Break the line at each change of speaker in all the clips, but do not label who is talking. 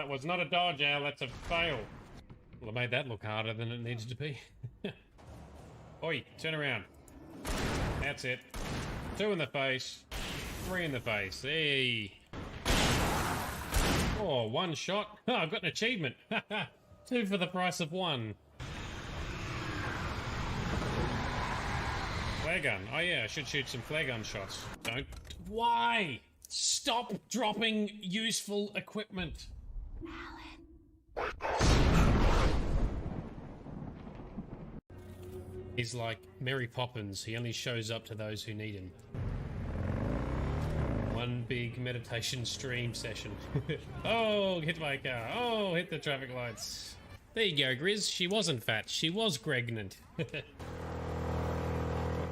that was not a dodge, Al. That's a fail. Well, I made that look harder than it needed to be. Oi, turn around. That's it. 2 in the face. 3 in the face. Hey. Oh, 1 shot. Oh, I've got an achievement. 2 for the price of 1. Flare gun. Oh yeah, I should shoot some flare gun shots. Don't. Why? Stop dropping useful equipment. He's like Mary Poppins. He only shows up to those who need him. One big meditation stream session. Oh, hit my car. Oh, hit the traffic lights. There you go, Grizz. She wasn't fat. She was pregnant.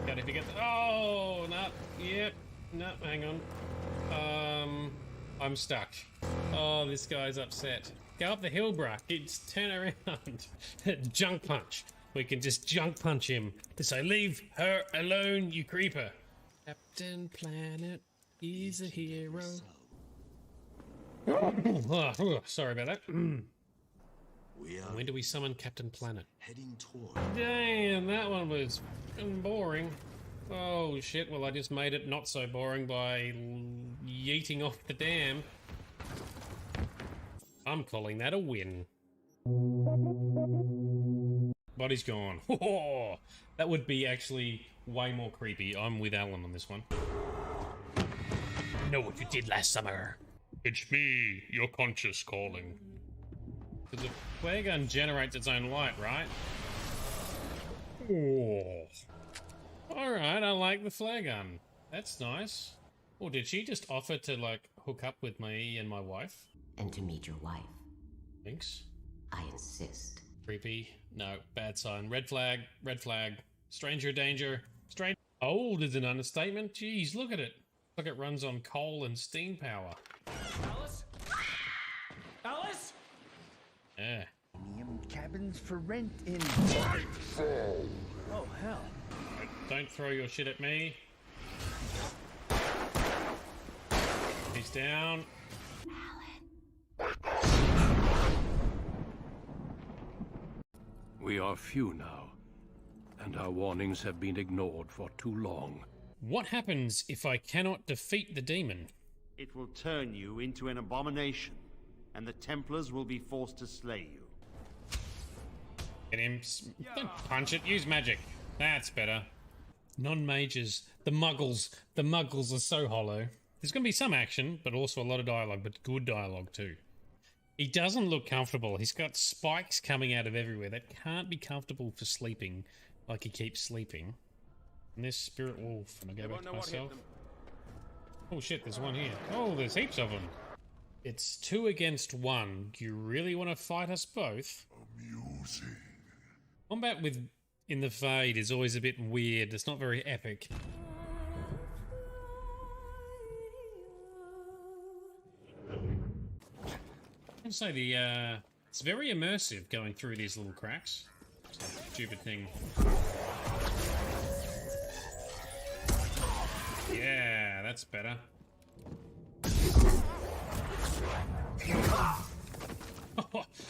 Got to get. Oh, no. Yep. No, hang on. I'm stuck. Oh, this guy's upset. Go up the hill, bruh. It's turn around. Junk punch. We can just junk punch him to say, leave her alone, you creeper. Captain Planet is a hero. Sorry about that. When do we summon Captain Planet?
Heading toward.
Damn, that one was boring. Oh shit, well I just made it not so boring by yeeting off the dam. I'm calling that a win. Body's gone. Oh, that would be actually way more creepy. I'm with Alan on this one. Know what you did last summer. It's me, your conscious calling. Because the flare gun generates its own light, right? Oh. Alright, I like the flare gun. That's nice. Or did she just offer to, like, hook up with me and my wife?
And to meet your wife.
Thanks.
I insist.
Creepy. No, bad sign. Red flag. Red flag. Stranger danger. Strange. Old is an understatement. Jeez, look at it. Look, it runs on coal and steam power.
Alice? Alice?
Yeah.
Cabins for rent in
Nightfall.
Oh hell.
Don't throw your shit at me. He's down.
We are few now, and our warnings have been ignored for too long.
What happens if I cannot defeat the demon?
It will turn you into an abomination, and the Templars will be forced to slay you.
Get him. Don't punch it. Use magic. That's better. Non-mages. The muggles. The muggles are so hollow. There's going to be some action, but also a lot of dialogue, but good dialogue too. He doesn't look comfortable. He's got spikes coming out of everywhere. That can't be comfortable for sleeping, like he keeps sleeping. And this spirit wolf. I'm gonna go back to myself. Oh shit, there's one here. Oh, there's heaps of them. It's 2 against 1. Do you really want to fight us both?
Amusing.
Combat with in the Fade is always a bit weird. It's not very epic. I'd say it's very immersive going through these little cracks. It's a stupid thing. Yeah, that's better.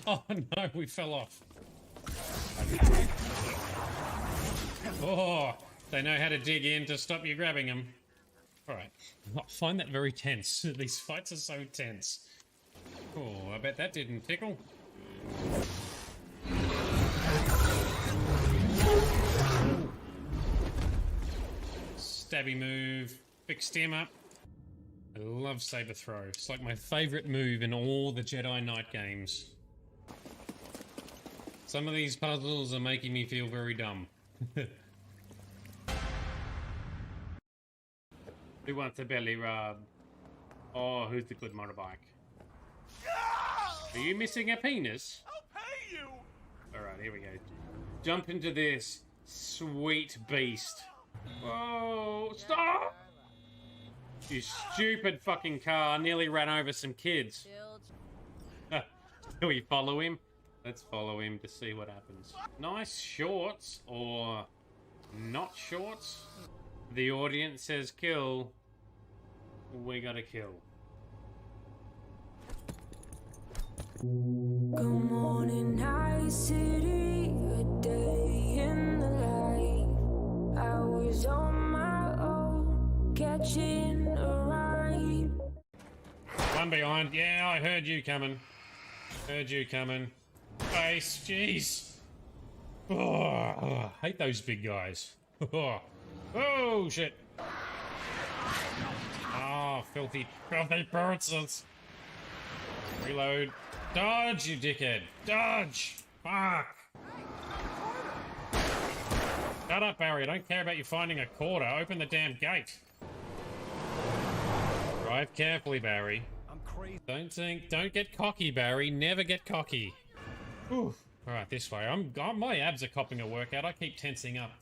Oh no, we fell off. Oh, they know how to dig in to stop you grabbing them. Alright, I find that very tense. These fights are so tense. Oh, I bet that didn't tickle. Stabby move. Fixed him up. I love saber throw. It's like my favourite move in all the Jedi Knight games. Some of these puzzles are making me feel very dumb. Who wants a belly rub? Oh, who's the good motorbike? Are you missing a penis?
I'll pay you.
Alright, here we go. Jump into this sweet beast. Whoa, stop! You stupid fucking car nearly ran over some kids. Do we follow him? Let's follow him to see what happens. Nice shorts, or not shorts. The audience says kill. We gotta kill.
Good morning, night city, a day in the life. I was on my own, catching a ride.
One behind. Yeah, I heard you coming. Heard you coming. Face, jeez. Oh, hate those big guys. Oh, shit. Oh, filthy birds. Reload. Dodge, you dickhead. Dodge. Fuck. Shut up, Barry. I don't care about you finding a quarter. Open the damn gate. Drive carefully, Barry.
I'm crazy.
Don't get cocky, Barry. Never get cocky. Ooh. All right, this way. My abs are copping a workout. I keep tensing up.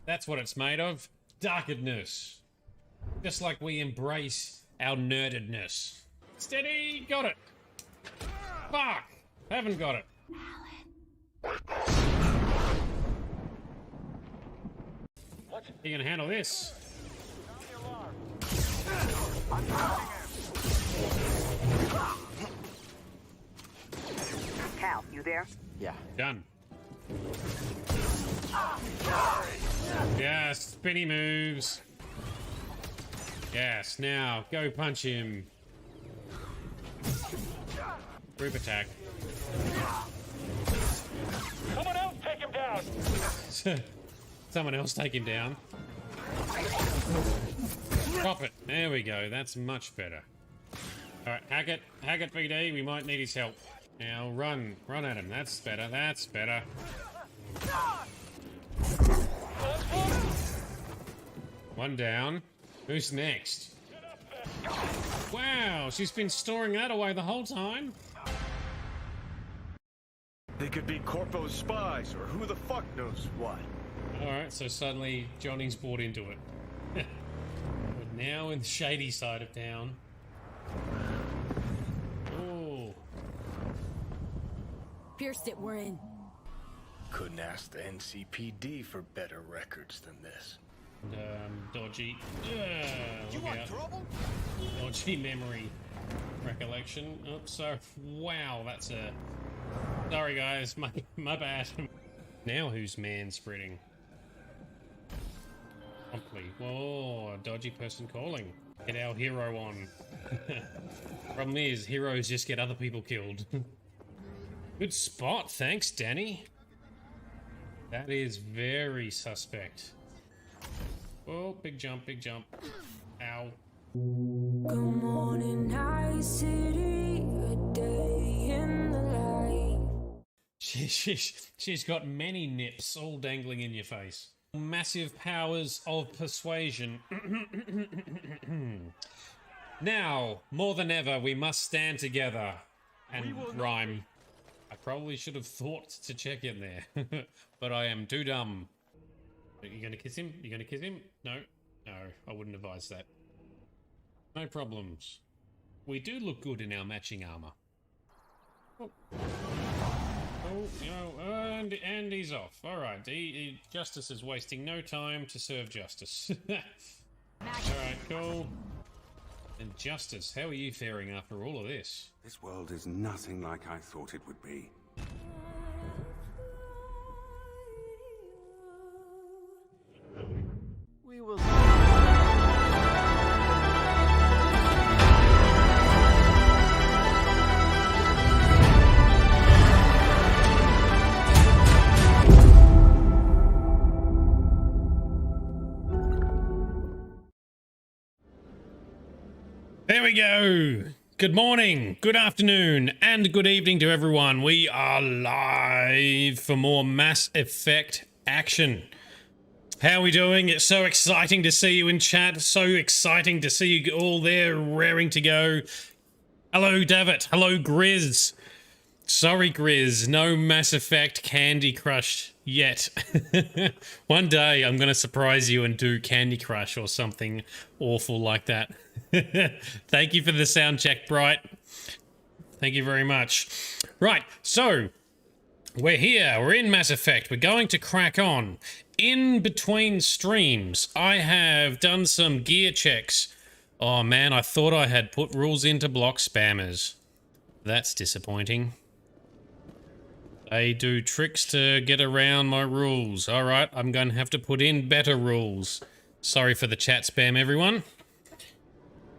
That's what it's made of. Darkedness. Just like we embrace our nerdedness. Steady. Got it. Fuck. Haven't got it.
What?
You can handle this.
Cal, you there?
Yeah.
Done. Yes, spinny moves. Yes, now go punch him. Group attack.
Someone else take him down.
Someone else take him down. Drop it. There we go. That's much better. Alright, Hackett, VD, we might need his help. Now run at him. That's better. That's better. One down. Who's next? Wow, she's been storing that away the whole time.
They could be Corpo's spies, or who the fuck knows what.
Alright, so suddenly Johnny's bought into it. We're now in the shady side of town. Oh.
Pierced it, we're in.
Couldn't ask the NCPD for better records than this.
Dodgy. You want trouble? Dodgy memory recollection. Oops, sorry. Wow, that's a... Sorry guys, my bad. Now who's man-spreading? Promptly. Whoa, a dodgy person calling. Get our hero on. Problem is, heroes just get other people killed. Good spot, thanks, Danny. That is very suspect. Oh, big jump, big jump. Ow.
Good morning, night city, a day in the life.
She's got many nips all dangling in your face. Massive powers of persuasion. Now, more than ever, we must stand together and rhyme. I probably should have thought to check in there, but I am too dumb. Are you gonna kiss him? You gonna kiss him? No? No, I wouldn't advise that. No problems. We do look good in our matching armor. Oh, and he's off. Alright, Justice is wasting no time to serve justice. Alright, cool. And Justice, how are you faring after all of this?
This world is nothing like I thought it would be.
We will.
There we go. Good morning, good afternoon, and good evening to everyone. We are live for more Mass Effect action. How are we doing? It's so exciting to see you in chat. So exciting to see you all there raring to go. Hello, Davitt. Hello, Grizz. Sorry, Grizz. No Mass Effect Candy Crush yet. One day I'm going to surprise you and do Candy Crush or something awful like that. Thank you for the sound check, Bright. Thank you very much. Right, so we're here. We're in Mass Effect. We're going to crack on. In between streams, I have done some gear checks. Oh man, I thought I had put rules in to block spammers. That's disappointing. They do tricks to get around my rules. Alright, I'm going to have to put in better rules. Sorry for the chat spam, everyone.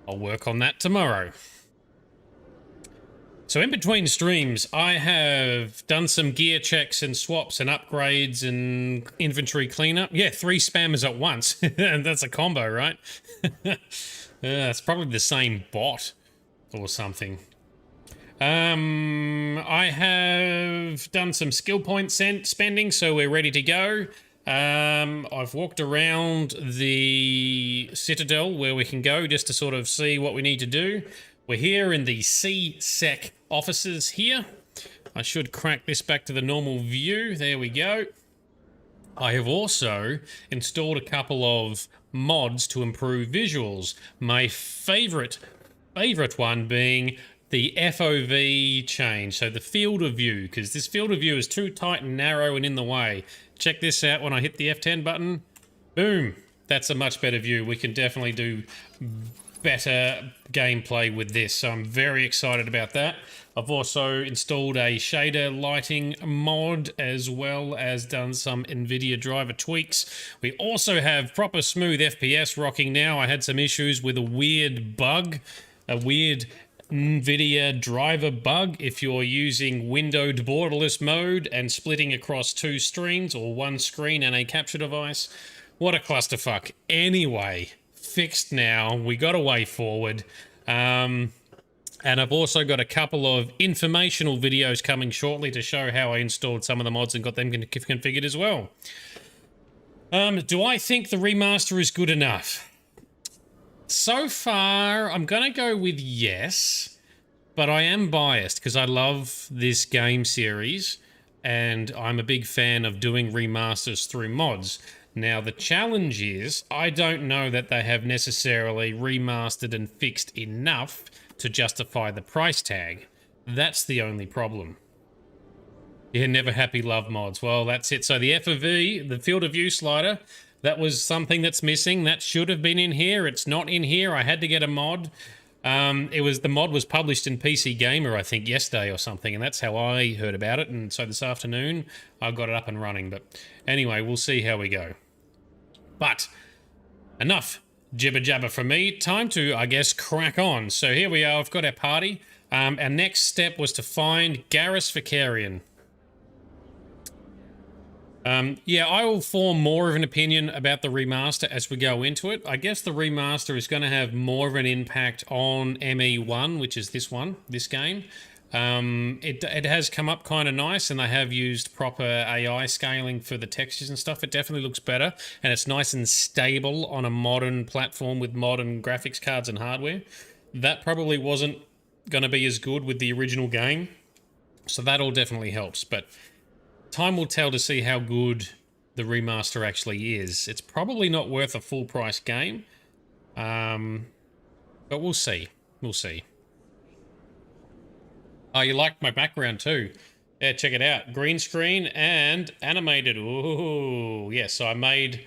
I'll work on that tomorrow. So in between streams, I have done some gear checks and swaps and upgrades and inventory cleanup. Yeah, 3 spammers at once. That's a combo, right? It's probably the same bot or something. I have done some skill point spending, so we're ready to go. I've walked around the Citadel where we can go just to sort of see what we need to do. We're here in the C-Sec offices here. I should crack this back to the normal view. There we go. I have also installed a couple of mods to improve visuals. My favorite one being the FOV change, so the field of view, because this field of view is too tight and narrow and in the way. Check this out when I hit the F10 button. Boom! That's a much better view. We can definitely do better gameplay with this, so I'm very excited about that. I've also installed a shader lighting mod as well as done some NVIDIA driver tweaks. We also have proper smooth FPS rocking now. I had some issues with a weird bug, a weird NVIDIA driver bug if you're using windowed borderless mode and splitting across 2 screens or 1 screen and a capture device. What a clusterfuck. Anyway, fixed now. We got a way forward. And I've also got a couple of informational videos coming shortly to show how I installed some of the mods and got them configured as well. Do I think the remaster is good enough? So far, I'm going to go with yes, but I am biased because I love this game series and I'm a big fan of doing remasters through mods. Now, the challenge is I don't know that they have necessarily remastered and fixed enough to justify the price tag. That's the only problem. Yeah, never happy love mods. Well, that's it. So the FOV, the field of view slider, that was something that's missing. That should have been in here. It's not in here. I had to get a mod. The mod was published in PC Gamer, I think, yesterday or something, and that's how I heard about it. And so this afternoon, I got it up and running. But anyway, we'll see how we go. But enough jibber jabber from me. Time to, I guess, crack on. So here we are. I've got our party. Our next step was to find Garrus Vakarian. Yeah, I will form more of an opinion about the remaster as we go into it. I guess the remaster is going to have more of an impact on ME1, which is this game. It has come up kind of nice, and they have used proper AI scaling for the textures and stuff. It definitely looks better, and it's nice and stable on a modern platform with modern graphics cards and hardware. That probably wasn't going to be as good with the original game, so that all definitely helps, but time will tell to see how good the remaster actually is. It's probably not worth a full price game, but we'll see. We'll see. Oh, you liked my background too. Yeah, check it out. Green screen and animated. Ooh, yes. So I made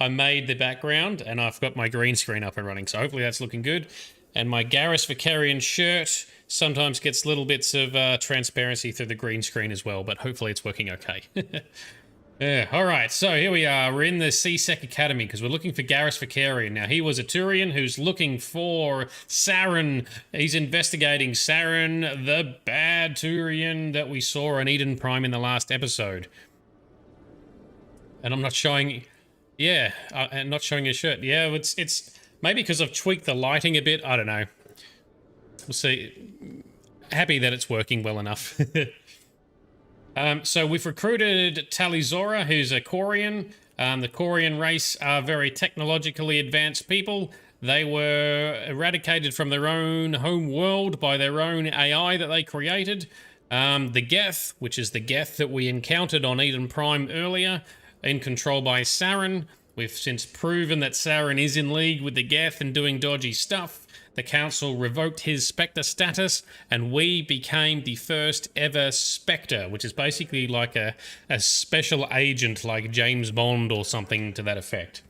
I made the background and I've got my green screen up and running. So hopefully that's looking good. And my Garrus Vakarian shirt sometimes gets little bits of transparency through the green screen as well, but hopefully it's working okay. Yeah, all right, so here we are. We're in the C-Sec Academy because we're looking for Garrus Vakarian. Now, he was a Turian who's looking for Saren. He's investigating Saren, the bad Turian that we saw on Eden Prime in the last episode. And I'm not showing... Yeah, and not showing his shirt. Yeah, it's maybe because I've tweaked the lighting a bit. I don't know. We'll see. Happy that it's working well enough. So we've recruited Talizora, who's a Quarian. The Quarian race are very technologically advanced people. They were eradicated from their own home world by their own AI that they created. The Geth, which is the Geth that we encountered on Eden Prime earlier, in control by Saren. We've since proven that Saren is in league with the Geth and doing dodgy stuff. The Council revoked his Spectre status, and we became the first ever Spectre, which is basically like a special agent like James Bond or something to that effect.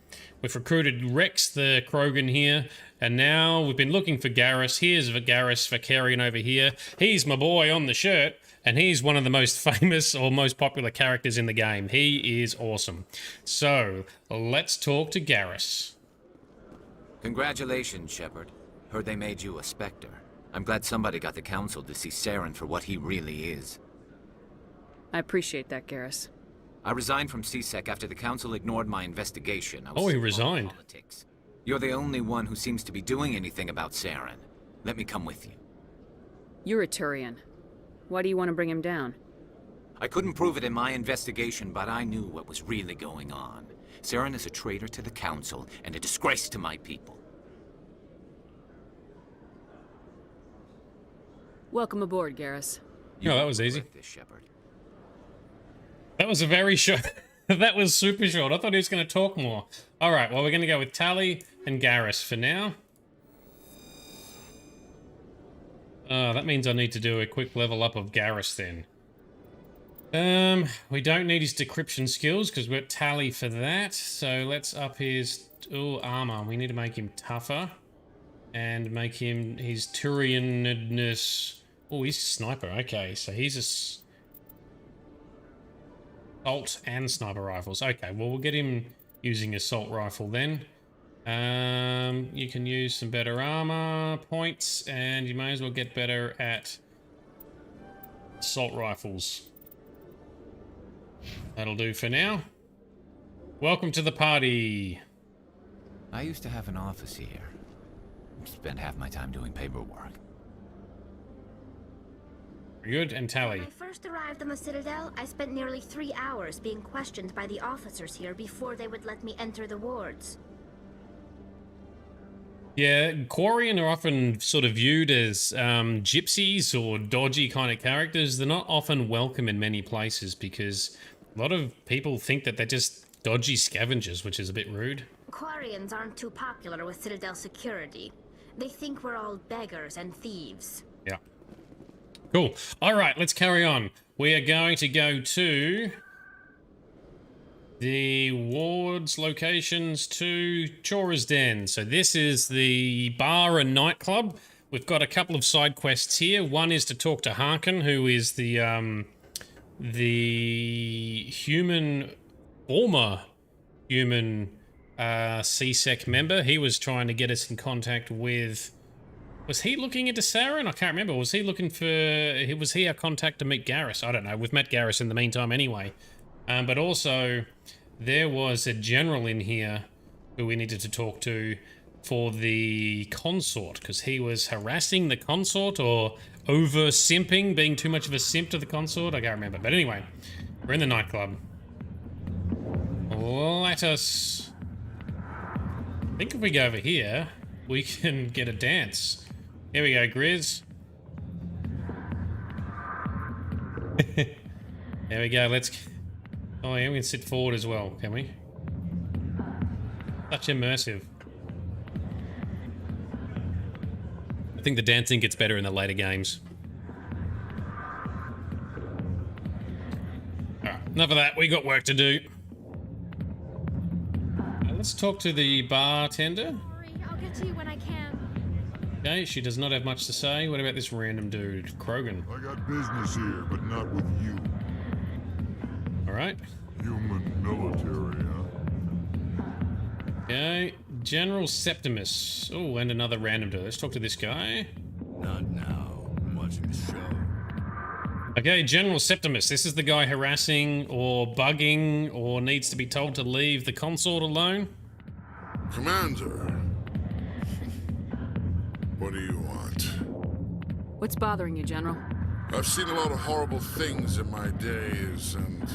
We've recruited Rex the Krogan here, and now we've been looking for Garrus. Here's Garrus Vakarian over here. He's my boy on the shirt, and he's one of the most famous or most popular characters in the game. He is awesome. So, let's talk to Garrus.
Congratulations, Shepard. Heard they made you a Spectre. I'm glad somebody got the Council to see Saren for what he really is.
I appreciate that, Garrus.
I resigned from CSEC after the Council ignored my investigation.
Oh, he resigned.
Politics. You're the only one who seems to be doing anything about Saren. Let me come with you.
You're a Turian. Why do you want to bring him down?
I couldn't prove it in my investigation, but I knew what was really going on. Saren is a traitor to the Council and a disgrace to my people.
Welcome aboard, Garrus.
Oh, that was easy.
This, Shepard.
That was a very short... that was super short. I thought he was going to talk more. Alright, well, we're going to go with Tali and Garrus for now. That means I need to do a quick level up of Garrus then. We don't need his decryption skills because we're at Tali for that. So let's up his armor. We need to make him tougher. And make him his Turianness. Oh, he's a sniper. Okay, so he's a assault and sniper rifles. Okay, well, we'll get him using assault rifle then. You can use some better armor points, and you may as well get better at assault rifles. That'll do for now. Welcome to the party.
I used to have an office here. Spent half my time doing paperwork.
Good, and Tali.
When I first arrived on the Citadel, I spent nearly 3 hours being questioned by the officers here before they would let me enter the wards.
Yeah, Quarian are often sort of viewed as gypsies or dodgy kind of characters. They're not often welcome in many places because a lot of people think that they're just dodgy scavengers, which is a bit rude.
Quarians aren't too popular with Citadel security. They think we're all beggars and thieves.
Yeah. Cool. All right, let's carry on. We are going to go to the wards locations to Chora's Den. So this is the bar and nightclub. We've got a couple of side quests here. One is to talk to Harkin, who is the former human CSEC member. He was trying to get us in contact with... Was he looking into Saren? I can't remember. Was he looking for... Was he our contact to meet Garrus? I don't know. We've met Garrus in the meantime anyway. But also, there was a general in here who we needed to talk to for the consort, because he was harassing the consort or over-simping, being too much of a simp to the consort. I can't remember. But anyway, we're in the nightclub. Let us... I think if we go over here, we can get a dance. Here we go, Grizz. There we go, let's... Oh yeah, we can sit forward as well, can we? Such immersive. I think the dancing gets better in the later games. Alright, enough of that, we got work to do. Let's talk to the bartender.
I'll get to you when I can.
Okay, she does not have much to say. What about this random dude, Krogan?
I got business here, but not with you.
Alright.
Human military, huh?
Okay, General Septimus. Oh, and another random dude. Let's talk to this guy.
Not now. I'm watching the show.
Okay, General Septimus. This is the guy harassing or bugging or needs to be told to leave the consort alone.
Commander. What do you want?
What's bothering you, General?
I've seen a lot of horrible things in my days, and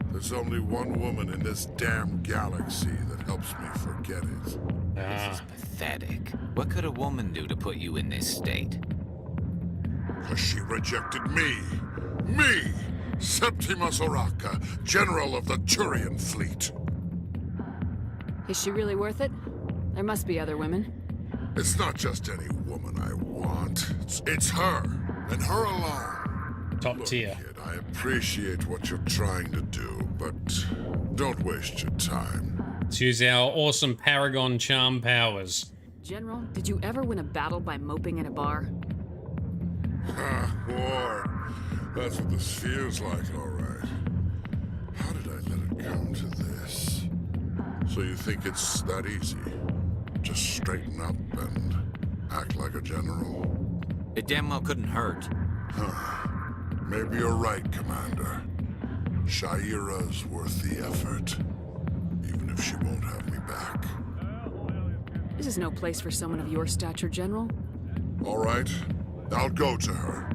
there's only one woman in this damn galaxy that helps me forget it.
This is pathetic. What could a woman do to put you in this state?
Because she rejected me. Me! Septimus Oraka, General of the Turian Fleet.
Is she really worth it? There must be other women.
It's not just any woman I want. It's her, and her alone.
Top tier.
Kid, I appreciate what you're trying to do, but don't waste your time.
Let's use our awesome Paragon charm powers.
General, did you ever win a battle by moping in a bar?
Ha, boy. That's what this feels like, all right. How did I let it come to this? So you think it's that easy? Just straighten up and act like a general?
It damn well couldn't hurt.
Huh. Maybe you're right, Commander. Shaira's worth the effort. Even if she won't have me back.
This is no place for someone of your stature, General.
All right. I'll go to her.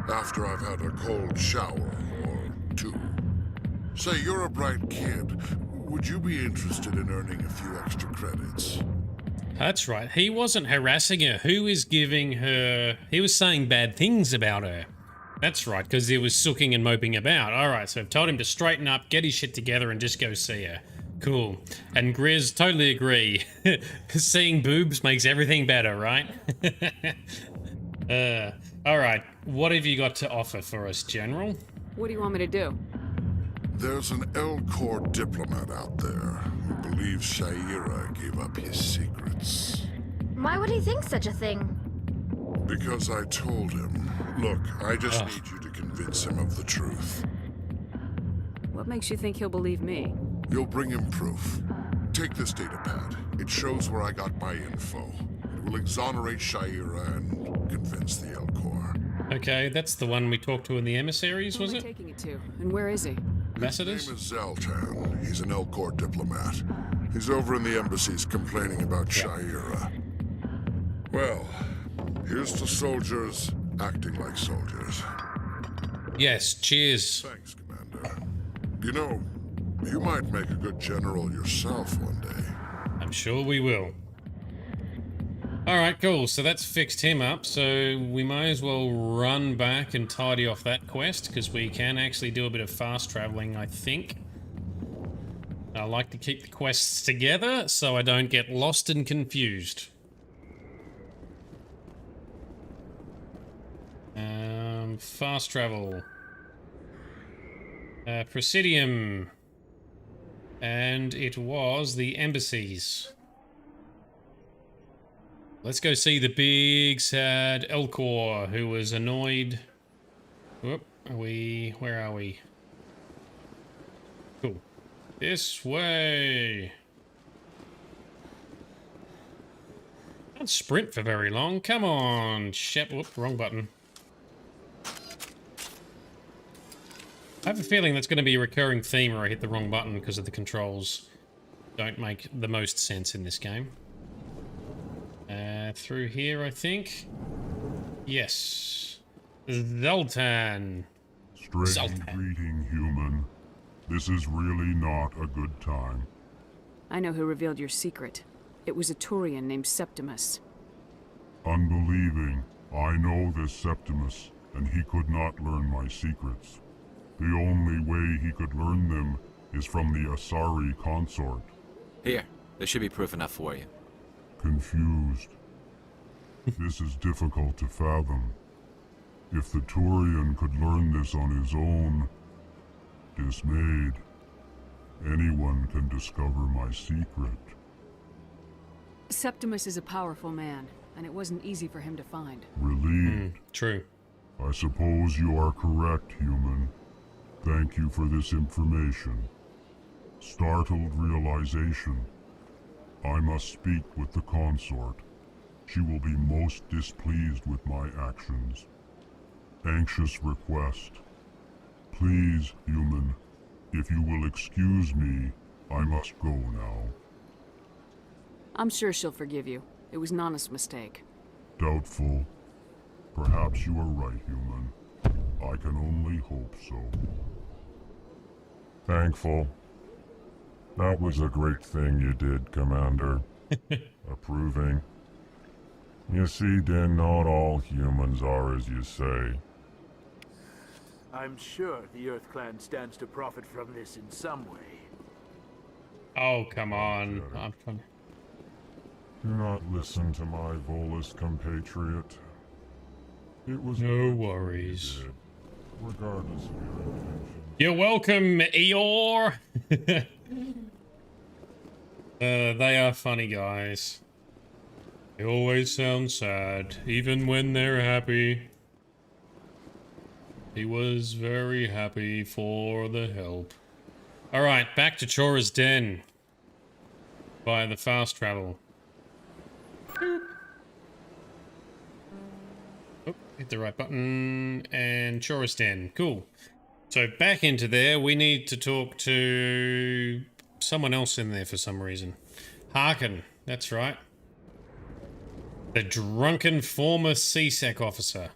After I've had a cold shower or two. Say, you're a bright kid. Would you be interested in earning a few extra credits?
That's right. He wasn't harassing her. Who was giving her... He was saying bad things about her. That's right, because he was sooking and moping about. Alright, so I've told him to straighten up, get his shit together, and just go see her. Cool. And Grizz, totally agree. Seeing boobs makes everything better, right? Alright, what have you got to offer for us, General?
What do you want me to do?
There's an Elcor diplomat out there who believes Shaira gave up his secrets.
Why would he think such a thing?
Because I told him. Look, I just need you to convince him of the truth.
What makes you think he'll believe me?
You'll bring him proof. Take this data pad. It shows where I got my info. It will exonerate Shaira and convince the Elcor.
Okay, that's the one we talked to in the emissaries, was it?
Who am I taking it to? And where is he?
Ambassadors?
His name is Zoltan. He's an Elcor diplomat. He's over in the embassies complaining about Shaira. Well, here's to soldiers acting like soldiers.
Yes, cheers.
Thanks, Commander. You know, you might make a good general yourself one day.
I'm sure we will. Alright, cool. So that's fixed him up. So we might as well run back and tidy off that quest, because we can actually do a bit of fast traveling, I think. I like to keep the quests together so I don't get lost and confused. Fast travel. Presidium. And it was the embassies. Let's go see the big sad Elcor who was annoyed. Whoop, where are we? Cool. This way. Can't sprint for very long. Come on, Shep. Whoop, wrong button. I have a feeling that's going to be a recurring theme where I hit the wrong button because of the controls. Don't make the most sense in this game. Through here, I think. Yes. Zoltan.
Strange greeting, human. This is really not a good time.
I know who revealed your secret. It was a Turian named Septimus.
Unbelieving. I know this Septimus, and he could not learn my secrets. The only way he could learn them is from the Asari consort.
Here, there should be proof enough for you.
Confused. This is difficult to fathom. If the Turian could learn this on his own, dismayed, anyone can discover my secret.
Septimus is a powerful man, and it wasn't easy for him to find.
Relieved.
True.
I suppose you are correct, human. Thank you for this information. Startled realization. I must speak with the consort. She will be most displeased with my actions. Anxious request. Please, human, if you will excuse me, I must go now.
I'm sure she'll forgive you. It was Nana's mistake.
Doubtful. Perhaps you are right, human. I can only hope so.
Thankful. That was a great thing you did, Commander. Approving. You see, Din, not all humans are as you say.
I'm sure the Earth Clan stands to profit from this in some way.
Oh, come on. I'm trying.
Do not listen to my Volus compatriot. It was
no worries.
Did, regardless of your intentions.
You're welcome, Eeyore. They are funny guys. They always sound sad, even when they're happy. He was very happy for the help. Alright, back to Chora's Den. Via the fast travel. Boop. Oh, hit the right button. And Chora's Den. Cool. So back into there, we need to talk to someone else in there for some reason. Harkin, that's right. The drunken former CSEC officer.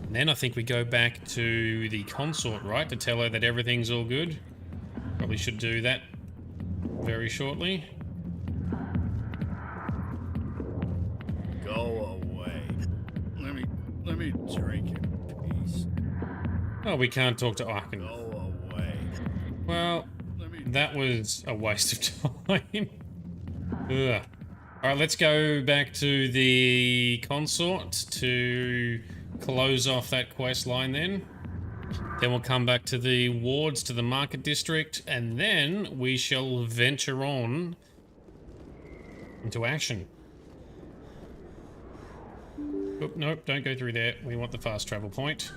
And then I think we go back to the consort, right? To tell her that everything's all good. Probably should do that very shortly.
Go away. Let me drink in peace.
Oh, we can't talk to Arkin.
Go away.
Well, that was a waste of time. Ugh. Alright, let's go back to the consort to close off that quest line then. Then we'll come back to the wards, to the market district, and then we shall venture on into action. Oop, nope, don't go through there. We want the fast travel point.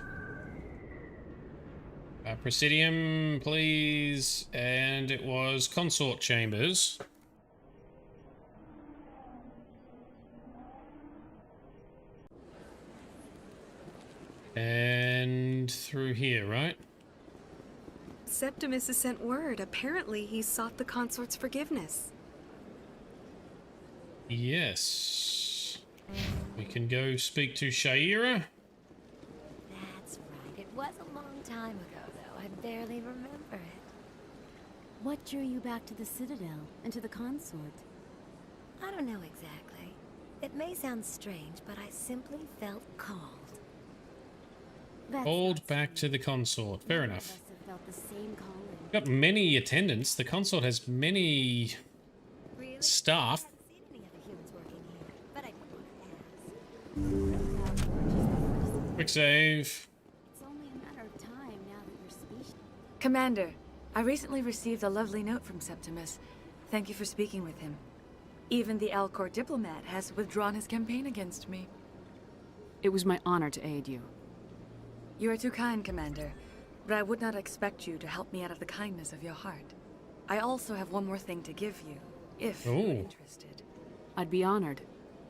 Presidium, please. And it was consort chambers. And through here, right?
Septimus has sent word. Apparently, he sought the consort's forgiveness.
Yes. We can go speak to Shaira.
That's right. It was a long time ago, though. I barely remember it. What drew you back to the Citadel and to the consort? I don't know exactly. It may sound strange, but I simply felt called.
Called back to the consort. Fair enough.
Felt the same calling.
Got many attendants. The consort has many staff. Quick save.
It's only a matter of time now that your species.
Commander, I recently received a lovely note from Septimus. Thank you for speaking with him. Even the Alcor diplomat has withdrawn his campaign against me.
It was my honor to aid you.
You are too kind, Commander, but I would not expect you to help me out of the kindness of your heart. I also have one more thing to give you, if you're interested.
I'd be honored.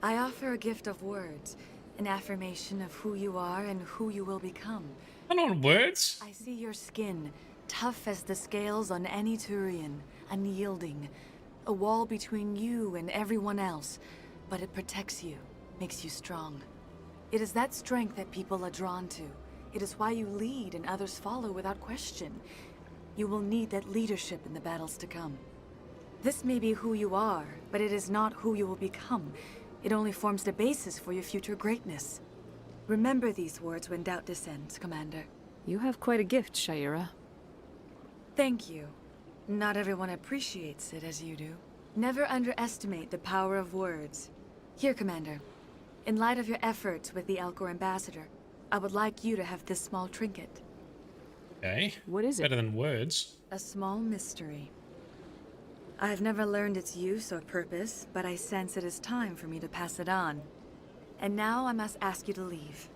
I offer a gift of words, an affirmation of who you are and who you will become.
I don't know words.
I see your skin, tough as the scales on any Turian, unyielding, a wall between you and everyone else, but it protects you, makes you strong. It is that strength that people are drawn to. It is why you lead and others follow without question. You will need that leadership in the battles to come. This may be who you are, but it is not who you will become. It only forms the basis for your future greatness. Remember these words when doubt descends, Commander.
You have quite a gift, Shaira.
Thank you. Not everyone appreciates it as you do. Never underestimate the power of words. Here, Commander. In light of your efforts with the Alcor ambassador, I would like you to have this small trinket.
Okay.
What is it?
Better than words.
A small mystery. I have never learned its use or purpose, but I sense it is time for me to pass it on. And now I must ask you to leave.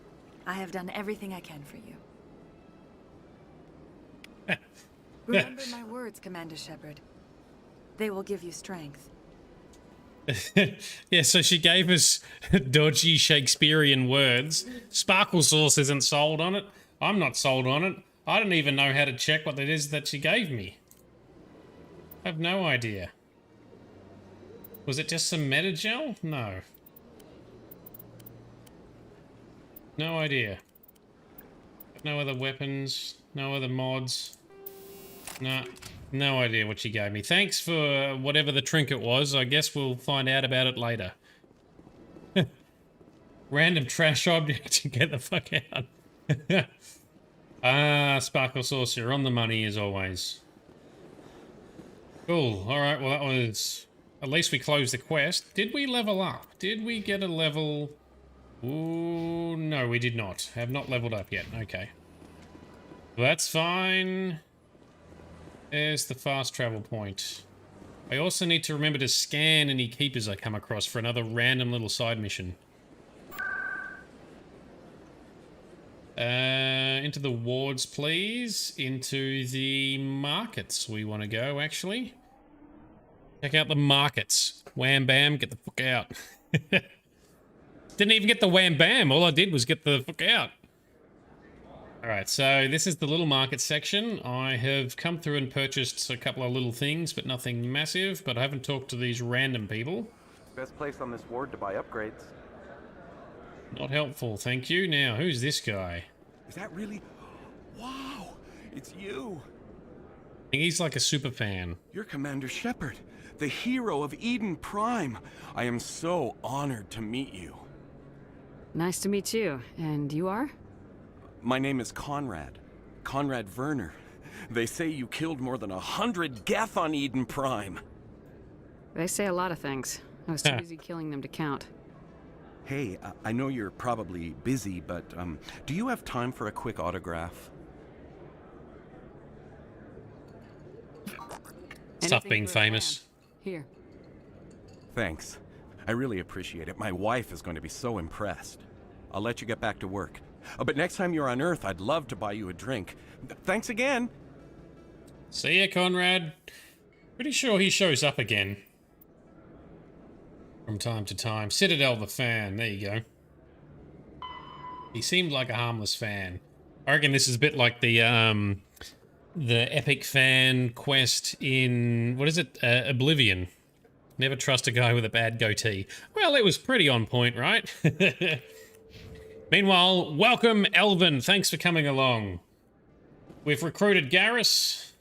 I have done everything I can for you. Remember my words, Commander Shepard. They will give you strength.
Yeah, so she gave us dodgy Shakespearean words. Sparkle Sauce isn't sold on it. I'm not sold on it. I don't even know how to check what it is that she gave me. I have no idea. Was it just some metagel? No. No idea. No other weapons, no other mods. No. No idea what she gave me. Thanks for whatever the trinket was. I guess we'll find out about it later. Random trash object. Get the fuck out. Sparkle Sauce, you're on the money as always. Cool. Alright, well that was... At least we closed the quest. Did we level up? Did we get a level... Ooh, no, we did not. Have not leveled up yet. Okay. Well, that's fine. There's the fast travel point. I also need to remember to scan any keepers I come across for another random little side mission. Into the wards, please. Into the markets we want to go, actually. Check out the markets. Wham bam, get the fuck out. Didn't even get the wham bam. All I did was get the fuck out. Alright, so this is the little market section. I have come through and purchased a couple of little things, but nothing massive. But I haven't talked to these random people.
Best place on this ward to buy upgrades.
Not helpful, thank you. Now, who's this guy?
Is that really? Wow, it's you.
I think he's like a super fan.
You're Commander Shepard, the hero of Eden Prime. I am so honored to meet you.
Nice to meet you. And you are?
My name is Conrad. Conrad Werner. They say you killed more than 100 Geth on Eden Prime.
They say a lot of things. I was too busy killing them to count.
Hey, I know you're probably busy, but do you have time for a quick autograph?
Stop being famous.
Here.
Thanks. I really appreciate it. My wife is going to be so impressed. I'll let you get back to work. But next time you're on Earth, I'd love to buy you a drink. Thanks again.
See ya, Conrad. Pretty sure he shows up again. From time to time. Citadel the fan. There you go. He seemed like a harmless fan. I reckon this is a bit like the epic fan quest in, what is it? Oblivion. Never trust a guy with a bad goatee. Well, it was pretty on point, right? Meanwhile, welcome, Elvin. Thanks for coming along. We've recruited Garrus,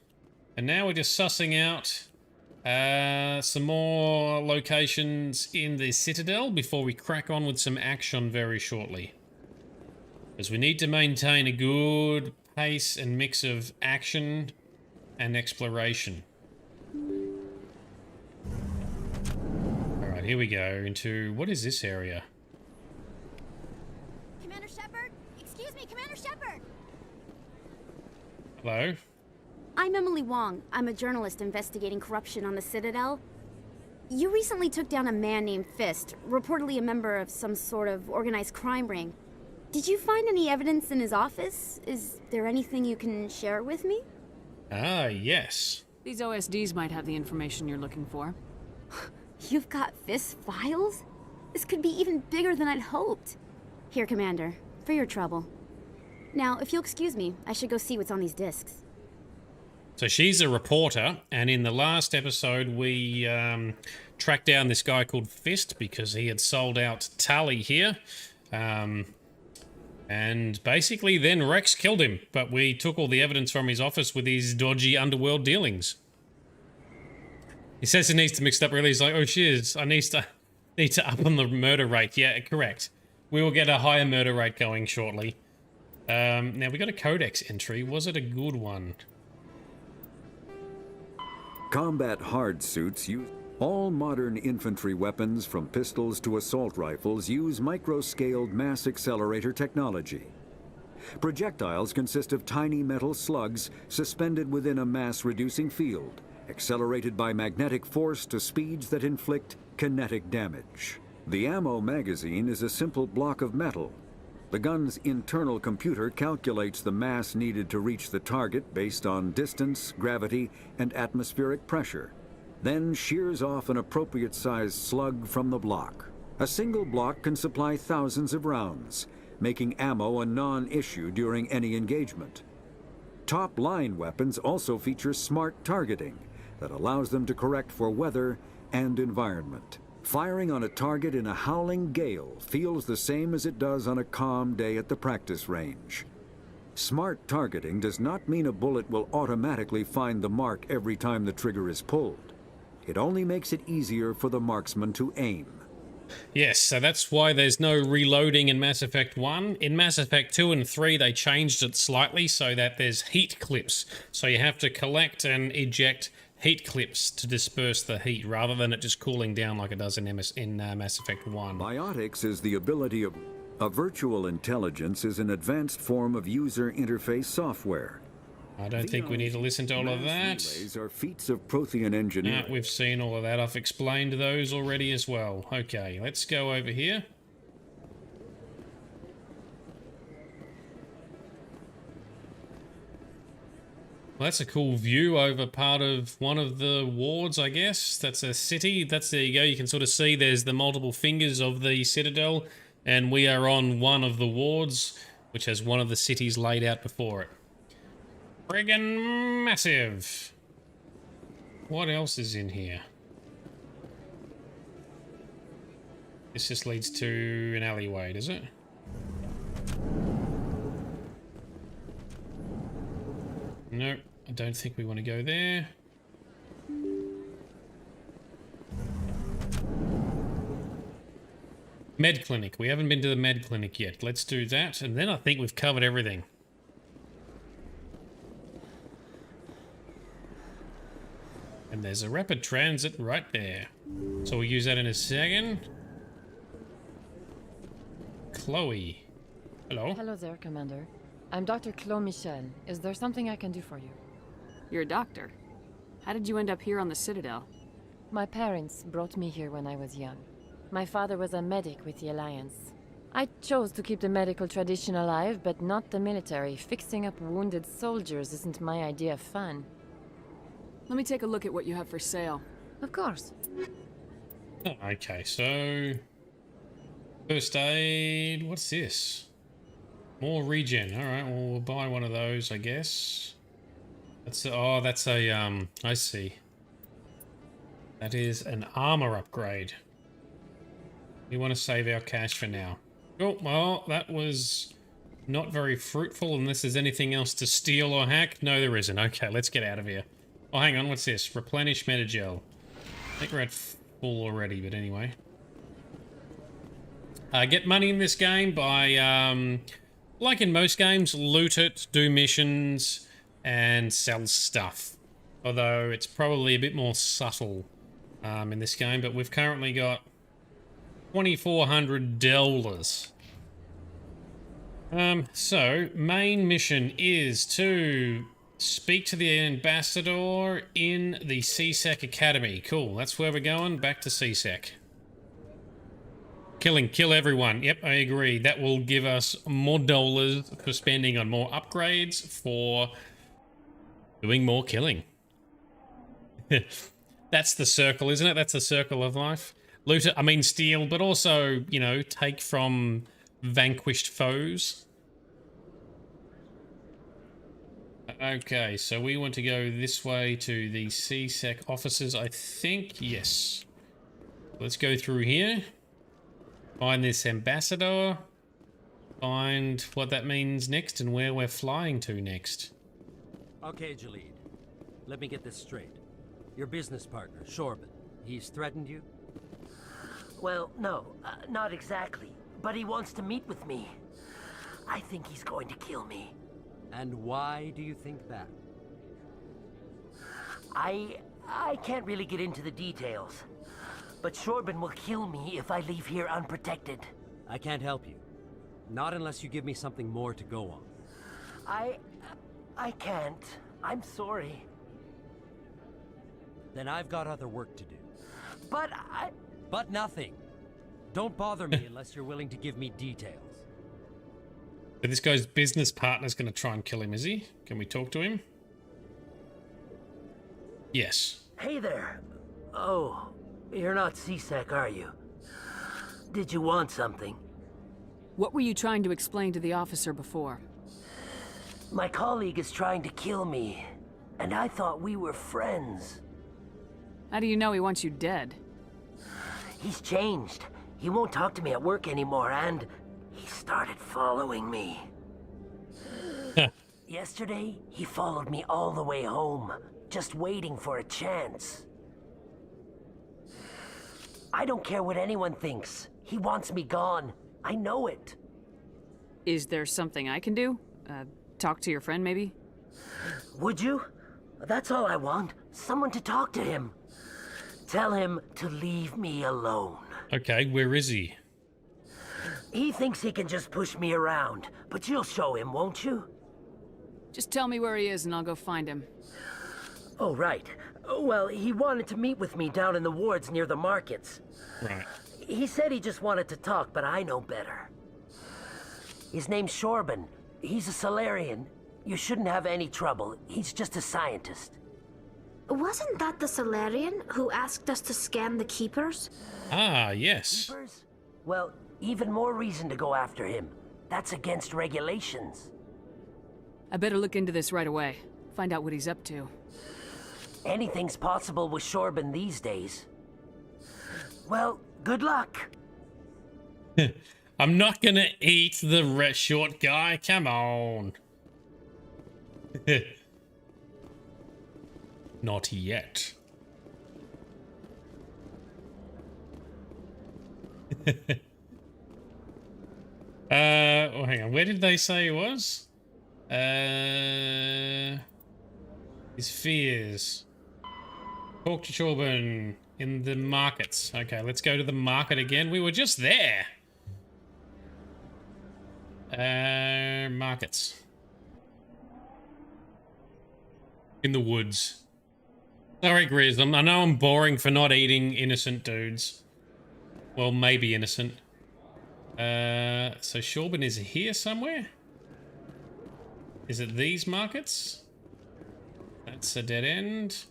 and now we're just sussing out some more locations in the Citadel before we crack on with some action very shortly. Because we need to maintain a good pace and mix of action and exploration. Alright, here we go into... what is this area?
Commander Shepard? Excuse me, Commander Shepard!
Hello?
I'm Emily Wong. I'm a journalist investigating corruption on the Citadel. You recently took down a man named Fist, reportedly a member of some sort of organized crime ring. Did you find any evidence in his office? Is there anything you can share with me?
Ah, yes.
These OSDs might have the information you're looking for.
You've got Fist's files? This could be even bigger than I'd hoped. Here, Commander, for your trouble. Now, if you'll excuse me, I should go see what's on these discs.
So she's a reporter, and in the last episode we tracked down this guy called Fist because he had sold out Tali here. And basically then Rex killed him, but we took all the evidence from his office with his dodgy underworld dealings. He says he needs to mix it up really. He's like, oh shiz, I need to up on the murder rate. Yeah, correct. We will get a higher murder rate going shortly. Now we got a codex entry. Was it a good one?
Combat hard suits use all modern infantry weapons from pistols to assault rifles use micro-scaled mass accelerator technology. Projectiles consist of tiny metal slugs suspended within a mass-reducing field, accelerated by magnetic force to speeds that inflict kinetic damage. The ammo magazine is a simple block of metal. The gun's internal computer calculates the mass needed to reach the target based on distance, gravity, and atmospheric pressure, then shears off an appropriate-sized slug from the block. A single block can supply thousands of rounds, making ammo a non-issue during any engagement. Top-line weapons also feature smart targeting that allows them to correct for weather and environment. Firing on a target in a howling gale feels the same as it does on a calm day at the practice range. Smart targeting does not mean a bullet will automatically find the mark every time the trigger is pulled. It only makes it easier for the marksman to aim.
Yes, so that's why there's no reloading in Mass Effect 1. In Mass Effect 2 and 3, they changed it slightly so that there's heat clips. So you have to collect and eject heat clips to disperse the heat, rather than it just cooling down like it does in Mass Effect 1.
Biotics is the ability of... A virtual intelligence is an advanced form of user interface software.
I don't think we need to listen to all of that.
Relays are feats of Prothean engineering.
We've seen all of that. I've explained those already as well. Okay, let's go over here. Well, that's a cool view over part of one of the wards, I guess. That's a city. There you go. You can sort of see there's the multiple fingers of the citadel, and we are on one of the wards, which has one of the cities laid out before it. Friggin' massive. What else is in here? This just leads to an alleyway, does it? Nope, I don't think we want to go there. Med clinic. We haven't been to the med clinic yet. Let's do that, and then I think we've covered everything. And there's a rapid transit right there. So we'll use that in a second. Chloe. Hello.
Hello there, Commander. I'm Dr. Chloe Michel. Is there something I can do for you?
You're a doctor. How did you end up here on the Citadel?
My parents brought me here when I was young. My father was a medic with the Alliance. I chose to keep the medical tradition alive, but not the military. Fixing up wounded soldiers isn't my idea of fun.
Let me take a look at what you have for sale.
Of course.
Oh, okay, so... First aid... What's this? More regen. Alright, well, we'll buy one of those, I guess. That's a, I see. That is an armor upgrade. We want to save our cash for now. Oh, well, that was not very fruitful unless there's anything else to steal or hack. No, there isn't. Okay, let's get out of here. Oh, hang on, what's this? Replenish Metagel. I think we're at full already, but anyway. Get money in this game by, like in most games, loot it, do missions, and sell stuff. Although it's probably a bit more subtle in this game, but we've currently got $2,400. So, main mission is to speak to the ambassador in the CSEC Academy. Cool, that's where we're going, back to CSEC. Kill everyone. Yep, I agree. That will give us more dollars for spending on more upgrades, for doing more killing. That's the circle, isn't it? That's the circle of life. Loot it, I mean steal, but also, you know, take from vanquished foes. Okay, so we want to go this way to the CSEC offices, I think. Yes. Let's go through here. Find this ambassador. Find what that means next and where we're flying to next.
Okay, Jalid. Let me get this straight. Your business partner, Shorban, he's threatened you?
Well, no, not exactly. But he wants to meet with me. I think he's going to kill me.
And why do you think that?
I can't really get into the details. But Shorban will kill me if I leave here unprotected.
I can't help you. Not unless you give me something more to go on.
I can't. I'm sorry.
Then I've got other work to do.
But
But nothing. Don't bother me unless you're willing to give me details.
But this guy's business partner's going to try and kill him, is he? Can we talk to him? Yes.
Hey there. Oh, you're not CSEC, are you? Did you want something?
What were you trying to explain to the officer before?
My colleague is trying to kill me, and I thought we were friends.
How do you know he wants you dead?
He's changed. He won't talk to me at work anymore, and he started following me. Yesterday, he followed me all the way home, just waiting for a chance. I don't care what anyone thinks. He wants me gone. I know it.
Is there something I can do? Talk to your friend, maybe?
Would you? That's all I want. Someone to talk to him. Tell him to leave me alone.
Okay, where is he?
He thinks he can just push me around, but you'll show him, won't you?
Just tell me where he is and I'll go find him.
Oh, right. Well, he wanted to meet with me down in the wards near the markets.
Right.
He said he just wanted to talk, but I know better. His name's Shorban. He's a Solarian. You shouldn't have any trouble. He's just a scientist.
Wasn't that the Solarian who asked us to scan the Keepers?
Ah, yes.
Keepers? Well, even more reason to go after him. That's against regulations.
I better look into this right away. Find out what he's up to.
Anything's possible with Shorban these days. Well, good luck.
I'm not gonna eat the short guy. Come on. Not yet. Oh, hang on. Where did they say he was? His fears. Talk to Shorban in the markets. Okay, let's go to the market again. We were just there. Markets. In the woods. Sorry, Grizz. I know I'm boring for not eating innocent dudes. Well, maybe innocent. So Shorban is here somewhere? Is it these markets? That's a dead end.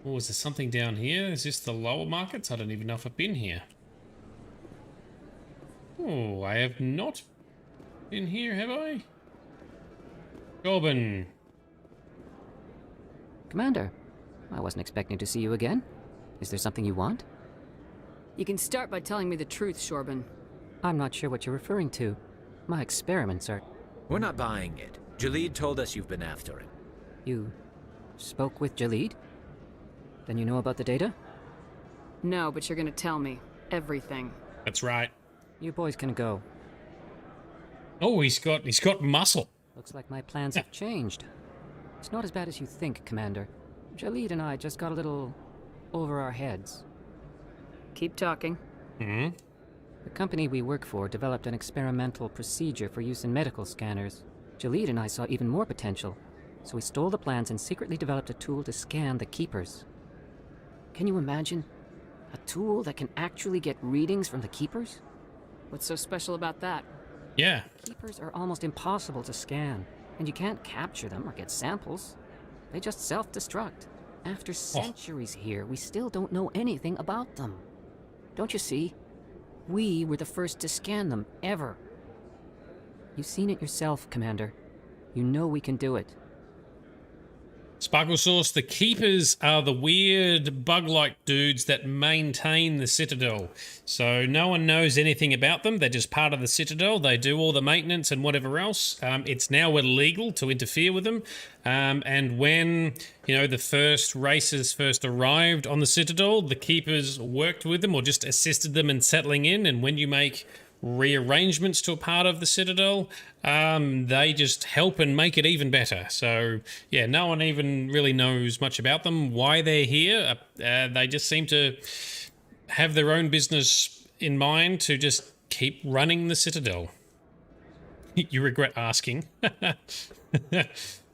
Oh, is there something down here? Is this the lower markets? I don't even know if I've been here. Oh, I have not been here, have I? Shorban.
Commander, I wasn't expecting to see you again. Is there something you want?
You can start by telling me the truth, Shorban.
I'm not sure what you're referring to. My experiments are...
We're not buying it. Jalid told us you've been after him.
You spoke with Jalid? Then you know about the data?
No, but you're gonna tell me everything.
That's right.
You boys can go.
Oh, he's got muscle.
Looks like my plans have changed. It's not as bad as you think, Commander. Jalid and I just got a little over our heads.
Keep talking.
Hmm?
The company we work for developed an experimental procedure for use in medical scanners. Jalid and I saw even more potential, so we stole the plans and secretly developed a tool to scan the Keepers. Can you imagine? A tool that can actually get readings from the Keepers?
What's so special about that?
Yeah.
Keepers are almost impossible to scan, and you can't capture them or get samples. They just self-destruct. After centuries here, we still don't know anything about them. Don't you see? We were the first to scan them, ever. You've seen it yourself, Commander. You know we can do it.
Sparkle Sauce, the Keepers are the weird bug-like dudes that maintain the Citadel. So no one knows anything about them. They're just part of the Citadel. They do all the maintenance and whatever else. It's now illegal to interfere with them. And when, the first races first arrived on the Citadel, the Keepers worked with them or just assisted them in settling in. And when you make rearrangements to a part of the Citadel, they just help and make it even better. So yeah, no one even really knows much about them, why they're here. They just seem to have their own business in mind to just keep running the Citadel. You regret asking.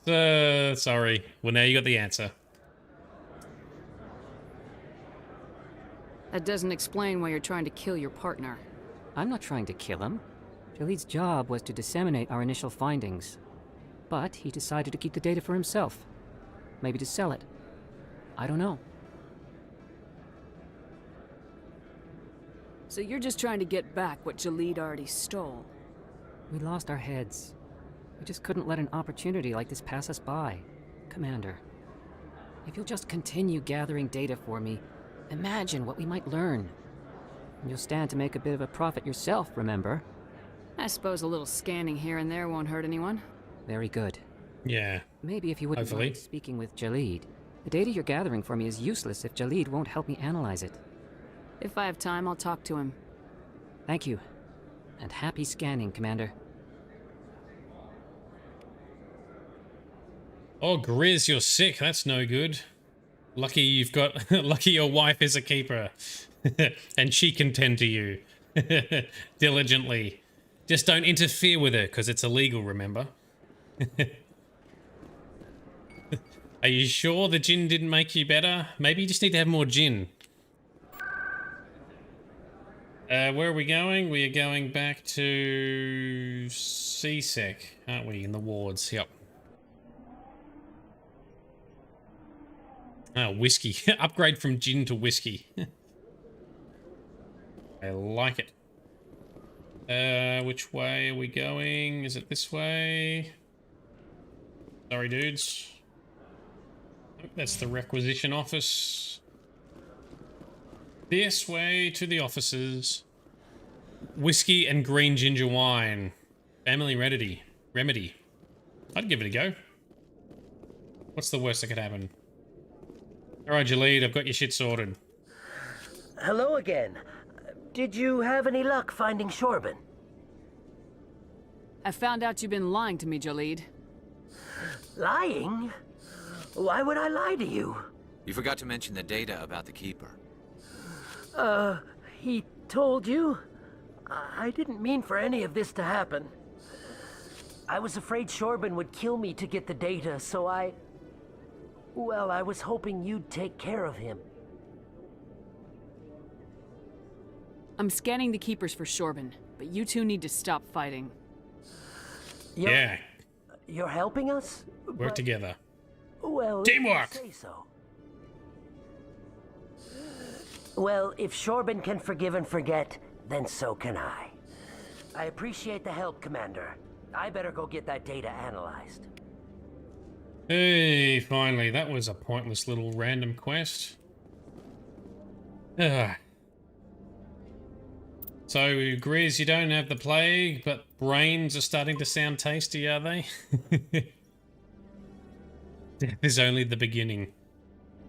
Sorry. Well, now you got the answer.
That doesn't explain why you're trying to kill your partner.
I'm not trying to kill him. Jalid's job was to disseminate our initial findings. But he decided to keep the data for himself. Maybe to sell it. I don't know.
So you're just trying to get back what Jalid already stole?
We lost our heads. We just couldn't let an opportunity like this pass us by. Commander, if you'll just continue gathering data for me, imagine what we might learn. You'll stand to make a bit of a profit yourself, remember?
I suppose a little scanning here and there won't hurt anyone.
Very good.
Yeah.
Maybe if you wouldn't
Hopefully.
mind speaking with Jalid. The data you're gathering for me is useless if Jalid won't help me analyze it.
If I have time, I'll talk to him.
Thank you. And happy scanning, Commander.
Oh, Grizz, you're sick. That's no good. Lucky you've got... lucky your wife is a keeper. And she can tend to you. Diligently. Just don't interfere with her, because it's illegal, remember? Are you sure the gin didn't make you better? Maybe you just need to have more gin. Where are we going? We are going back to CSEC, aren't we? In the wards, yep. Oh, whiskey. Upgrade from gin to whiskey. I like it. Which way are we going? Is it this way? Sorry, dudes. Oh, that's the requisition office. This way to the offices. Whiskey and green ginger wine. Family remedy. I'd give it a go. What's the worst that could happen? Alright, Jalid, I've got your shit sorted.
Hello again. Did you have any luck finding Shorben?
I found out you've been lying to me, Jalid.
Lying? Why would I lie to you?
You forgot to mention the data about the Keeper.
He told you? I didn't mean for any of this to happen. I was afraid Shorben would kill me to get the data, so well, I was hoping you'd take care of him.
I'm scanning the Keepers for Shorben, but you two need to stop fighting.
Yeah.
You're helping us?
Work together.
Well,
teamwork!
If you say so. Well, if Shorben can forgive and forget, then so can I. I appreciate the help, Commander. I better go get that data analyzed.
Hey, finally. That was a pointless little random quest. Ugh. So, agrees you don't have the plague, but brains are starting to sound tasty, are they? Death is only the beginning.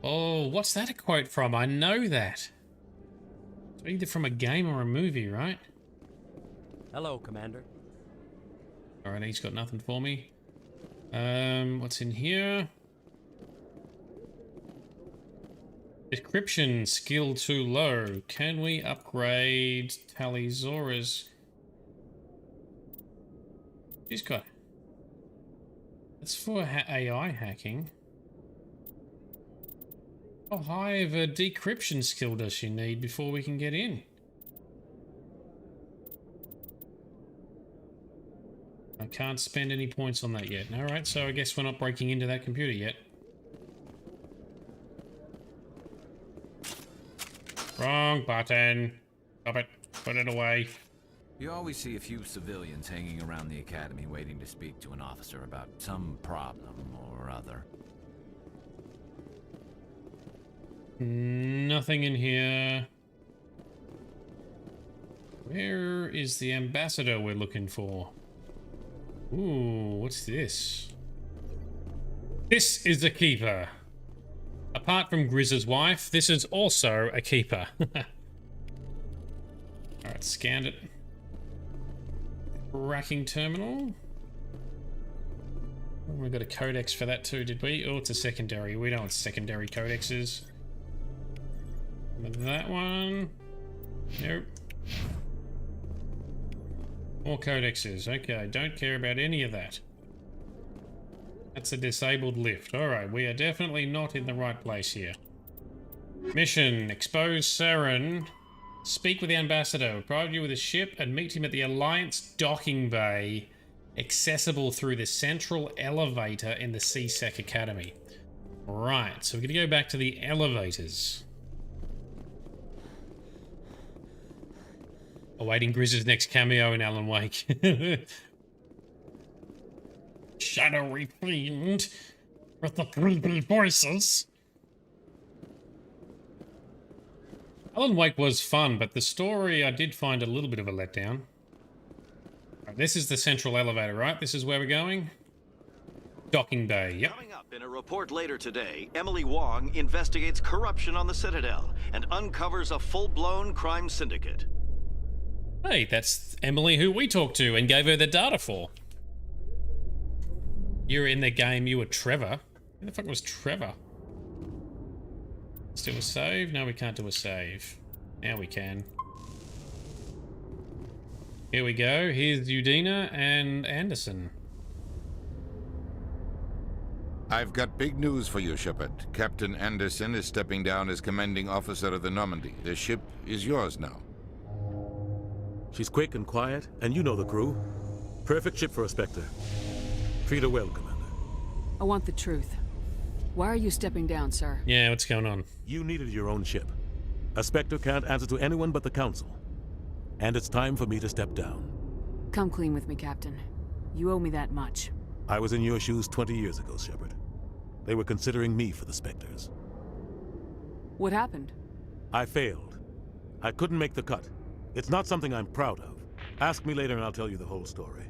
Oh, what's that a quote from? I know that. It's either from a game or a movie, right?
Hello, Commander.
Alright, he's got nothing for me. What's in here? Decryption skill too low. Can we upgrade Talizora's? She's got. That's for AI hacking. How high of a decryption skill does she need before we can get in? I can't spend any points on that yet. Alright, so I guess we're not breaking into that computer yet. Wrong button. Stop it. Put it away.
You always see a few civilians hanging around the academy waiting to speak to an officer about some problem or other.
Nothing in here. Where is the ambassador we're looking for? Ooh, what's this? This is a keeper. Apart from Grizz's wife, this is also a keeper. Alright, scanned it. Tracking terminal. Oh, we got a codex for that too, did we? Oh, it's a secondary. We know what secondary codex is. That one. Nope. More codexes. Okay, don't care about any of that. That's a disabled lift. Alright, we are definitely not in the right place here. Mission. Expose Saren. Speak with the ambassador. Provide you with a ship and meet him at the Alliance docking bay, accessible through the central elevator in the CSEC Academy. Right, so we're going to go back to the elevators. Awaiting Grizz's next cameo in Alan Wake. Shadowy fiend with the creepy voices. Alan Wake was fun, but the story I did find a little bit of a letdown. Right, this is the central elevator, right? This is where we're going? Docking bay, yep.
Coming up in a report later today, Emily Wong investigates corruption on the Citadel and uncovers a full-blown crime syndicate.
Hey, that's Emily who we talked to and gave her the data for. You're in the game, you were Trevor. Who the fuck was Trevor? Let's do a save. No, we can't do a save. Now we can. Here we go. Here's Udina and Anderson.
I've got big news for you, Shepard. Captain Anderson is stepping down as commanding officer of the Normandy. The ship is yours now.
She's quick and quiet, and you know the crew. Perfect ship for a Spectre. Treat her well, Commander.
I want the truth. Why are you stepping down, sir?
Yeah, what's going on?
You needed your own ship. A Spectre can't answer to anyone but the Council. And it's time for me to step down.
Come clean with me, Captain. You owe me that much.
I was in your shoes 20 years ago, Shepard. They were considering me for the Spectres.
What happened?
I failed. I couldn't make the cut. It's not something I'm proud of. Ask me later and I'll tell you the whole story.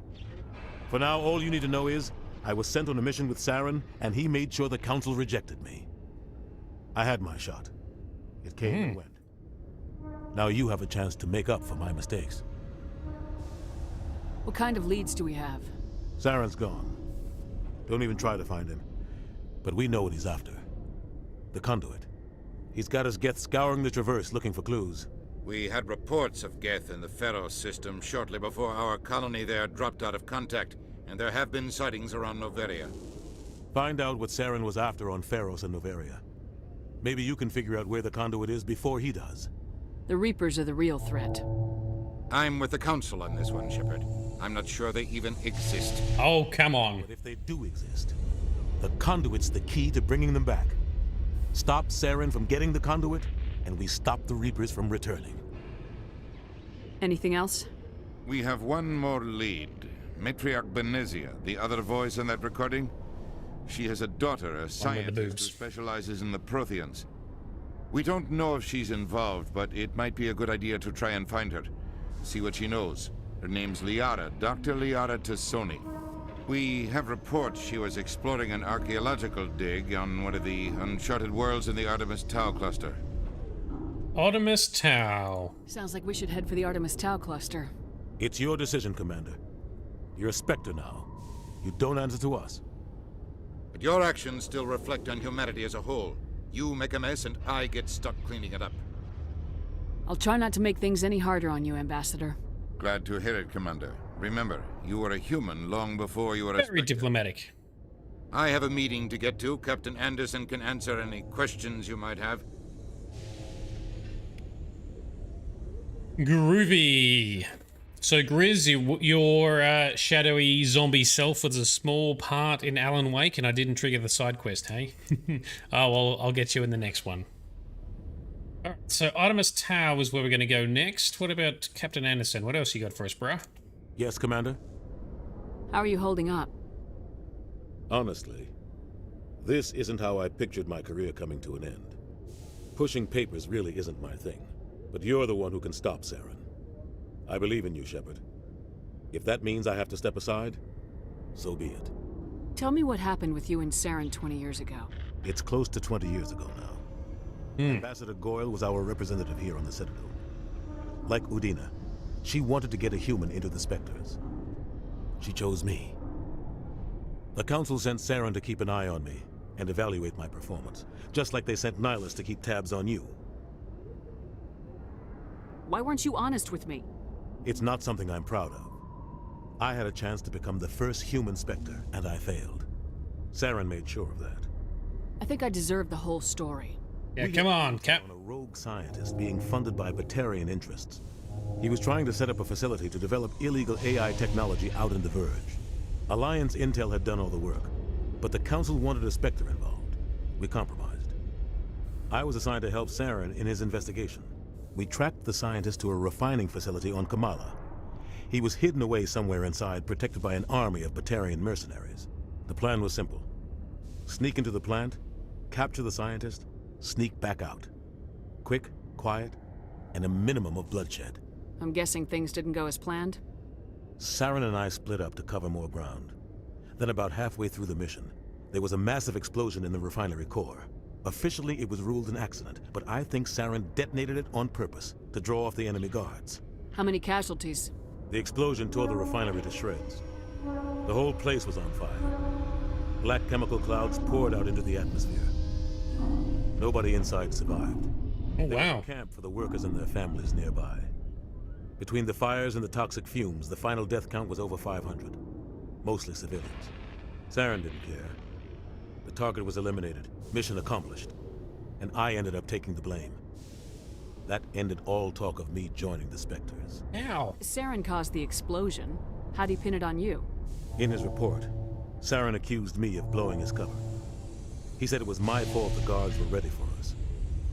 For now, all you need to know is, I was sent on a mission with Saren, and he made sure the Council rejected me. I had my shot. It came and went. Now you have a chance to make up for my mistakes.
What kind of leads do we have?
Saren's gone. Don't even try to find him. But we know what he's after. The conduit. He's got his Geth scouring the Traverse looking for clues.
We had reports of Geth in the Pharos system shortly before our colony there dropped out of contact, and there have been sightings around Noveria.
Find out what Saren was after on Pharos and Noveria. Maybe you can figure out where the conduit is before he does.
The Reapers are the real threat.
I'm with the Council on this one, Shepard. I'm not sure they even exist.
Oh, come on.
But if they do exist, the conduit's the key to bringing them back. Stop Saren from getting the conduit, and we stop the Reapers from returning.
Anything else?
We have one more lead. Matriarch Benezia, the other voice in that recording. She has a daughter, a scientist who specializes in the Protheans. We don't know if she's involved, but it might be a good idea to try and find her. See what she knows. Her name's Liara, Dr. Liara Tassoni. We have reports she was exploring an archaeological dig on one of the uncharted worlds in the Artemis Tau cluster.
Artemis Tau.
Sounds like we should head for the Artemis Tau cluster.
It's your decision, Commander. You're a Spectre now. You don't answer to us.
But your actions still reflect on humanity as a whole. You make a mess and I get stuck cleaning it up.
I'll try not to make things any harder on you, Ambassador.
Glad to hear it, Commander. Remember, you were a human long before you were a
Very diplomatic.
I have a meeting to get to. Captain Anderson can answer any questions you might have.
Groovy. So, Grizz, your shadowy zombie self was a small part in Alan Wake, and I didn't trigger the side quest, hey? Oh, well, I'll get you in the next one. Alright, so Artemis Tau is where we're going to go next. What about Captain Anderson? What else you got for us, bruh?
Yes, Commander?
How are you holding up?
Honestly, this isn't how I pictured my career coming to an end. Pushing papers really isn't my thing, but you're the one who can stop Saren. I believe in you, Shepard. If that means I have to step aside, so be it.
Tell me what happened with you and Saren 20 years ago.
It's close to 20 years ago now. Ambassador Goyle was our representative here on the Citadel. Like Udina, she wanted to get a human into the Spectres. She chose me. The Council sent Saren to keep an eye on me and evaluate my performance, just like they sent Nihilus to keep tabs on you.
Why weren't you honest with me?
It's not something I'm proud of. I had a chance to become the first human Spectre, and I failed. Saren made sure of that.
I think I deserve the whole story.
Yeah, come on, Cap.
On a rogue scientist being funded by Batarian interests. He was trying to set up a facility to develop illegal AI technology out in the Verge. Alliance Intel had done all the work, but the Council wanted a Spectre involved. We compromised. I was assigned to help Saren in his investigation. We tracked the scientist to a refining facility on Kamala. He was hidden away somewhere inside, protected by an army of Batarian mercenaries. The plan was simple. Sneak into the plant, capture the scientist, sneak back out. Quick, quiet, and a minimum of bloodshed.
I'm guessing things didn't go as planned?
Saren and I split up to cover more ground. Then about halfway through the mission, there was a massive explosion in the refinery core. Officially, it was ruled an accident, but I think Saren detonated it on purpose to draw off the enemy guards.
How many casualties?
The explosion tore the refinery to shreds. The whole place was on fire. Black chemical clouds poured out into the atmosphere. Nobody inside survived.
Oh,
There
wow.
was a camp for the workers and their families nearby. Between the fires and the toxic fumes, the final death count was over 500. Mostly civilians. Saren didn't care. The target was eliminated. Mission accomplished. And I ended up taking the blame. That ended all talk of me joining the Spectres.
Ow!
Saren caused the explosion. How'd he pin it on you?
In his report, Saren accused me of blowing his cover. He said it was my fault the guards were ready for us.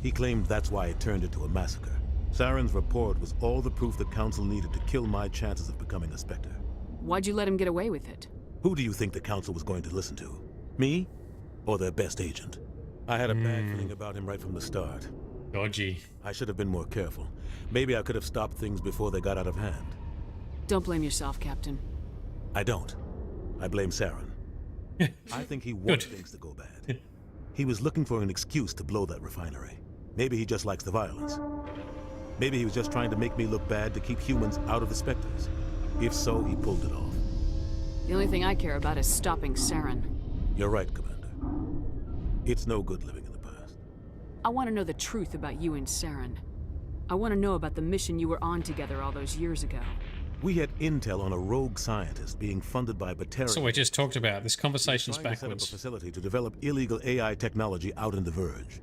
He claimed that's why it turned into a massacre. Saren's report was all the proof the Council needed to kill my chances of becoming a Spectre.
Why'd you let him get away with it?
Who do you think the Council was going to listen to? Me? Or their best agent? I had a bad feeling about him right from the start.
Dodgy.
I should have been more careful. Maybe I could have stopped things before they got out of hand.
Don't blame yourself, Captain.
I don't. I blame Saren. I think he wanted things to go bad. He was looking for an excuse to blow that refinery. Maybe he just likes the violence. Maybe he was just trying to make me look bad to keep humans out of the Spectres. If so, he pulled it off.
The only thing I care about is stopping Saren.
You're right, Commander. It's no good living in the past.
I want to know the truth about you and Saren. I want to know about the mission you were on together all those years ago.
We had intel on a rogue scientist being funded by Batarian.
So we just talked about this conversation's backwards.
Set up a facility to develop illegal AI technology out in the Verge.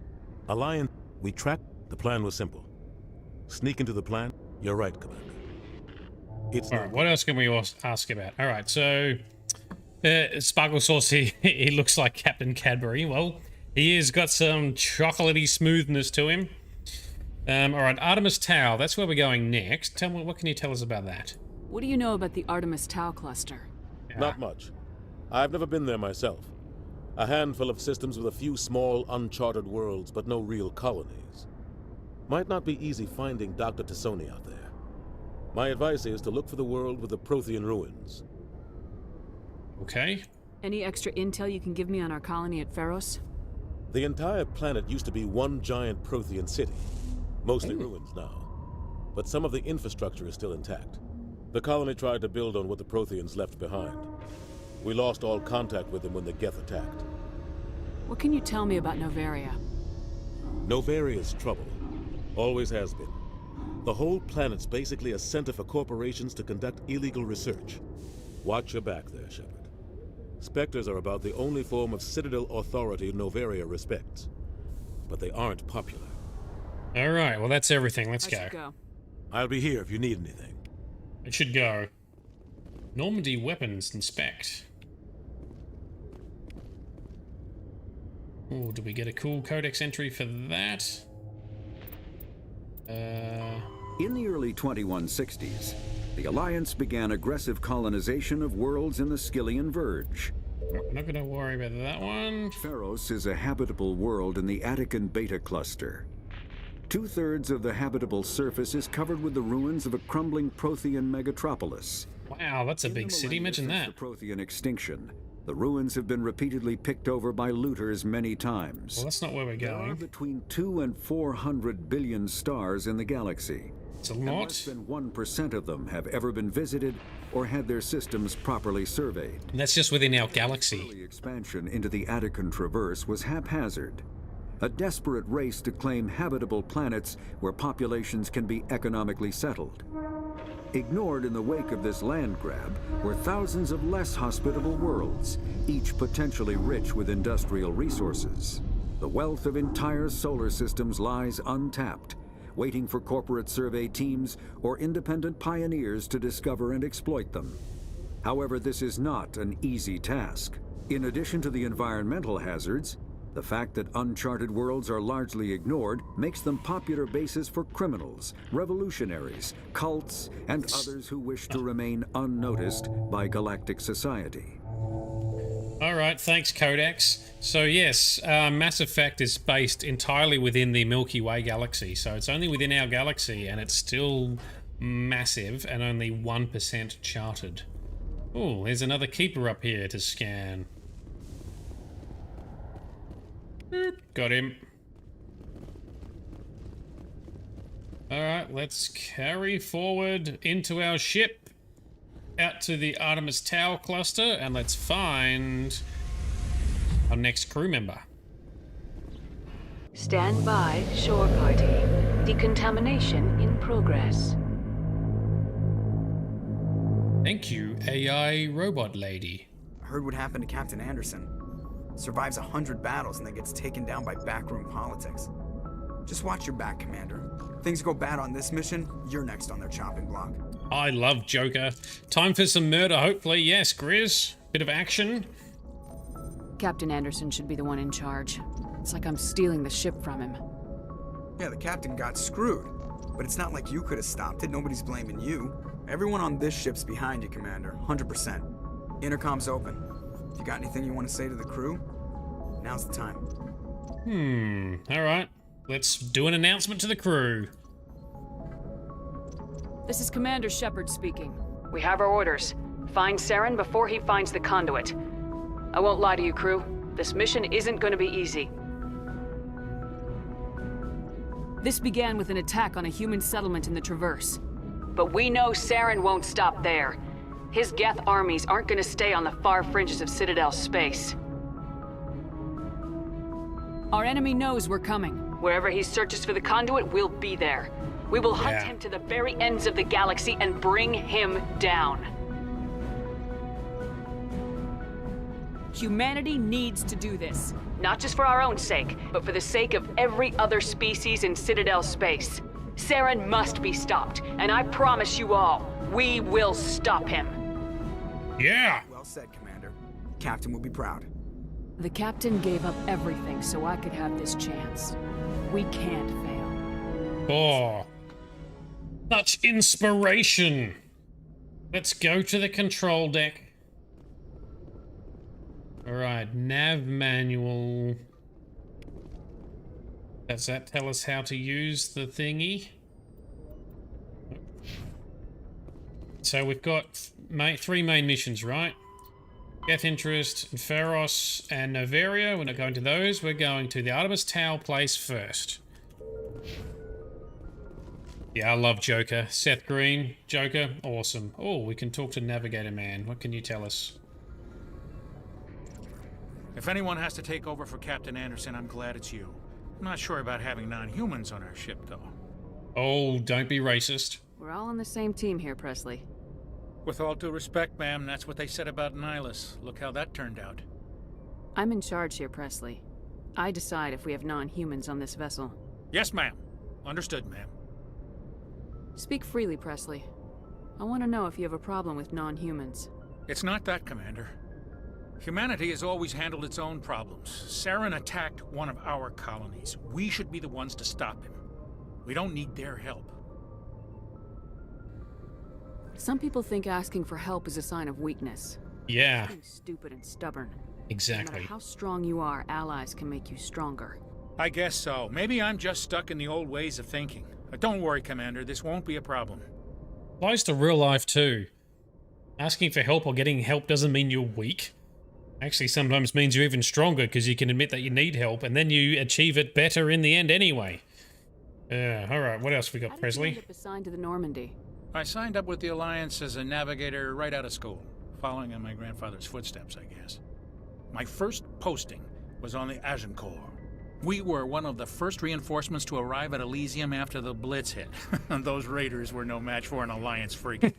Alliance, we tracked. The plan was simple. Sneak into the plant. You're right, Commander. It's
all right. What else can we ask about? All right. So, Sparkle Sauce, he looks like Captain Cadbury. Well, he has got some chocolatey smoothness to him. All right. Artemis Tau. That's where we're going next. Tell me, what can you tell us about that?
What do you know about the Artemis Tau cluster?
Not much. I've never been there myself. A handful of systems with a few small, uncharted worlds, but no real colonies. Might not be easy finding Dr. Tassoni out there. My advice is to look for the world with the Prothean ruins.
Okay.
Any extra intel you can give me on our colony at Pharos?
The entire planet used to be one giant Prothean city. Mostly ruins now. But some of the infrastructure is still intact. The colony tried to build on what the Protheans left behind. We lost all contact with them when the Geth attacked.
What can you tell me about Novaria?
Novaria's trouble. Always has been. The whole planet's basically a center for corporations to conduct illegal research. Watch your back there, Shepard. Spectres are about the only form of Citadel authority Novaria respects. But they aren't popular.
All right, well, that's everything. Let's
go.
I'll be here if you need anything.
It should go. Normandy weapons inspect. Oh, did we get a cool codex entry for that?
In the early 2160s, the Alliance began aggressive colonization of worlds in the Skyllian Verge.
I'm not gonna worry about that one.
Pharos is a habitable world in the Attican Beta cluster. 2/3 of the habitable surface is covered with the ruins of a crumbling Prothean megatropolis.
Wow, that's a big city. Imagine that.
The Prothean extinction. The ruins have been repeatedly picked over by looters many times.
Well, that's not where we're going.
There are between 200 and 400 billion stars in the galaxy.
It's a lot.
And less than 1% of them have ever been visited or had their systems properly surveyed.
And that's just within our galaxy.
Early expansion into the Attican Traverse was haphazard. A desperate race to claim habitable planets where populations can be economically settled. Ignored in the wake of this land grab were thousands of less hospitable worlds, each potentially rich with industrial resources. The wealth of entire solar systems lies untapped, waiting for corporate survey teams or independent pioneers to discover and exploit them. However, this is not an easy task. In addition to the environmental hazards, the fact that uncharted worlds are largely ignored makes them popular bases for criminals, revolutionaries, cults, and others who wish to remain unnoticed by galactic society.
All right, thanks, Codex. So yes, Mass Effect is based entirely within the Milky Way galaxy, so it's only within our galaxy, and it's still massive and only 1% charted. Oh, there's another keeper up here to scan. Got him. Alright, let's carry forward into our ship, out to the Artemis Tau cluster, and let's find our next crew member.
Stand by, shore party. Decontamination in progress.
Thank you, AI robot lady.
Heard what happened to Captain Anderson. Survives 100 battles and then gets taken down by backroom politics. Just watch your back, Commander. Things go bad on this mission, you're next on their chopping block.
I love Joker. Time for some murder, hopefully. Yes, Grizz. Bit of action.
Captain Anderson should be the one in charge. It's like I'm stealing the ship from him.
Yeah, the captain got screwed. But it's not like you could have stopped it. Nobody's blaming you. Everyone on this ship's behind you, Commander. 100%. Intercom's open. If you got anything you want to say to the crew, now's the time.
Alright. Let's do an announcement to the crew.
This is Commander Shepard speaking.
We have our orders. Find Saren before he finds the conduit. I won't lie to you, crew. This mission isn't going to be easy.
This began with an attack on a human settlement in the Traverse.
But we know Saren won't stop there. His Geth armies aren't going to stay on the far fringes of Citadel space.
Our enemy knows we're coming.
Wherever he searches for the conduit, we'll be there. We will hunt him to the very ends of the galaxy and bring him down.
Humanity needs to do this.
Not just for our own sake, but for the sake of every other species in Citadel space. Saren must be stopped, and I promise you all, we will stop him.
Yeah!
Well said, Commander. Captain will be proud.
The captain gave up everything so I could have this chance. We can't fail.
Oh. Such inspiration. Let's go to the control deck. Alright, nav manual. Does that tell us how to use the thingy? So we've got three main missions, right? Geth Interest, Pharos, and Novaria. We're not going to those. We're going to the Artemis Tau place first. Yeah, I love Joker. Seth Green, Joker, awesome. Oh, we can talk to Navigator Man. What can you tell us?
If anyone has to take over for Captain Anderson, I'm glad it's you. I'm not sure about having non-humans on our ship, though.
Oh, don't be racist.
We're all on the same team here, Presley.
With all due respect, ma'am, that's what they said about Nihilus. Look how that turned out.
I'm in charge here, Presley. I decide if we have non-humans on this vessel.
Yes, ma'am. Understood, ma'am.
Speak freely, Presley. I want to know if you have a problem with non-humans.
It's not that, Commander. Humanity has always handled its own problems. Saren attacked one of our colonies. We should be the ones to stop him. We don't need their help.
Some people think asking for help is a sign of weakness.
Yeah.
Being stupid and stubborn.
Exactly.
No matter how strong you are, allies can make you stronger.
I guess so. Maybe I'm just stuck in the old ways of thinking. But don't worry, Commander. This won't be a problem.
Applies to real life too. Asking for help or getting help doesn't mean you're weak. Actually, sometimes means you're even stronger because you can admit that you need help and then you achieve it better in the end anyway. Alright, what else we got, Presley?
How did you end up assigned to the Normandy?
I signed up with the Alliance as a navigator right out of school, following in my grandfather's footsteps, I guess. My first posting was on the Agincourt. We were one of the first reinforcements to arrive at Elysium after the Blitz hit. Those raiders were no match for an Alliance frigate.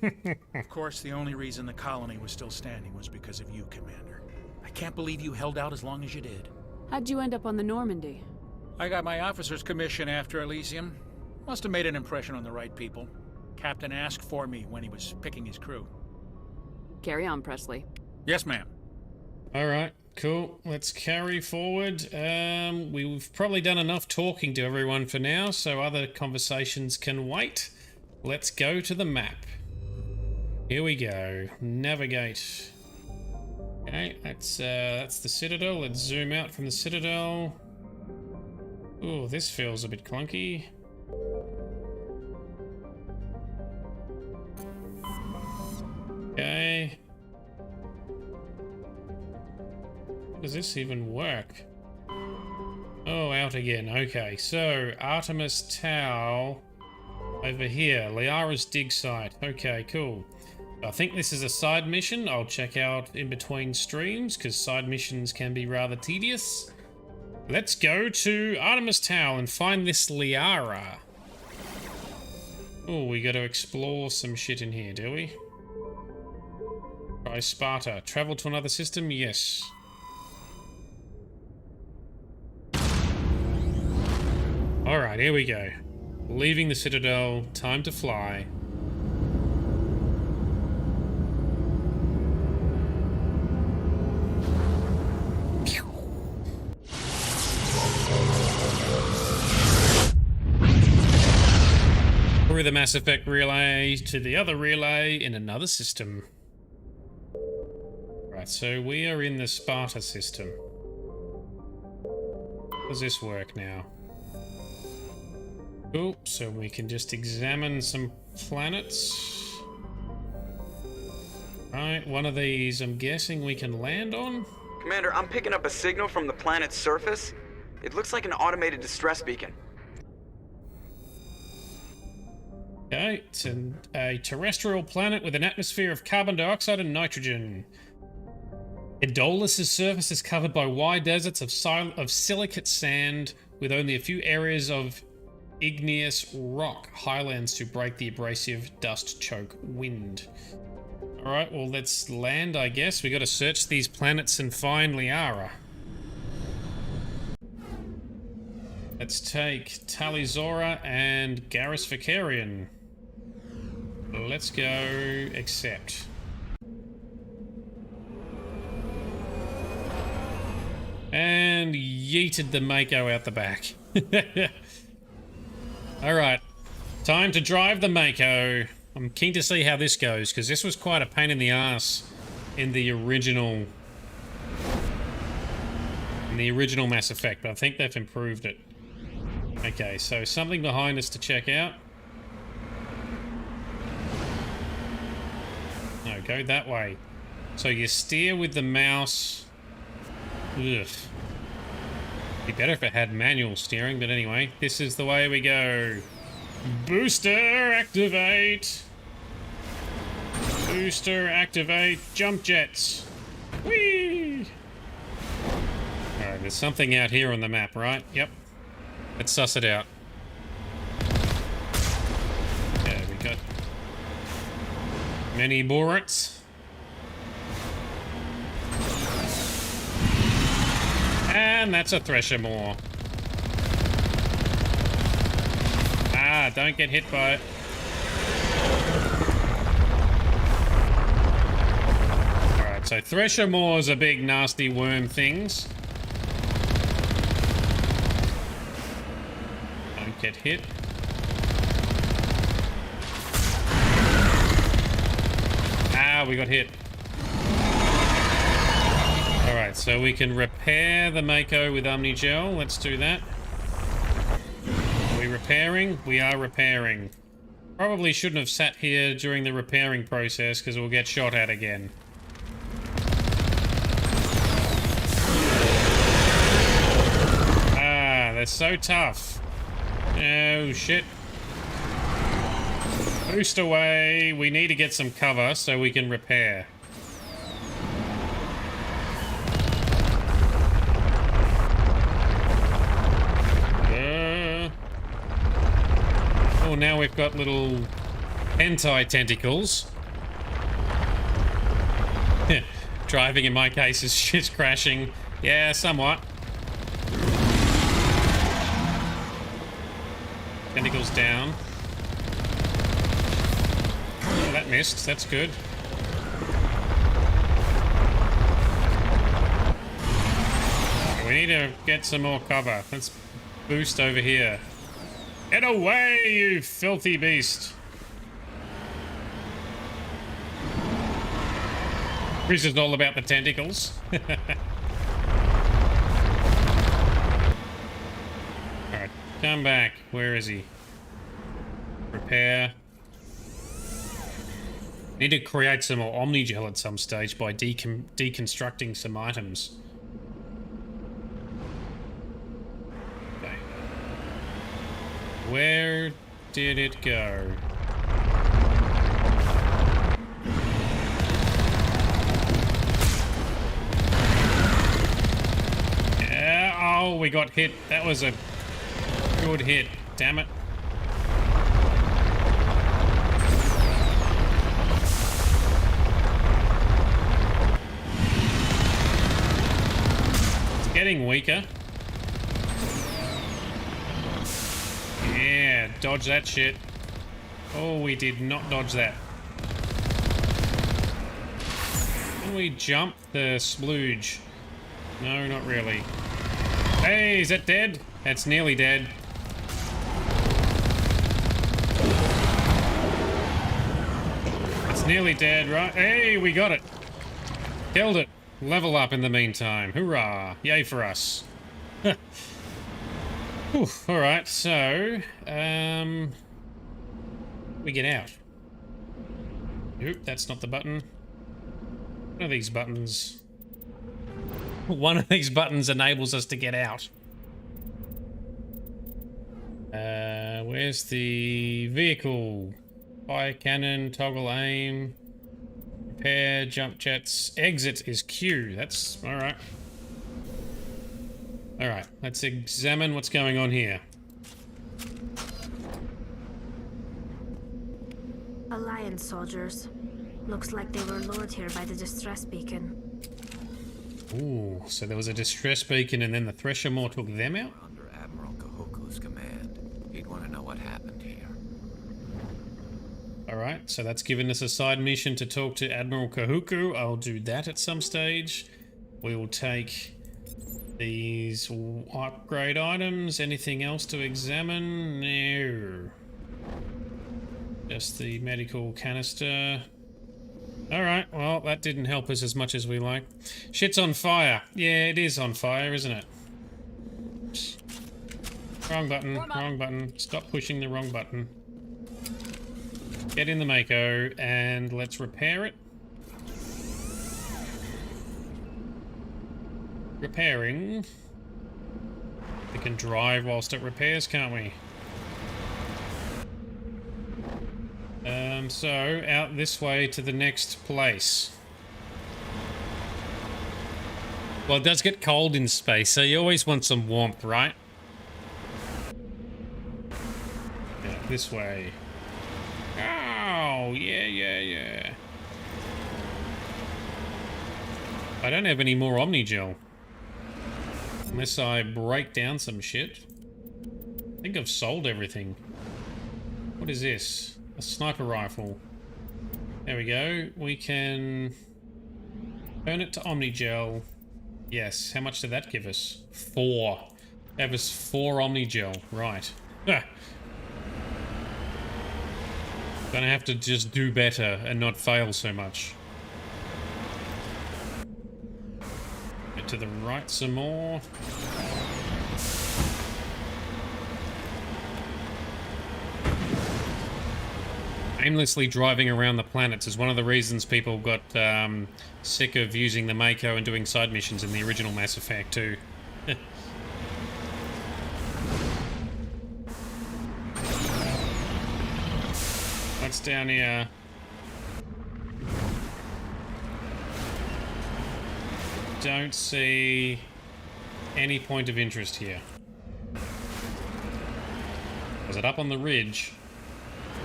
Of course, the only reason the colony was still standing was because of you, Commander. I can't believe you held out as long as you did.
How'd you end up on the Normandy?
I got my officer's commission after Elysium. Must have made an impression on the right people. Captain asked for me when he was picking his crew.
Carry on, Presley.
Yes, ma'am.
Alright, cool. Let's carry forward. We've probably done enough talking to everyone for now, so other conversations can wait. Let's go to the map. Here we go. Navigate. Okay, that's the Citadel. Let's zoom out from the Citadel. Ooh, this feels a bit clunky. Okay. How does this even work? Oh, out again. Okay, so Artemis Tau over here. Liara's dig site. Okay, cool. I think this is a side mission. I'll check out in between streams because side missions can be rather tedious. Let's go to Artemis Tau and find this Liara. Oh, we got to explore some shit in here, do we? Try Sparta. Travel to another system? Yes. Alright, here we go. Leaving the Citadel, time to fly. Through the Mass Effect relay to the other relay in another system. Right, so we are in the Sparta system. How does this work now? Cool, so we can just examine some planets. Right, one of these I'm guessing we can land on?
Commander, I'm picking up a signal from the planet's surface. It looks like an automated distress beacon.
Okay, it's a terrestrial planet with an atmosphere of carbon dioxide and nitrogen. Edolus's surface is covered by wide deserts of silicate sand with only a few areas of igneous rock highlands to break the abrasive dust choke wind. Alright, well let's land, I guess. We gotta search these planets and find Liara. Let's take Talizora and Garrus Vicarian. Let's go accept. And yeeted the Mako out the back. Alright, time to drive the Mako. I'm keen to see how this goes, because this was quite a pain in the ass in the original Mass Effect, but I think they've improved it. Okay, so something behind us to check out. No, go that way. So you steer with the mouse. Ugh. Be better if it had manual steering, but anyway, this is the way we go. Booster activate! Booster activate, jump jets! Whee! Alright, there's something out here on the map, right? Yep. Let's suss it out. Okay, we got many Borats. And that's a Thresher Maw. Ah, don't get hit by it. Alright, so Thresher Maws are big nasty worm things. Don't get hit. Ah, we got hit. Alright, so we can repair the Mako with Omnigel. Let's do that. Are we repairing? We are repairing. Probably shouldn't have sat here during the repairing process because we'll get shot at again. Ah, they're so tough. Oh, shit. Boost away. We need to get some cover so we can repair. Oh, now we've got little hentai tentacles. Driving in my case is shit crashing. Yeah, somewhat. Tentacles down. Oh, that missed. That's good. We need to get some more cover. Let's boost over here. Get away, you filthy beast! This is all about the tentacles. Alright, come back. Where is he? Repair. Need to create some more Omnigel at some stage by deconstructing some items. Where did it go? Yeah, oh, we got hit. That was a good hit. Damn it. It's getting weaker. dodge that shit. Oh, we did not dodge that. Can we jump the splooge? No, not really. Hey, is that dead? That's nearly dead. It's nearly dead, right? Hey, we got it. Killed it. Level up in the meantime. Hoorah. Yay for us. Alright, so... we get out. Nope, that's not the button. One of these buttons... One of these buttons enables us to get out. Where's the vehicle? Fire cannon, toggle aim, repair, jump jets. Exit is Q. That's alright. Alright, let's examine what's going on here.
Alliance soldiers. Looks like they were lured here by the distress beacon.
Ooh, so there was a distress beacon and then the Thresher Maw took them out?
Under Admiral Kahuku's command. He'd want to know what happened here.
Alright, so that's given us a side mission to talk to Admiral Kahuku. I'll do that at some stage. We will take these upgrade items. Anything else to examine? No. Just the medical canister. Alright, well, that didn't help us as much as we like. Shit's on fire. Yeah, it is on fire, isn't it? Wrong button, wrong button. Stop pushing the wrong button. Get in the Mako, and let's repair it. Repairing. We can drive whilst it repairs, can't we? So, out this way to the next place. Well, it does get cold in space, so you always want some warmth, right? Yeah, this way. Oh, yeah. I don't have any more Omnigel. Unless I break down some shit. I think I've sold everything. What is this? A sniper rifle. There we go. We can turn it to Omnigel. Yes. How much did that give us? 4. That was 4 Omnigel. Right. Ah. Gonna have to just do better and not fail so much. Get to the right some more. Aimlessly driving around the planets is one of the reasons people got sick of using the Mako and doing side missions in the original Mass Effect too. What's down here? Don't see any point of interest here. Was it up on the ridge?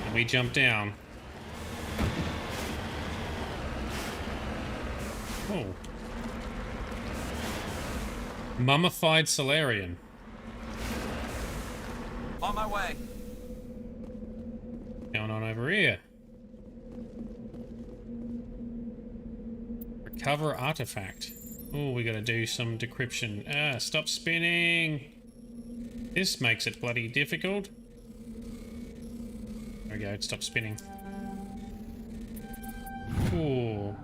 And we jump down. Oh. Mummified Solarian.
On my way.
Going on over here. Recover artifact. Oh, we gotta do some decryption. Ah, stop spinning! This makes it bloody difficult. There we go, stop spinning. Ooh.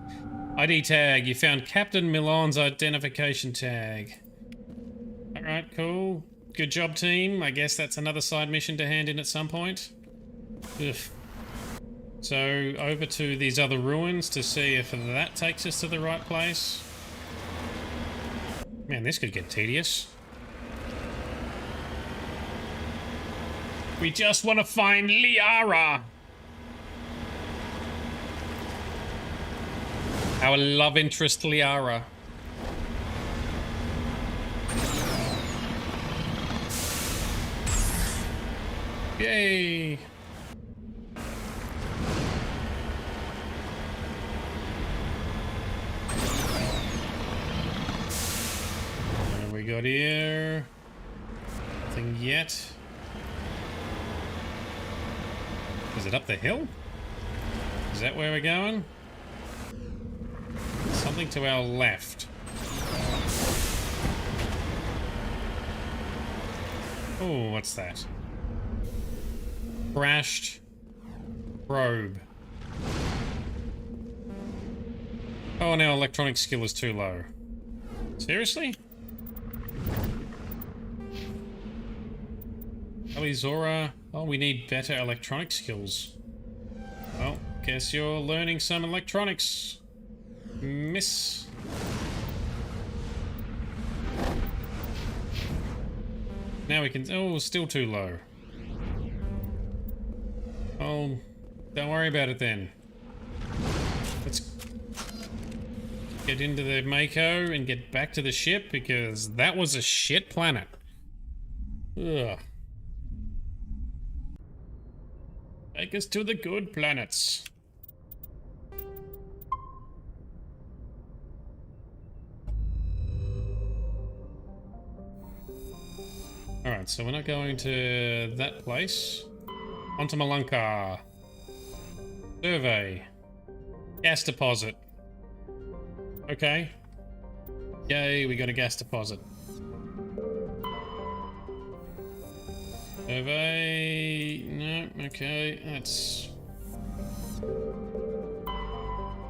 ID tag, you found Captain Milan's identification tag. Alright, cool. Good job, team. I guess that's another side mission to hand in at some point. Ugh. So, over to these other ruins to see if that takes us to the right place. Man, this could get tedious. We just want to find Liara! Our love interest, Liara. Yay! What do we got here? Nothing yet. Is it up the hill? Is that where we're going? Something to our left. Oh, what's that? Crashed probe. Oh, and our electronic skill is too low. Seriously? Elizora. Oh, we need better electronic skills. Well, guess you're learning some electronics, miss. Now we can... Oh, still too low. Oh, don't worry about it then. Let's get into the Mako and get back to the ship, because that was a shit planet. Ugh. Take us to the good planets. Alright, so we're not going to that place. Onto Malunka. Survey. Gas deposit. Okay. Yay, we got a gas deposit. Survey... No, okay, that's...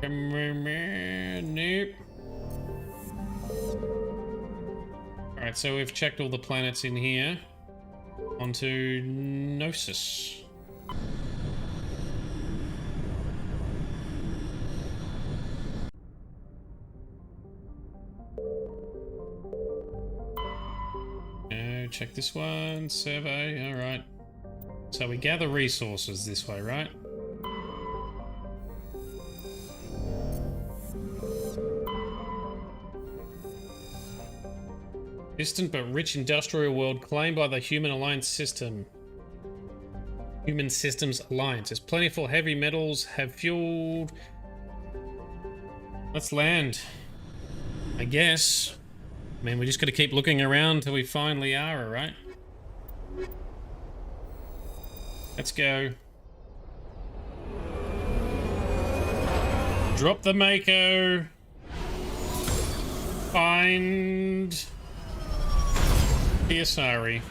Nope. Alright, so we've checked all the planets in here. Onto Gnosis. Check this one, survey, alright. So we gather resources this way, right? Distant but rich industrial world claimed by the Human Alliance system. Human Systems Alliance. As plentiful heavy metals have fueled... Let's land. I guess. I mean, we just gotta keep looking around till we find Liara, right? Let's go. Drop the Mako. Find... Sorry.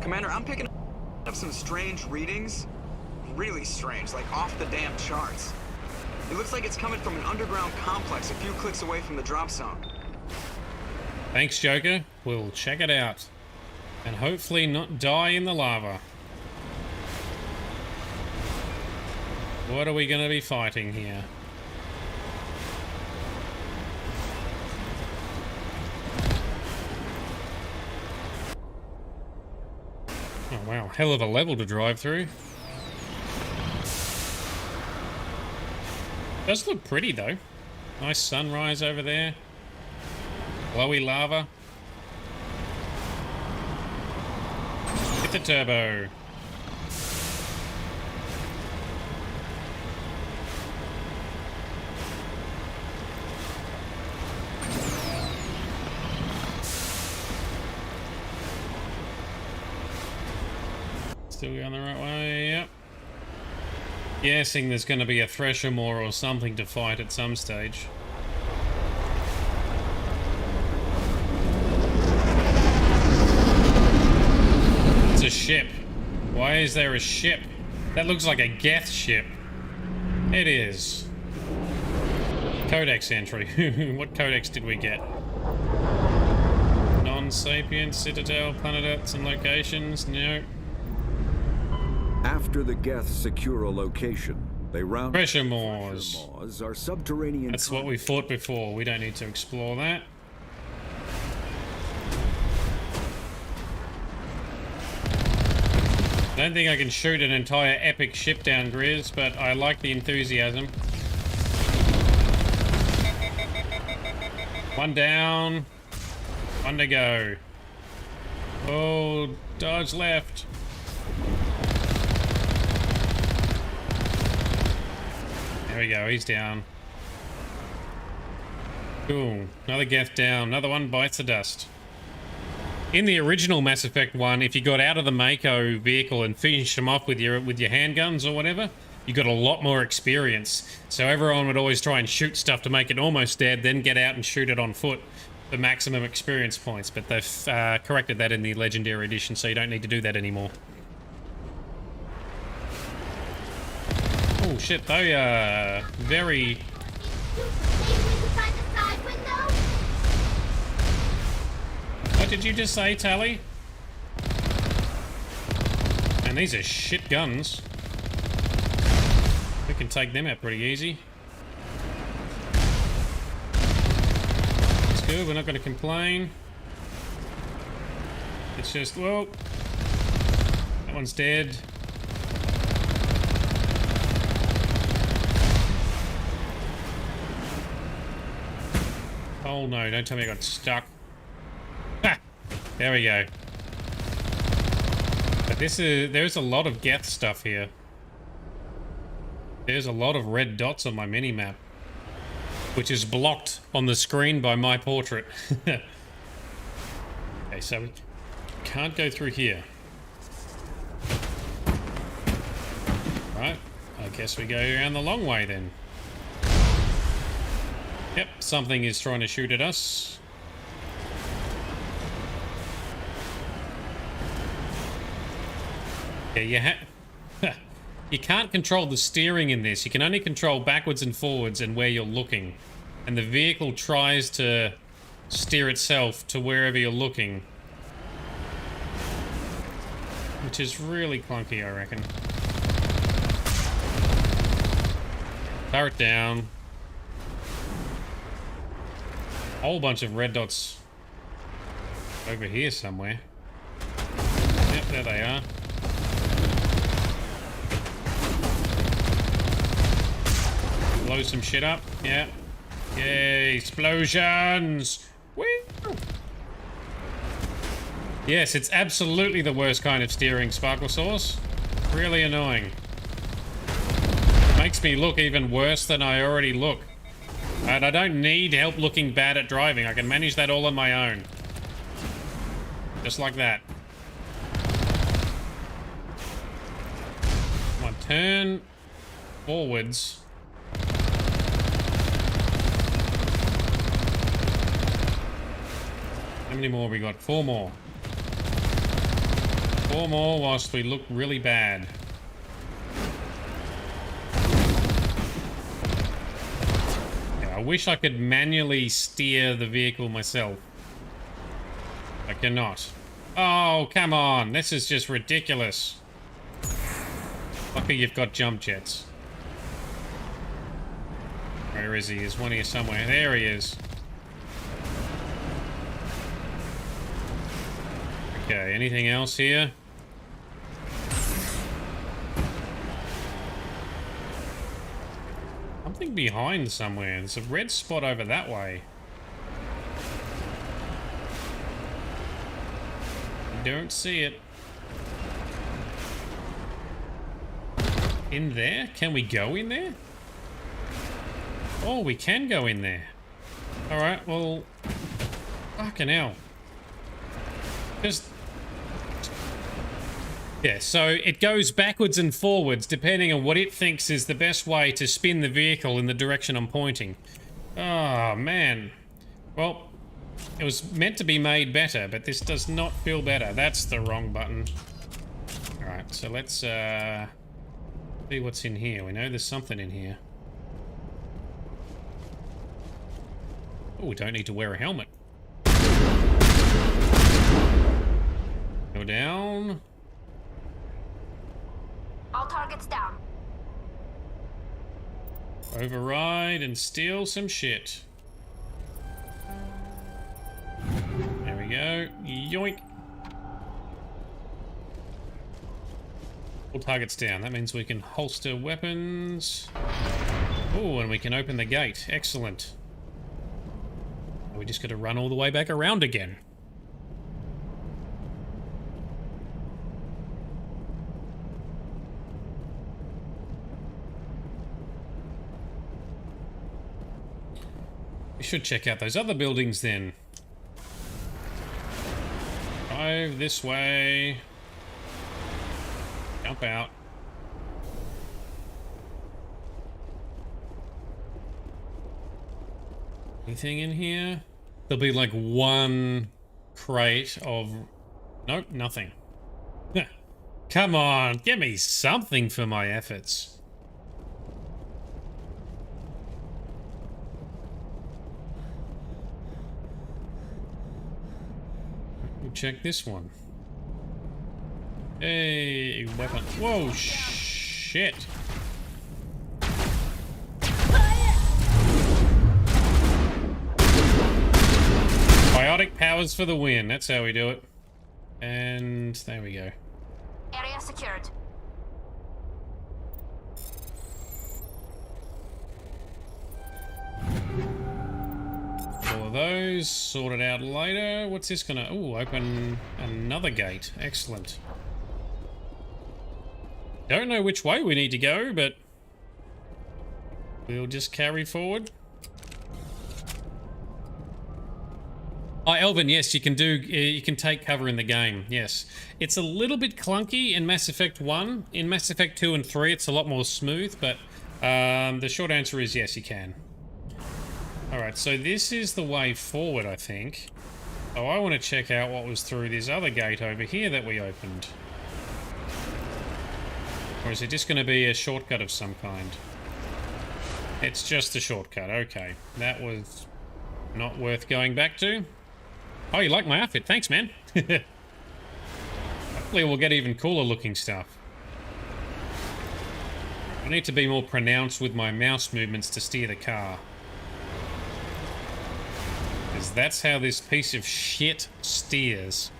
Commander, I'm picking up some strange readings. Really strange, like off the damn charts. It looks like it's coming from an underground complex a few clicks away from the drop zone.
Thanks, Joker. We'll check it out. And hopefully not die in the lava. What are we going to be fighting here? Oh wow, hell of a level to drive through. Does look pretty though. Nice sunrise over there. Glowy lava. Hit the turbo. Still going the right way, yep. Guessing there's going to be a Thresher Maw or something to fight at some stage. It's a ship. Why is there a ship? That looks like a Geth ship. It is. Codex entry. What codex did we get? Non-sapient, Citadel, planet Earths and locations? No.
After the Geth secure a location, they round...
Pressure Maws.
Pressure Maws are subterranean...
That's what we fought before. We don't need to explore that. I don't think I can shoot an entire epic ship down, Grizz, but I like the enthusiasm. One down. One to go. Oh, dodge left. There we go, he's down. Cool. Another Geth down. Another one bites the dust. In the original Mass Effect 1, if you got out of the Mako vehicle and finished them off with your handguns or whatever, you got a lot more experience. So everyone would always try and shoot stuff to make it almost dead, then get out and shoot it on foot for maximum experience points. But they've corrected that in the Legendary Edition, so you don't need to do that anymore. Oh shit, they are very... What did you just say, Tally? And these are shit guns. We can take them out pretty easy. It's good, we're not going to complain. It's just, well... That one's dead. Oh no, don't tell me I got stuck. Ha! There we go. But there's a lot of Geth stuff here. There's a lot of red dots on my mini-map, which is blocked on the screen by my portrait. Okay, so we can't go through here. Right, I guess we go around the long way then. Yep, something is trying to shoot at us. Yeah, you can't control the steering in this. You can only control backwards and forwards and where you're looking. And the vehicle tries to steer itself to wherever you're looking. Which is really clunky, I reckon. Turret down. Whole bunch of red dots over here somewhere. Yep, there they are. Blow some shit up. Yeah. Yay, explosions! Whee! Yes, it's absolutely the worst kind of steering, Sparkle Sauce. Really annoying. Makes me look even worse than I already look. And I don't need help looking bad at driving. I can manage that all on my own. Just like that. Come on, turn forwards. How many more have we got? 4 more. 4 more whilst we look really bad. I wish I could manually steer the vehicle myself. I cannot. Oh, come on. This is just ridiculous. Lucky you've got jump jets. Where is he? Is one here somewhere. There he is. Okay, anything else here? Something behind somewhere. There's a red spot over that way. Don't see it. In there? Can we go in there? Oh, we can go in there. Alright, well... Fucking hell. Just... Yeah, so it goes backwards and forwards depending on what it thinks is the best way to spin the vehicle in the direction I'm pointing. Oh, man. Well, it was meant to be made better, but this does not feel better. That's the wrong button. Alright, so let's see what's in here. We know there's something in here. Oh, we don't need to wear a helmet. Go down.
All targets down.
Override and steal some shit. There we go. Yoink. All targets down. That means we can holster weapons. Oh, and we can open the gate. Excellent. We just got to run all the way back around again. We should check out those other buildings then. drive this way. Jump out. Anything in here? There'll be like one crate of... Nope, nothing. Come on, give me something for my efforts. We'll check this one. Hey, weapon. Whoa, shit. Biotic powers for the win. That's how we do it. And there we go.
Area secured.
All of those sorted out later. What's this gonna... Ooh, open another gate. Excellent. Don't know which way we need to go, but we'll just carry forward. Oh, Elvin, yes, you can take cover in the game, yes. It's a little bit clunky in Mass Effect 1. In Mass Effect 2 and 3, it's a lot more smooth, but the short answer is yes, you can. Alright, so this is the way forward, I think. Oh, I want to check out what was through this other gate over here that we opened. Or is it just going to be a shortcut of some kind? It's just a shortcut, okay. That was not worth going back to. Oh, you like my outfit? Thanks, man. Hopefully we'll get even cooler looking stuff. I need to be more pronounced with my mouse movements to steer the car. Because that's how this piece of shit steers.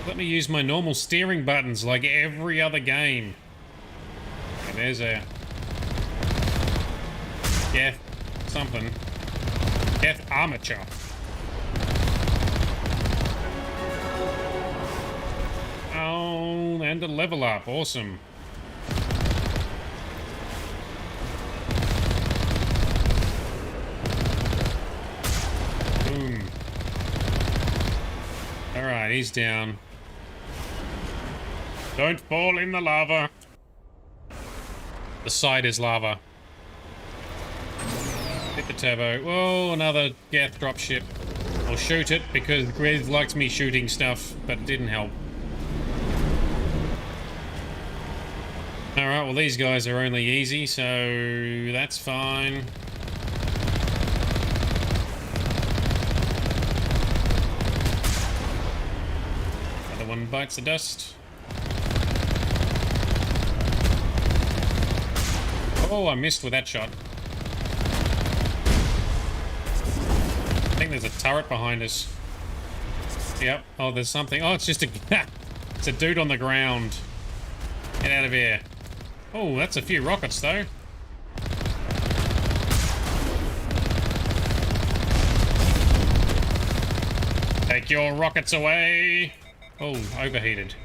Let me use my normal steering buttons like every other game. Okay, there's a... Geth something. Geth armature. Oh, and a level up. Awesome. Boom. Alright, he's down. Don't fall in the lava. The side is lava. Hit the turbo. Whoa, another Geth dropship. I'll shoot it because Grizz likes me shooting stuff, but it didn't help. Alright, well these guys are only easy, so that's fine. Other one bites the dust. Oh, I missed with that shot. I think there's a turret behind us. Yep. Oh, there's something. Oh, it's just a... It's a dude on the ground. Get out of here. Oh, that's a few rockets, though. Take your rockets away. Oh, overheated.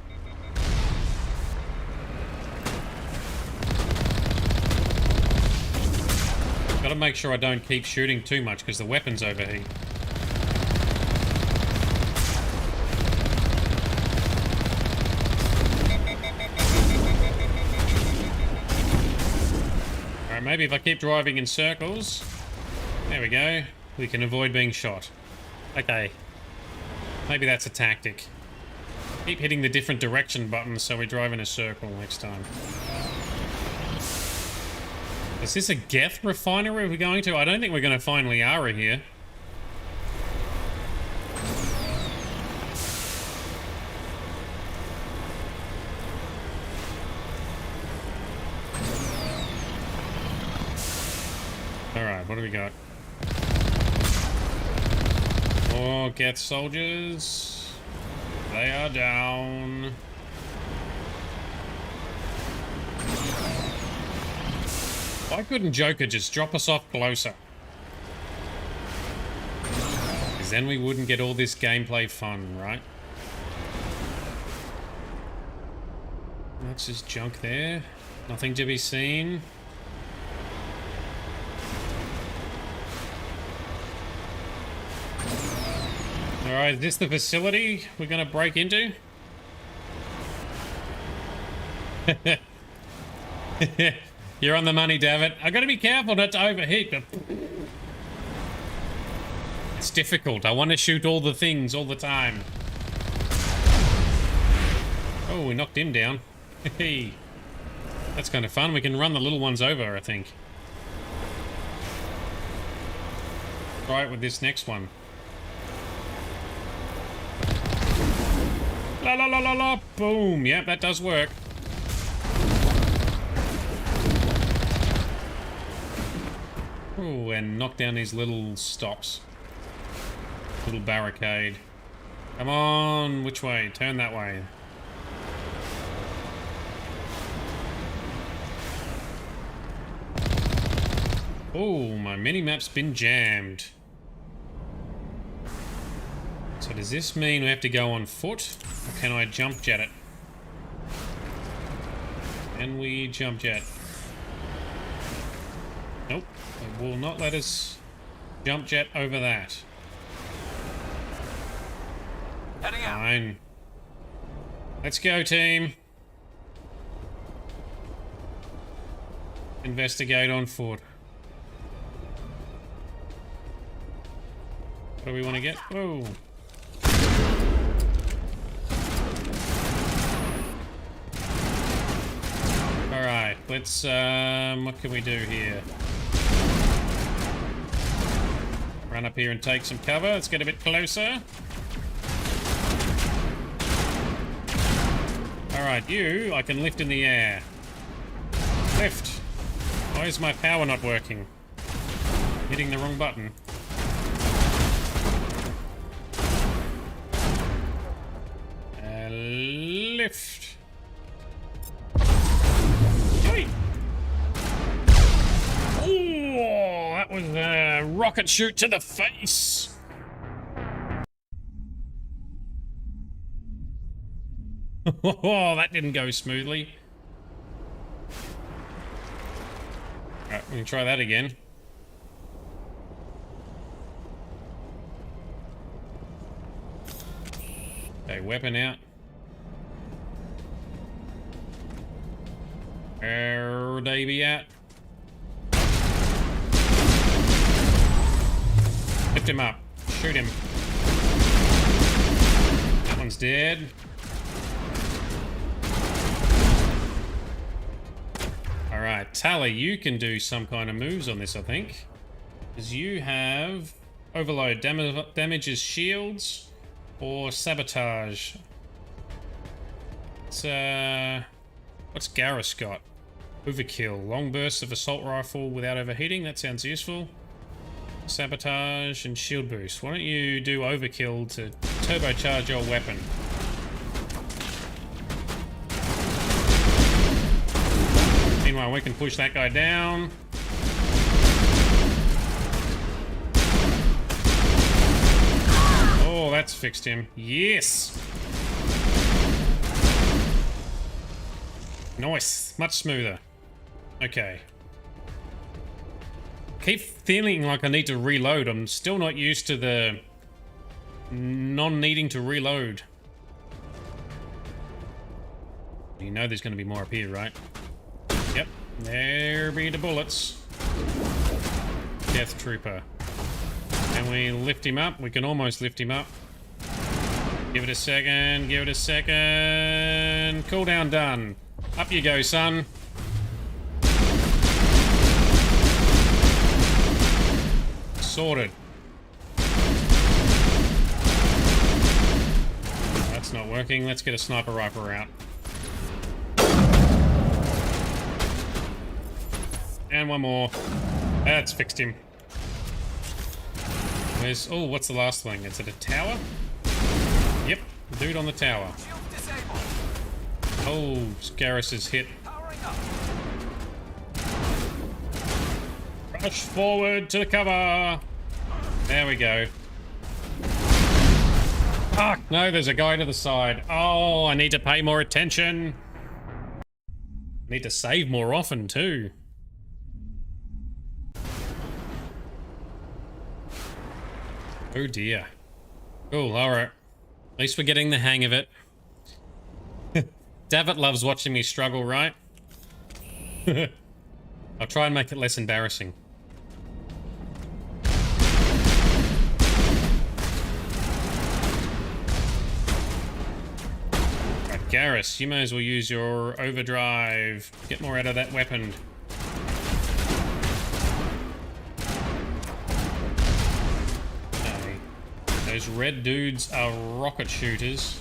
Gotta make sure I don't keep shooting too much because the weapons overheat. Alright, maybe if I keep driving in circles... There we go. We can avoid being shot. Okay. Maybe that's a tactic. Keep hitting the different direction buttons so we drive in a circle next time. Is this a Geth refinery we're going to? I don't think we're going to find Liara here. Alright, what do we got? More Geth soldiers. They are down. Why couldn't Joker just drop us off closer? Because then we wouldn't get all this gameplay fun, right? That's just junk there. Nothing to be seen. Alright, is this the facility we're gonna break into? You're on the money, David. I gotta be careful not to overheat, but it's difficult. I want to shoot all the things all the time. Oh, we knocked him down. Hey, that's kind of fun. We can run the little ones over, I think. Try it with this next one. La la la la la! Boom! Yep, that does work. Oh, and knock down these little stops. Little barricade. Come on, which way? Turn that way. Oh, my mini-map's been jammed. So does this mean we have to go on foot? Or can I jump jet it? Can we jump jet? Nope. It will not let us jump jet over that. Fine. Let's go, team. Investigate on foot. What do we want to get? Whoa. Alright, let's, what can we do here? Run up here and take some cover. Let's get a bit closer. Alright, you, I can lift in the air. Lift. Why is my power not working? Hitting the wrong button. Lift. Hey. Oh, that was a rocket shoot to the face. Oh, that didn't go smoothly. Alright, we can try that again. Okay, weapon out. Where they be at? Lift him up. Shoot him. That one's dead. Alright, Tally, you can do some kind of moves on this, I think. Because you have overload, damages shields, or sabotage. It's, what's Garrus got? Overkill. Long bursts of assault rifle without overheating. That sounds useful. Sabotage and shield boost. Why don't you do overkill to turbocharge your weapon? Meanwhile, we can push that guy down. Oh, that's fixed him. Yes! Nice. Much smoother. Okay. Keep feeling like I need to reload. I'm still not used to the non-needing to reload. You know there's going to be more up here, right? Yep. There be the bullets. Death Trooper. Can we lift him up? We can almost lift him up. Give it a second. Give it a second. Cooldown done. Up you go, son. Sorted. That's not working. Let's get a sniper rifle out. And one more. That's fixed him. There's... Oh, what's the last thing? Is it a tower? Yep, dude on the tower. Oh, Garrus is hit. Rush forward to the cover. There we go. Fuck, no, there's a guy to the side. Oh, I need to pay more attention. I need to save more often, too. Oh dear. Cool, alright. At least we're getting the hang of it. Davit loves watching me struggle, right? I'll try and make it less embarrassing. Right, Garrus, you may as well use your overdrive. Get more out of that weapon. Okay. Those red dudes are rocket shooters.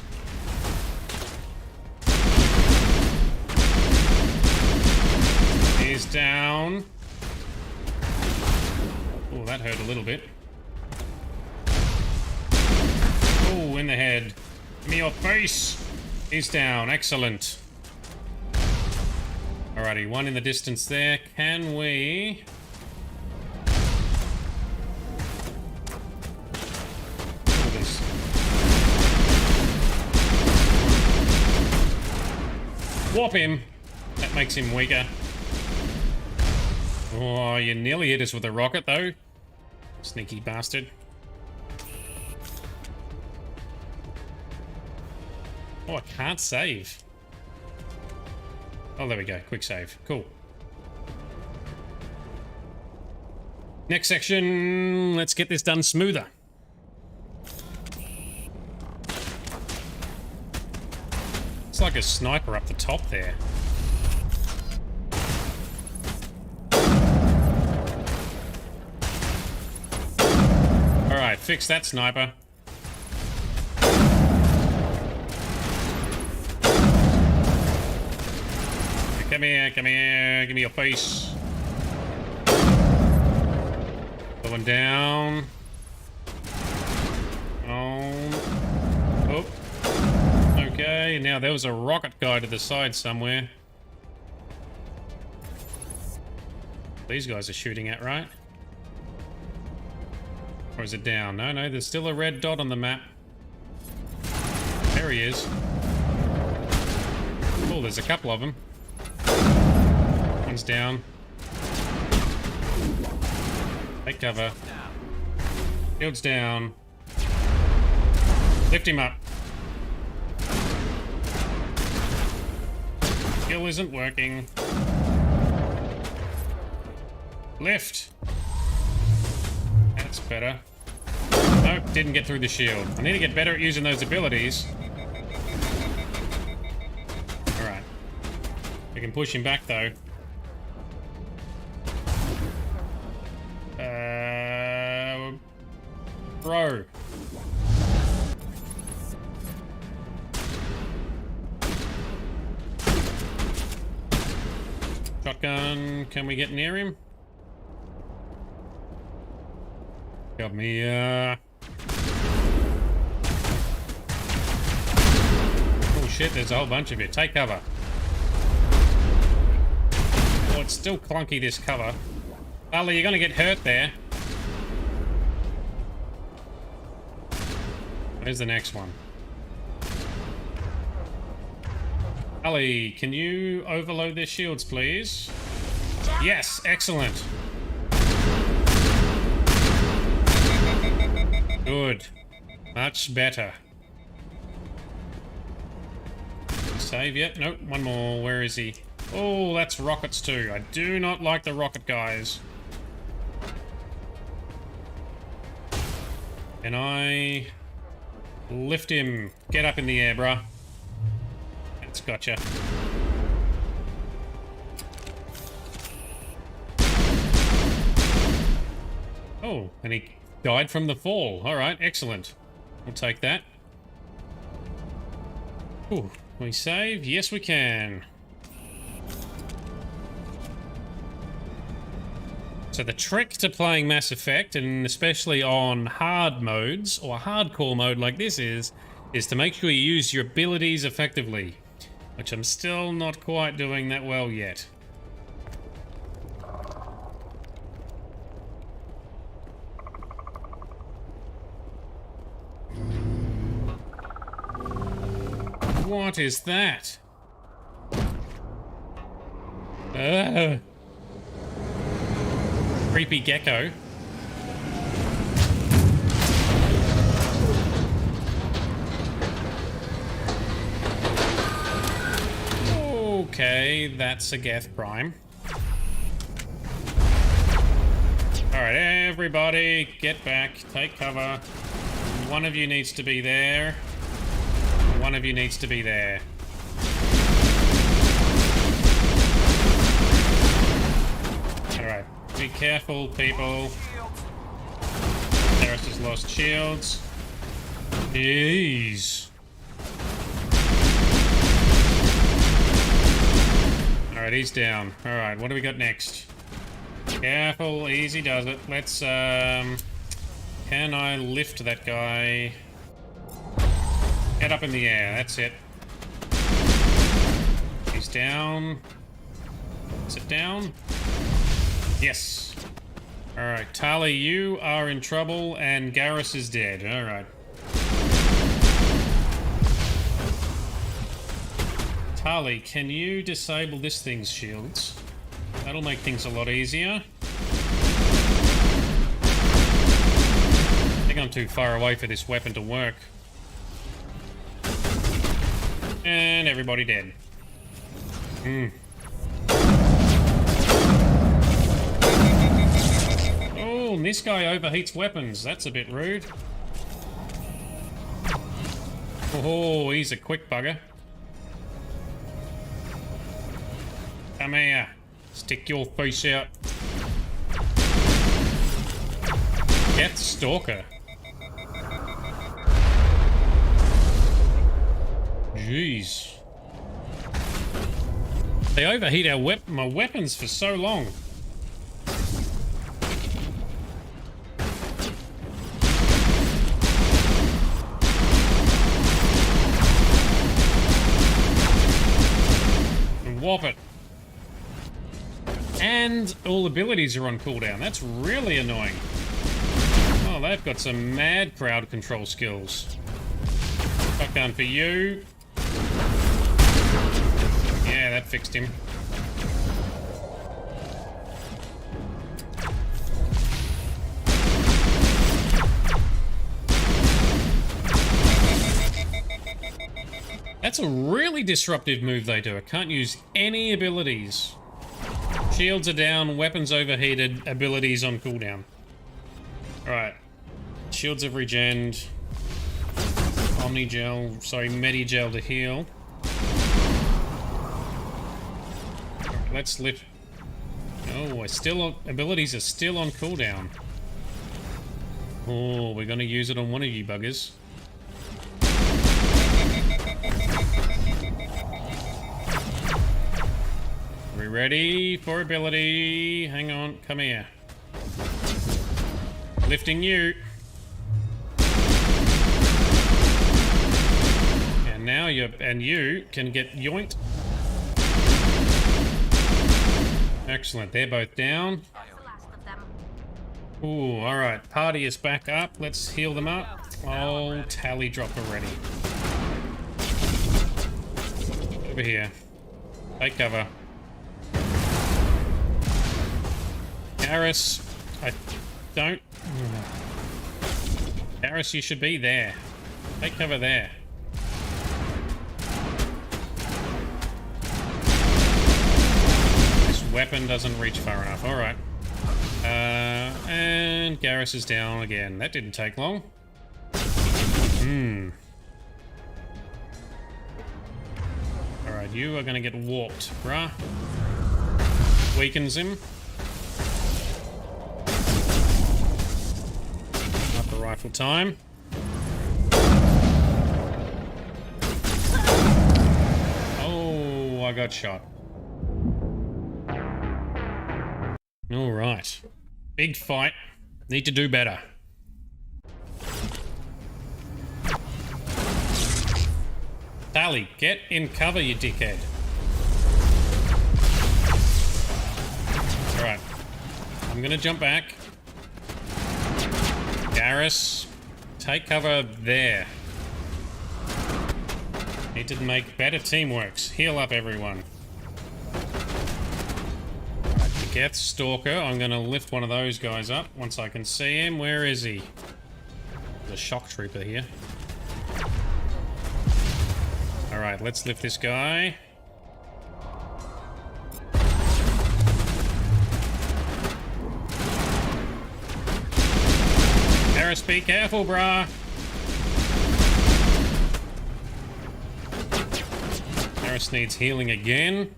He's down. Oh, that hurt a little bit. Oh, in the head. Give me your face. He's down. Excellent. Alrighty, one in the distance there. Can we... Whop him. That makes him weaker. Oh, you nearly hit us with a rocket, though. Sneaky bastard. Oh, I can't save. Oh, there we go. Quick save. Cool. Next section. Let's get this done smoother. It's like a sniper up the top there. Alright, fix that sniper. Come here, come here, give me your face. Going down. Oh. Okay, now there was a rocket guy to the side somewhere. These guys are shooting at, right? Or is it down? No, no, there's still a red dot on the map. There he is. Oh, there's a couple of them. One's down. Take cover. Shield's down. Lift him up. Skill isn't working. Lift. That's better. Nope, didn't get through the shield. I need to get better at using those abilities. Alright. We can push him back, though. Bro. Shotgun, can we get near him? Got me, Oh shit, there's a whole bunch of you. Take cover. Oh, it's still clunky, this cover. Ali, you're gonna get hurt there. Where's the next one? Ali, can you overload their shields, please? Yes, excellent. Good. Much better. Save yet? Nope, one more. Where is he? Oh, that's rockets too. I do not like the rocket guys. Can I lift him? Get up in the air, bruh. That's gotcha. Oh, and he died from the fall. Alright, excellent. We'll take that. Ooh, can we save? Yes, we can. So the trick to playing Mass Effect, and especially on hard modes, or a hardcore mode like this is to make sure you use your abilities effectively. Which I'm still not quite doing that well yet. What is that? Creepy gecko. Okay, that's a Geth Prime. Alright, everybody, get back, take cover. One of you needs to be there. One of you needs to be there. Alright, be careful, people. Terrace has lost shields. Jeez. Alright, he's down. Alright, what do we got next? Careful, easy does it. Let's, can I lift that guy? Get up in the air, that's it. He's down. Is it down? Yes. Alright, Tali, you are in trouble, and Garrus is dead. Alright. Tali, can you disable this thing's shields? That'll make things a lot easier. I think I'm too far away for this weapon to work. And everybody dead. Oh, and this guy overheats weapons. That's a bit rude. Oh, he's a quick bugger. Come here. Stick your face out. Get Stalker. Jeez. They overheat my weapons for so long. And whop it. And all abilities are on cooldown. That's really annoying. Oh, they've got some mad crowd control skills. Fuck down for you. Yeah, that fixed him. That's a really disruptive move they do. I can't use any abilities. Shields are down, weapons overheated, abilities on cooldown. Alright. Shields have regened. Omnigel, sorry, Medigel to heal. Let's lift. Oh, abilities are still on cooldown. Oh, we're gonna use it on one of you buggers. Are we ready for ability? Hang on, come here. Lifting you. And now you can get yoinked. Excellent, they're both down. Ooh, alright, party is back up. Let's heal them up. Oh, Tally dropped already. Over here. Take cover. Garrus, I don't... Garrus, you should be there. Take cover there. This weapon doesn't reach far enough. Alright. And Garrus is down again. That didn't take long. Alright, you are gonna get warped, bruh. Weakens him. Rifle time. Oh, I got shot. All right. Big fight. Need to do better. Tally, get in cover, you dickhead. All right. I'm gonna jump back. Garrus, take cover there. Need to make better teamworks. Heal up, everyone. Alright, to get Stalker, I'm gonna lift one of those guys up once I can see him. Where is he? The shock trooper here. Alright, let's lift this guy. Garrus, be careful, brah. Garrus needs healing again.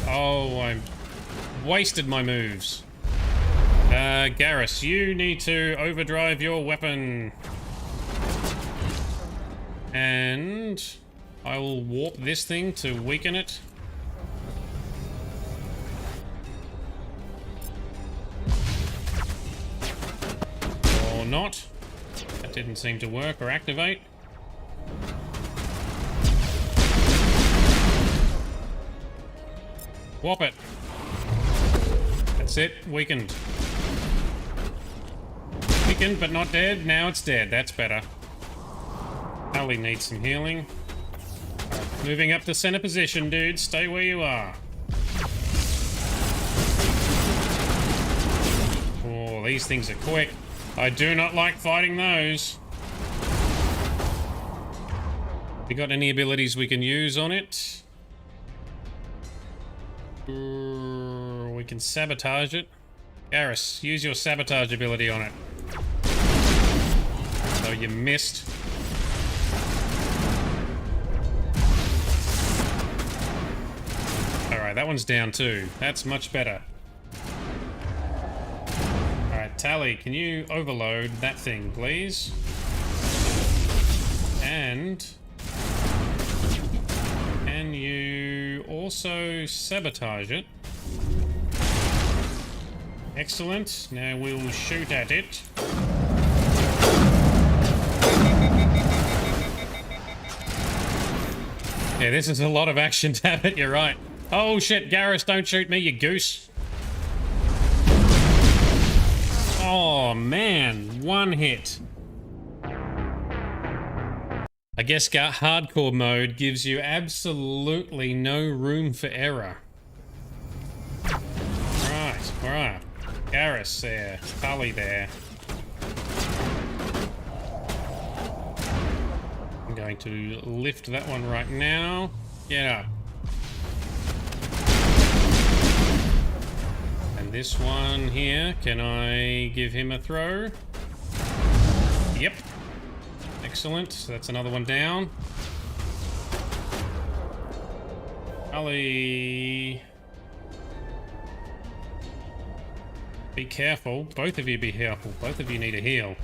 Oh, I wasted my moves. Garrus, you need to overdrive your weapon. And I will warp this thing to weaken it. Or not. That didn't seem to work or activate. Warp it. That's it. Weakened. Weakened but not dead. Now it's dead. That's better. Ellie needs some healing. Moving up to center position, dude. Stay where you are. Oh, these things are quick. I do not like fighting those. We got any abilities we can use on it? We can sabotage it. Garrus, use your sabotage ability on it. So you missed. Alright, that one's down too. That's much better. Alright, Tally, can you overload that thing, please? And... can you also sabotage it? Excellent. Now we'll shoot at it. Yeah, this is a lot of action, damn it, you're right. Oh shit, Garrus, don't shoot me, you goose. Oh man, one hit. I guess hardcore mode gives you absolutely no room for error. Right. Garrus there, Tully there. I'm going to lift that one right now. Get up. And this one here, can I give him a throw? Yep. Excellent. So that's another one down. Tully. Be careful. Both of you be careful. Both of you need a heal.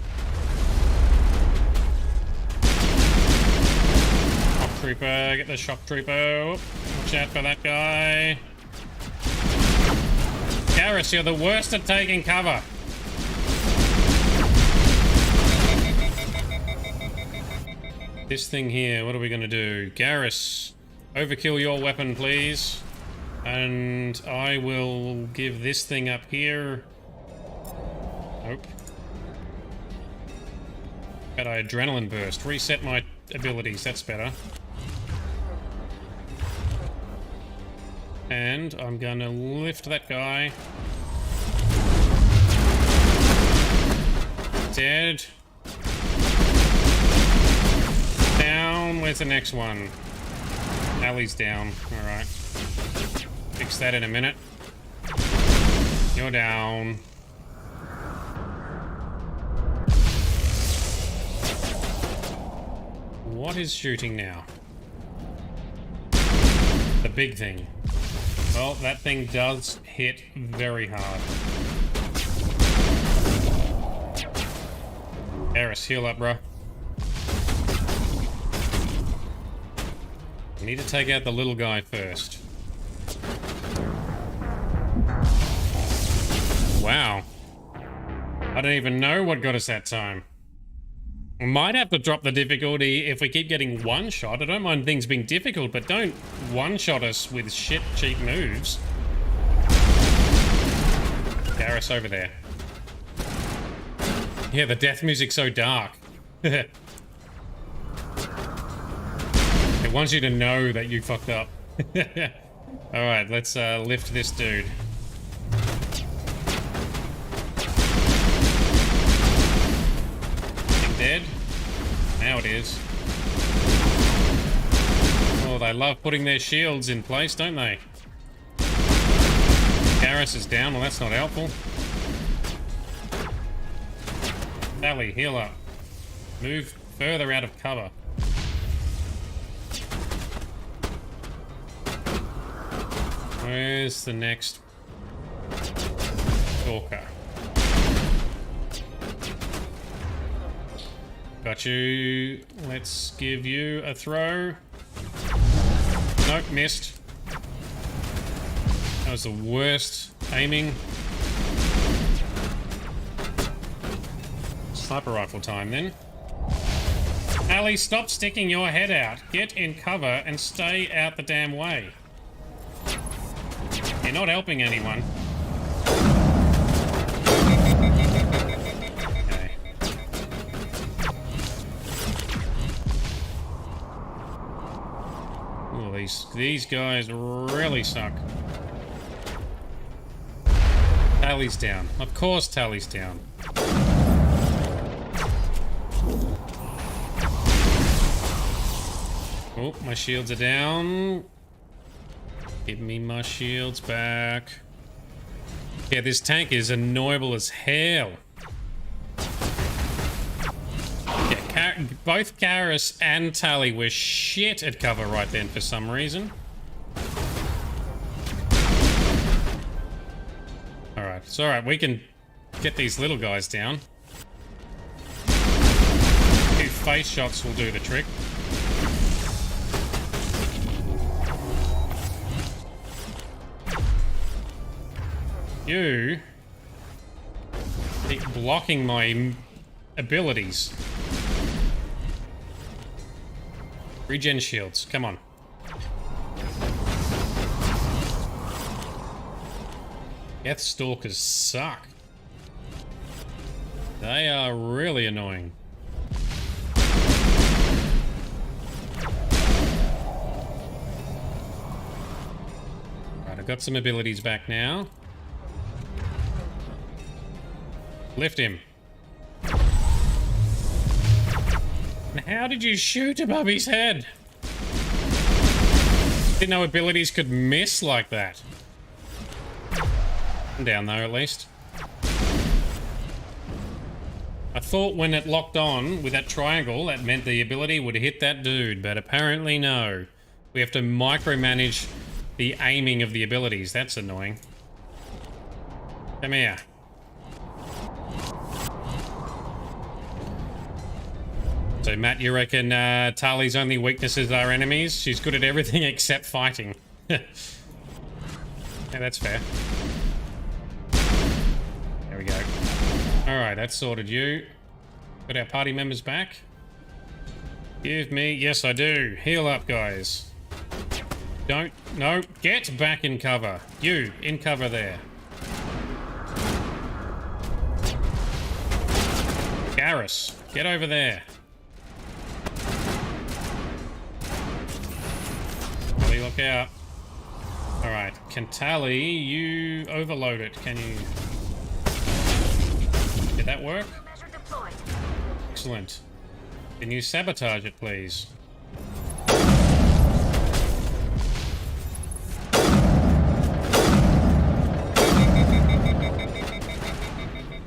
Shock Trooper. Get the Shock Trooper. Watch out for that guy. Garrus, you're the worst at taking cover. This thing here, what are we going to do? Garrus, overkill your weapon, please. And I will give this thing up here. Nope. Got an adrenaline burst. Reset my abilities, that's better. And I'm gonna lift that guy. Dead. Down. Where's the next one? Allie's down. Alright. Fix that in a minute. You're down. What is shooting now? The big thing. Well, that thing does hit very hard. Garrus, heal up, bro. We need to take out the little guy first. Wow. I don't even know what got us that time. We might have to drop the difficulty if we keep getting one shot. I don't mind things being difficult, but don't one-shot us with shit cheap moves. Garrus over there. Yeah, the death music's so dark. It wants you to know that you fucked up. Alright, let's lift this dude. Dead? Now it is. Oh, they love putting their shields in place, don't they? Garrus is down. Well, that's not helpful. Tally, heal up. Move further out of cover. Where's the next stalker? Got you. Let's give you a throw. Nope, missed. That was the worst aiming. Sniper rifle time then. Ali, stop sticking your head out. Get in cover and stay out the damn way. You're not helping anyone. Okay. Oh, these guys really suck. Tally's down. Of course Tally's down. Oh, my shields are down. Give me my shields back. Yeah, this tank is annoyable as hell. Yeah, both Garrus and Tally were shit at cover right then for some reason. Alright, it's alright. We can get these little guys down. 2 face shots will do the trick. You keep blocking my abilities. Regen shields, come on. Deathstalkers suck. They are really annoying. Right, I've got some abilities back now. Lift him. And how did you shoot above his head? Didn't know abilities could miss like that. I'm down though, at least. I thought when it locked on with that triangle, that meant the ability would hit that dude, but apparently no. We have to micromanage the aiming of the abilities. That's annoying. Come here. So, Matt, you reckon Tali's only weaknesses are enemies? She's good at everything except fighting. Yeah, that's fair. There we go. Alright, that's sorted you. Got our party members back. Give me... Yes, I do. Heal up, guys. Don't... No, get back in cover. You, in cover there. Garrus, get over there. Look out. Alright, can Tally, you overload it. Can you... Did that work? Excellent. Can you sabotage it, please?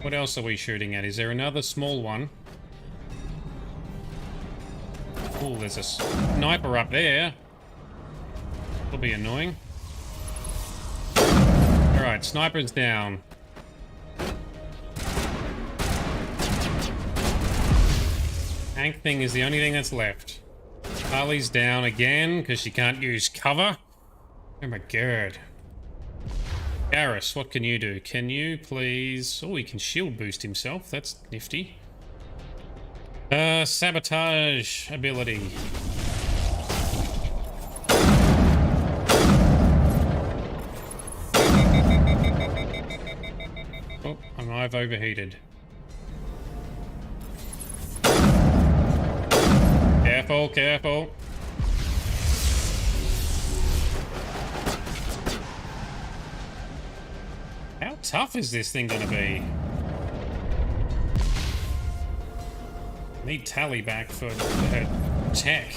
What else are we shooting at? Is there another small one? Oh, there's a sniper up there. That'll be annoying. Alright, sniper's down. Tank thing is the only thing that's left. Harley's down again because she can't use cover. Oh my god. Garrus, what can you do? Can you please... Oh, he can shield boost himself. That's nifty. Sabotage ability. Oh, I've overheated. Careful, careful. How tough is this thing gonna be? Need Tally back for her tech.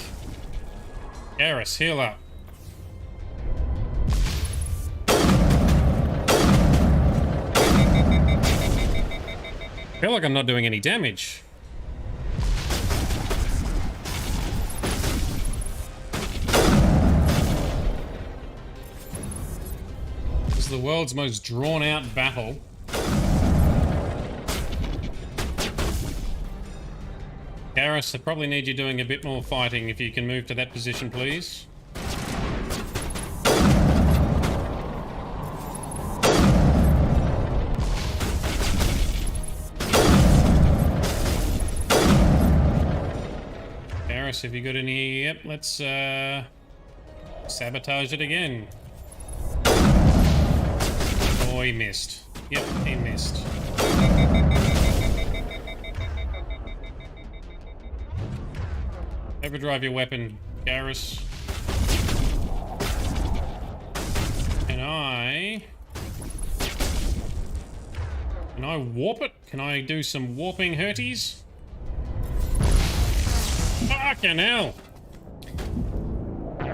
Garrus, heal up. I feel like I'm not doing any damage. This is the world's most drawn-out battle. Garrus, I probably need you doing a bit more fighting if you can move to that position, please. Garrus, have you got any? Yep, let's sabotage it again. Oh, he missed. Yep, he missed. Overdrive your weapon, Garrus. Can I warp it? Can I do some warping hurties? Fucking hell!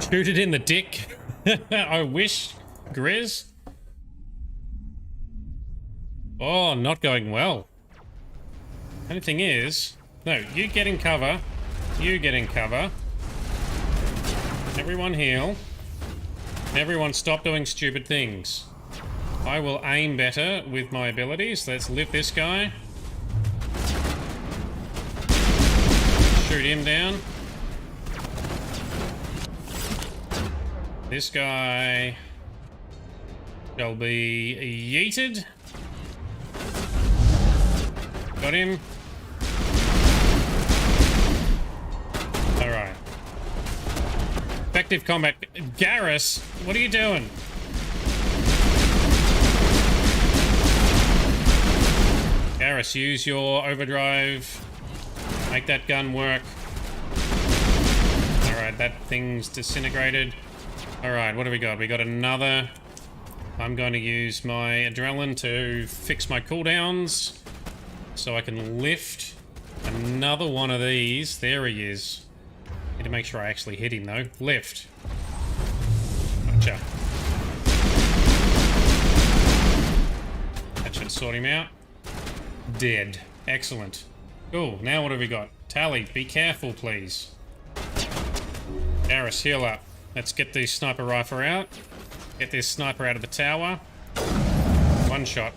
Shoot it in the dick. I wish, Grizz. Oh, not going well. Only thing is, no, you get in cover. You get in cover. Everyone heal. Everyone stop doing stupid things. I will aim better with my abilities. Let's lift this guy. Shoot him down. This guy shall be yeeted. Got him. Alright. Effective combat. Garrus, what are you doing? Garrus, use your overdrive. Make that gun work. Alright, that thing's disintegrated. Alright, what do we got? We got another. I'm going to use my adrenaline to fix my cooldowns so I can lift another one of these. There he is. Need to make sure I actually hit him though. Lift. Gotcha. That should sort him out. Dead. Excellent. Cool. Now what have we got? Tally, be careful please. Garrus, heal up. Let's get the sniper rifle out. Get this sniper out of the tower. One shot.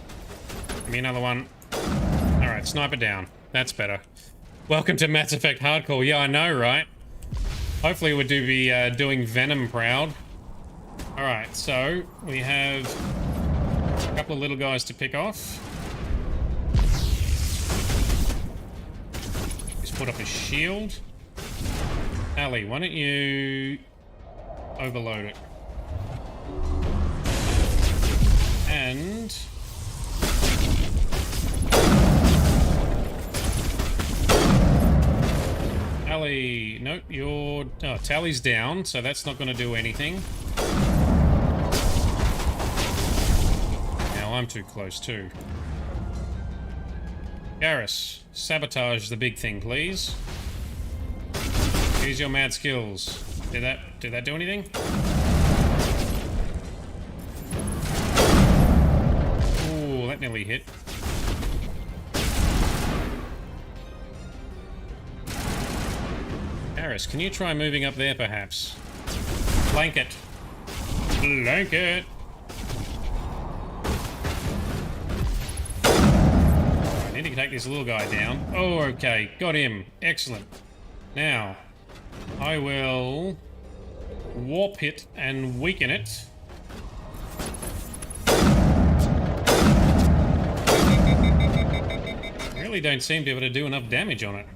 Give me another one. Alright, sniper down. That's better. Welcome to Mass Effect Hardcore. Yeah, I know, right? Hopefully we'll be doing Venom proud. Alright, so we have a couple of little guys to pick off. Just put up a shield. Ali, why don't you overload it? And Tally, nope, your tally's down, so that's not going to do anything. Now I'm too close too. Garrus, sabotage the big thing, please. Use your mad skills. Did that do anything? Ooh, that nearly hit. Garrus, can you try moving up there, perhaps? Blanket. Blanket! I need to take this little guy down. Oh, okay. Got him. Excellent. Now, I will warp it and weaken it. I really don't seem to be able to do enough damage on it.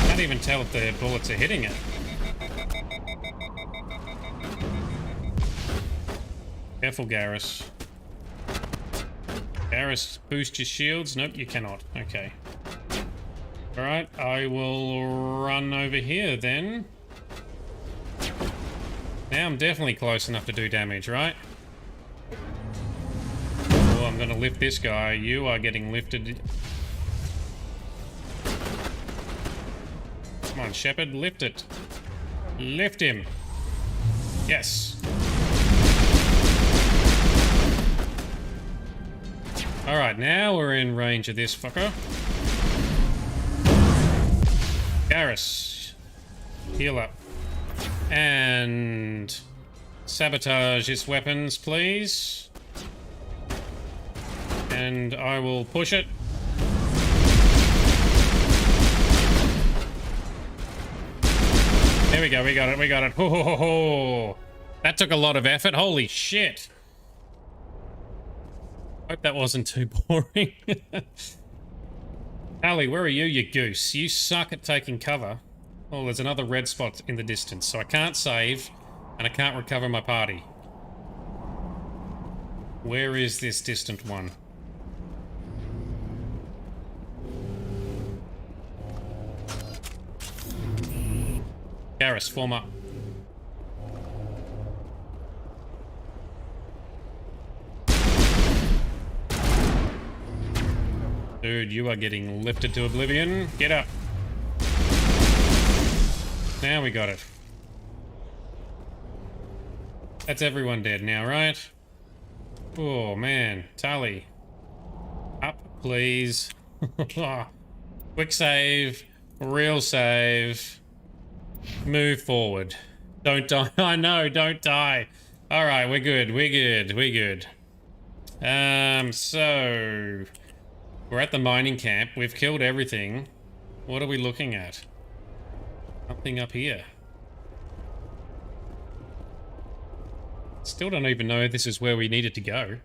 Can't even tell if the bullets are hitting it. Careful, Garrus. Garrus, boost your shields. Nope, you cannot. Okay. Alright, I will run over here then. Now I'm definitely close enough to do damage, right? Oh, I'm gonna lift this guy. You are getting lifted. Come on, Shepard, lift it. Lift him. Yes. Alright, now we're in range of this fucker. Garrus, heal up. And sabotage its weapons, please. And I will push it. There we go, we got it. Ho ho ho ho! That took a lot of effort, holy shit! Hope that wasn't too boring. Ali, where are you, you goose? You suck at taking cover. Oh, there's another red spot in the distance, so I can't save, and I can't recover my party. Where is this distant one? Garrus, form up. Dude, you are getting lifted to oblivion. Get up. Now we got it. That's everyone dead now, right? Oh, man. Tali. Up, please. Quick save. Real save. Move forward. Don't die. I know, don't die. Alright, we're good. We're good. So... We're at the mining camp. We've killed everything. What are we looking at? Nothing up here. Still don't even know if this is where we needed to go.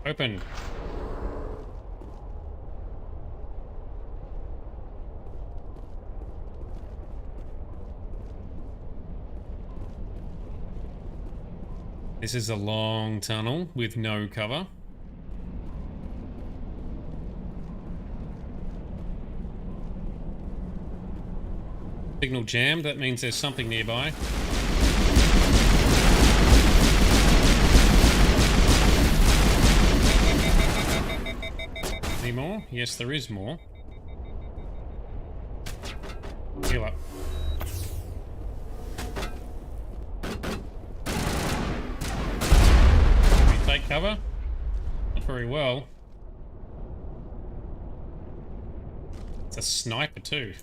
Open. This is a long tunnel with no cover. Signal jammed, that means there's something nearby. Any more? Yes, there is more. Heal up. Can we take cover? Not very well. It's a sniper too.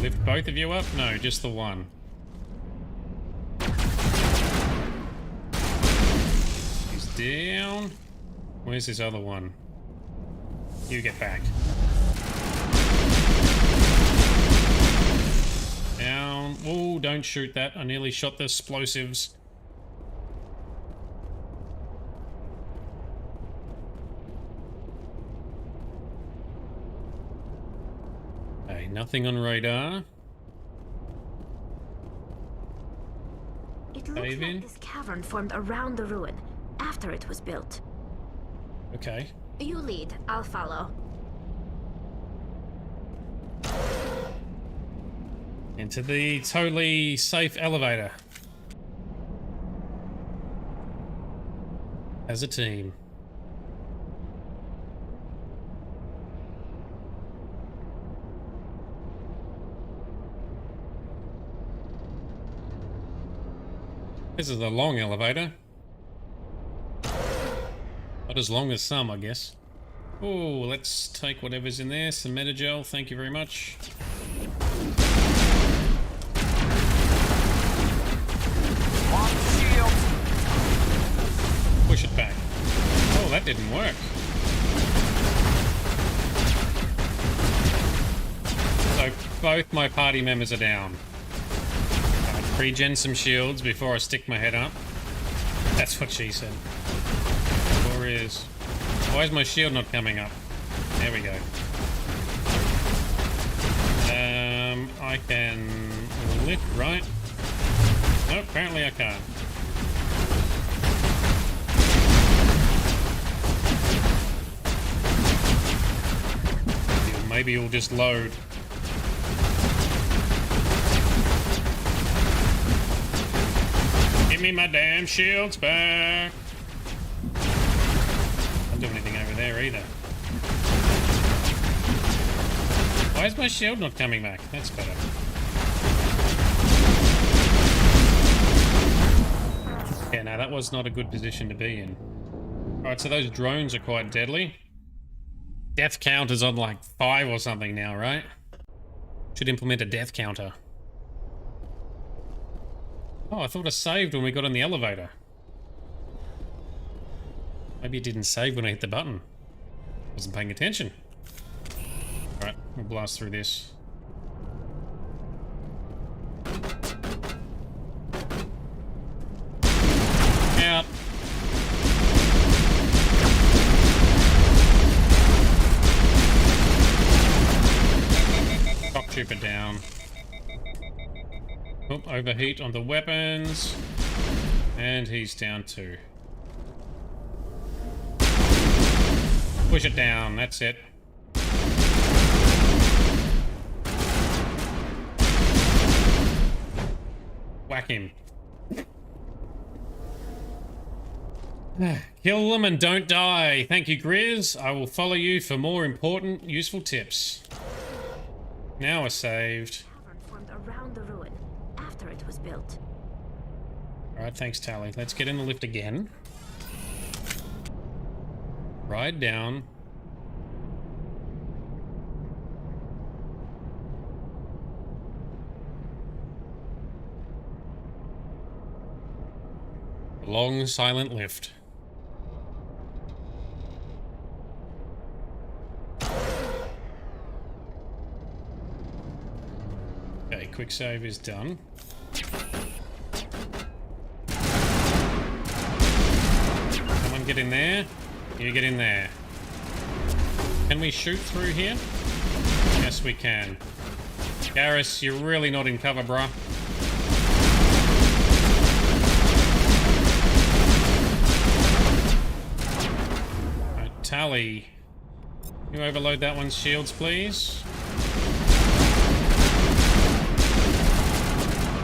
Lift both of you up? No, just the one. He's down. Where's this other one? You get back. Down. Oh, don't shoot that. I nearly shot the explosives. Nothing on radar.
It looks like this cavern formed around the ruin, after it was built.
Okay.
You lead, I'll follow.
Into the totally safe elevator. As a team. This is a long elevator. Not as long as some, I guess. Oh, let's take whatever's in there. Some metagel, thank you very much. Push it back. Oh, that didn't work. So both my party members are down. Regen some shields before I stick my head up. That's what she said. Or is... Why is my shield not coming up? There we go. I can lift, right? No, apparently I can't. Maybe it'll just load. Give me my damn shields back. Don't do anything over there either. Why is my shield not coming back? That's better. Yeah, no, that was not a good position to be in. Alright, so those drones are quite deadly. Death count is on like 5 or something now, right? Should implement a death counter. Oh, I thought I saved when we got on the elevator. Maybe it didn't save when I hit the button. Wasn't paying attention. Alright, we'll blast through this. Out. Shock trooper down. Oh, overheat on the weapons. And he's down too. Push it down, that's it. Whack him. Kill them and don't die. Thank you, Grizz. I will follow you for more important, useful tips. Now we're saved.
Formed around the ruin after it was built.
Alright, thanks, Tally. Let's get in the lift again. Ride down. Long, silent lift. Okay, quick save is done. Someone get in there. You get in there. Can we shoot through here? Yes, we can. Garrus, you're really not in cover, bruh. Right, Tally. Can you overload that one's shields, please?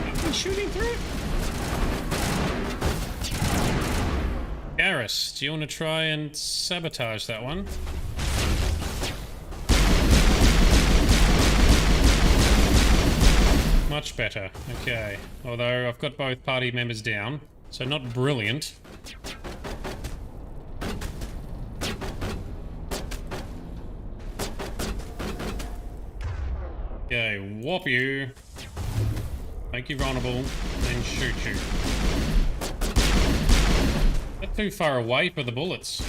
Are we shooting through it? Garrus, do you want to try and sabotage that one? Much better. Okay. Although I've got both party members down, so not brilliant. Okay, whop you. Make you vulnerable, then shoot you. Not too far away for the bullets.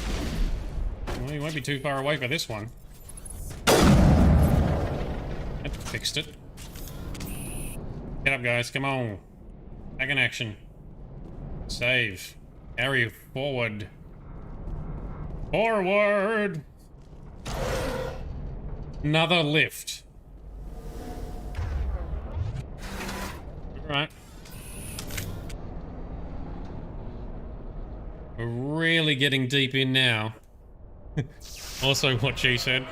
Well, you won't be too far away for this one. That fixed it. Get up, guys. Come on. Back in action. Save. Carry forward. Forward! Another lift. Alright. We're really getting deep in now. Also what she said.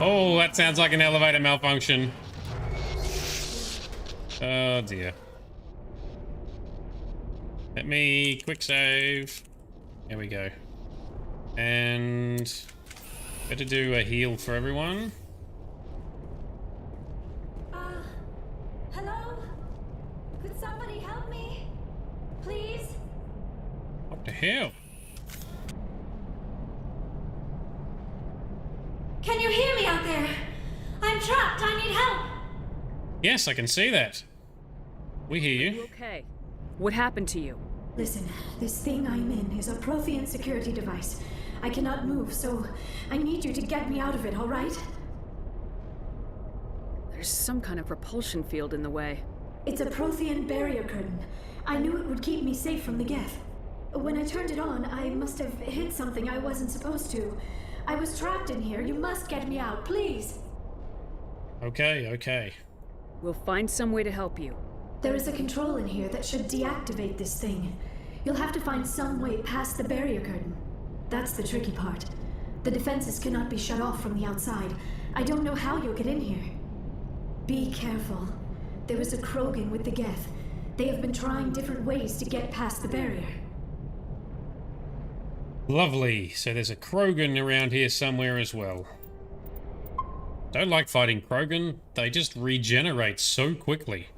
Oh, that sounds like an elevator malfunction. Oh dear. Let me quick save. There we go. And better do a heal for everyone.
Hello? Could somebody help me? Please?
What the hell?
Can you hear me out there? I'm trapped. I need help.
Yes, I can see that. We hear you.
Okay. What happened to you?
Listen, this thing I'm in is a Prothean security device. I cannot move, so I need you to get me out of it, all right?
There's some kind of repulsion field in the way.
It's a Prothean barrier curtain. I knew it would keep me safe from the Geth. When I turned it on, I must have hit something I wasn't supposed to. I was trapped in here. You must get me out, please.
Okay, okay.
We'll find some way to help you.
There is a control in here that should deactivate this thing. You'll have to find some way past the barrier curtain. That's the tricky part. The defenses cannot be shut off from the outside. I don't know how you'll get in here. Be careful. There is a Krogan with the Geth. They have been trying different ways to get past the barrier.
Lovely. So there's a Krogan around here somewhere as well. Don't like fighting Krogan. They just regenerate so quickly.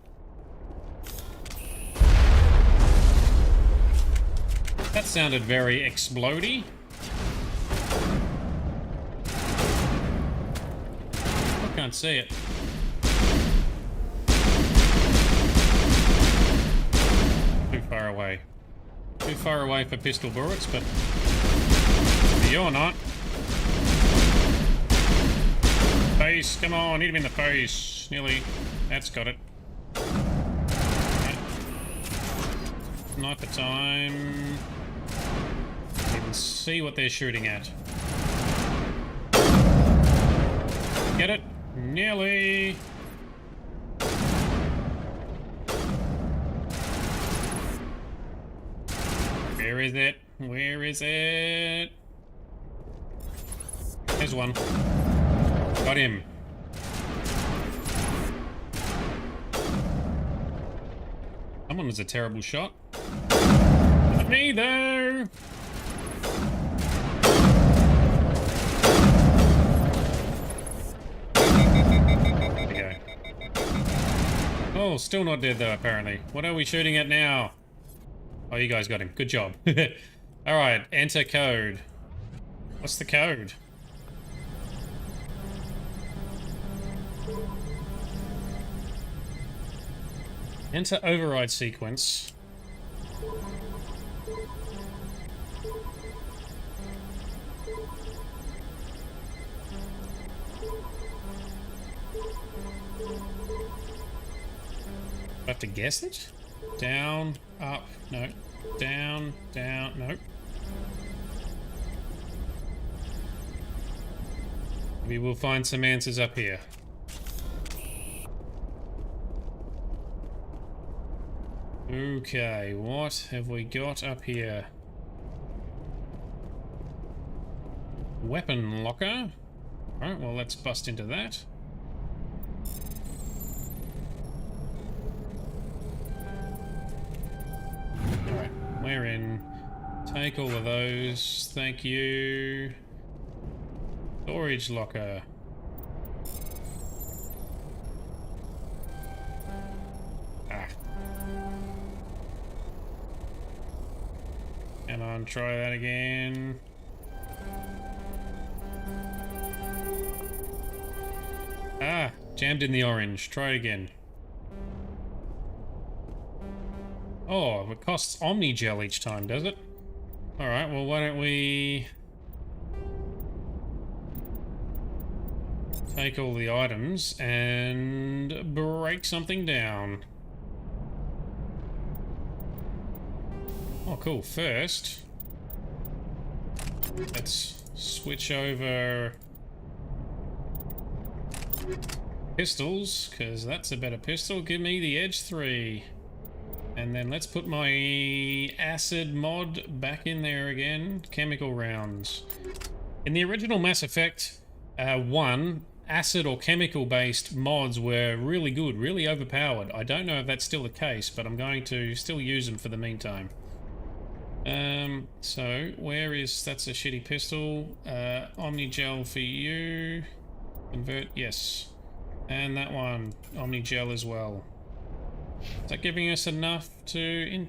That sounded very explodey. I can't see it. Too far away. Too far away for pistol bullets, but you're not. Face, come on, hit him in the face. Nearly. That's got it. Yeah. Sniper time. You can see what they're shooting at. Get it? Nearly. Where is it? Where is it? There's one. Got him. Someone was a terrible shot. Not me, though. There we go. Oh, still not dead, though, apparently. What are we shooting at now? Oh, you guys got him. Good job. Alright, enter code. What's the code? Enter override sequence. I have to guess it? Down, up, no. Down, down, no. We will find some answers up here. Okay, what have we got up here? Weapon locker. Alright, well let's bust into that. Alright, we're in. Take all of those, thank you. Storage locker. Come on, try that again. Ah, jammed in the orange. Try it again. Oh, it costs Omnigel each time, does it? Alright, well why don't we take all the items and break something down. Oh, cool. First, let's switch over pistols, because that's a better pistol. Give me the Edge 3. And then let's put my acid mod back in there again. Chemical rounds. In the original Mass Effect 1, acid or chemical based mods were really good, really overpowered. I don't know if that's still the case, but I'm going to still use them for the meantime. So where is, that's a shitty pistol. Omnigel for you. Convert, yes. And that one, Omnigel as well. Is that giving us enough to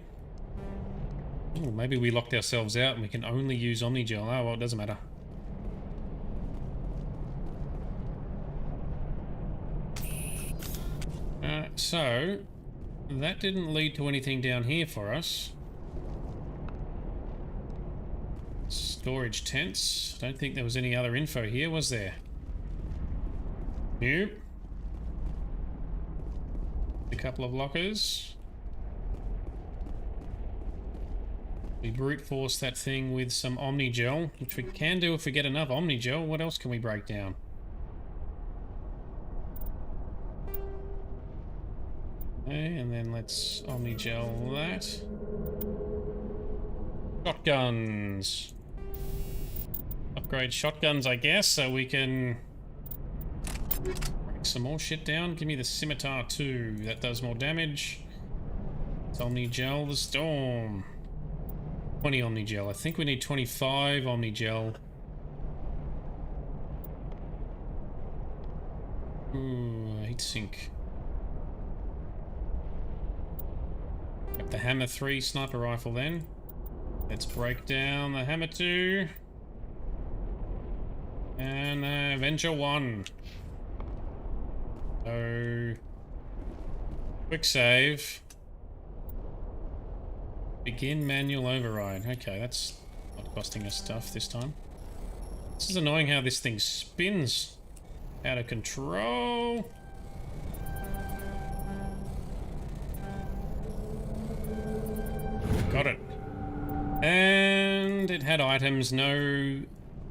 Oh, maybe we locked ourselves out and we can only use Omnigel. Oh, well, it doesn't matter. So, that didn't lead to anything down here for us. Storage tents. Don't think there was any other info here, was there? Nope. A couple of lockers. We brute force that thing with some Omnigel, which we can do if we get enough Omnigel. What else can we break down? Okay, and then let's Omnigel that. Shotguns. Upgrade shotguns, I guess, so we can break some more shit down. Give me the Scimitar 2. That does more damage. It's Omnigel the Storm. 20 Omnigel. I think we need 25 Omnigel. Ooh, heatsink. Got the Hammer 3 sniper rifle then. Let's break down the hammer 2. And Avenger 1. So... quick save. Begin manual override. Okay, that's not costing us stuff this time. This is annoying how this thing spins. Out of control. Got it. And it had items, no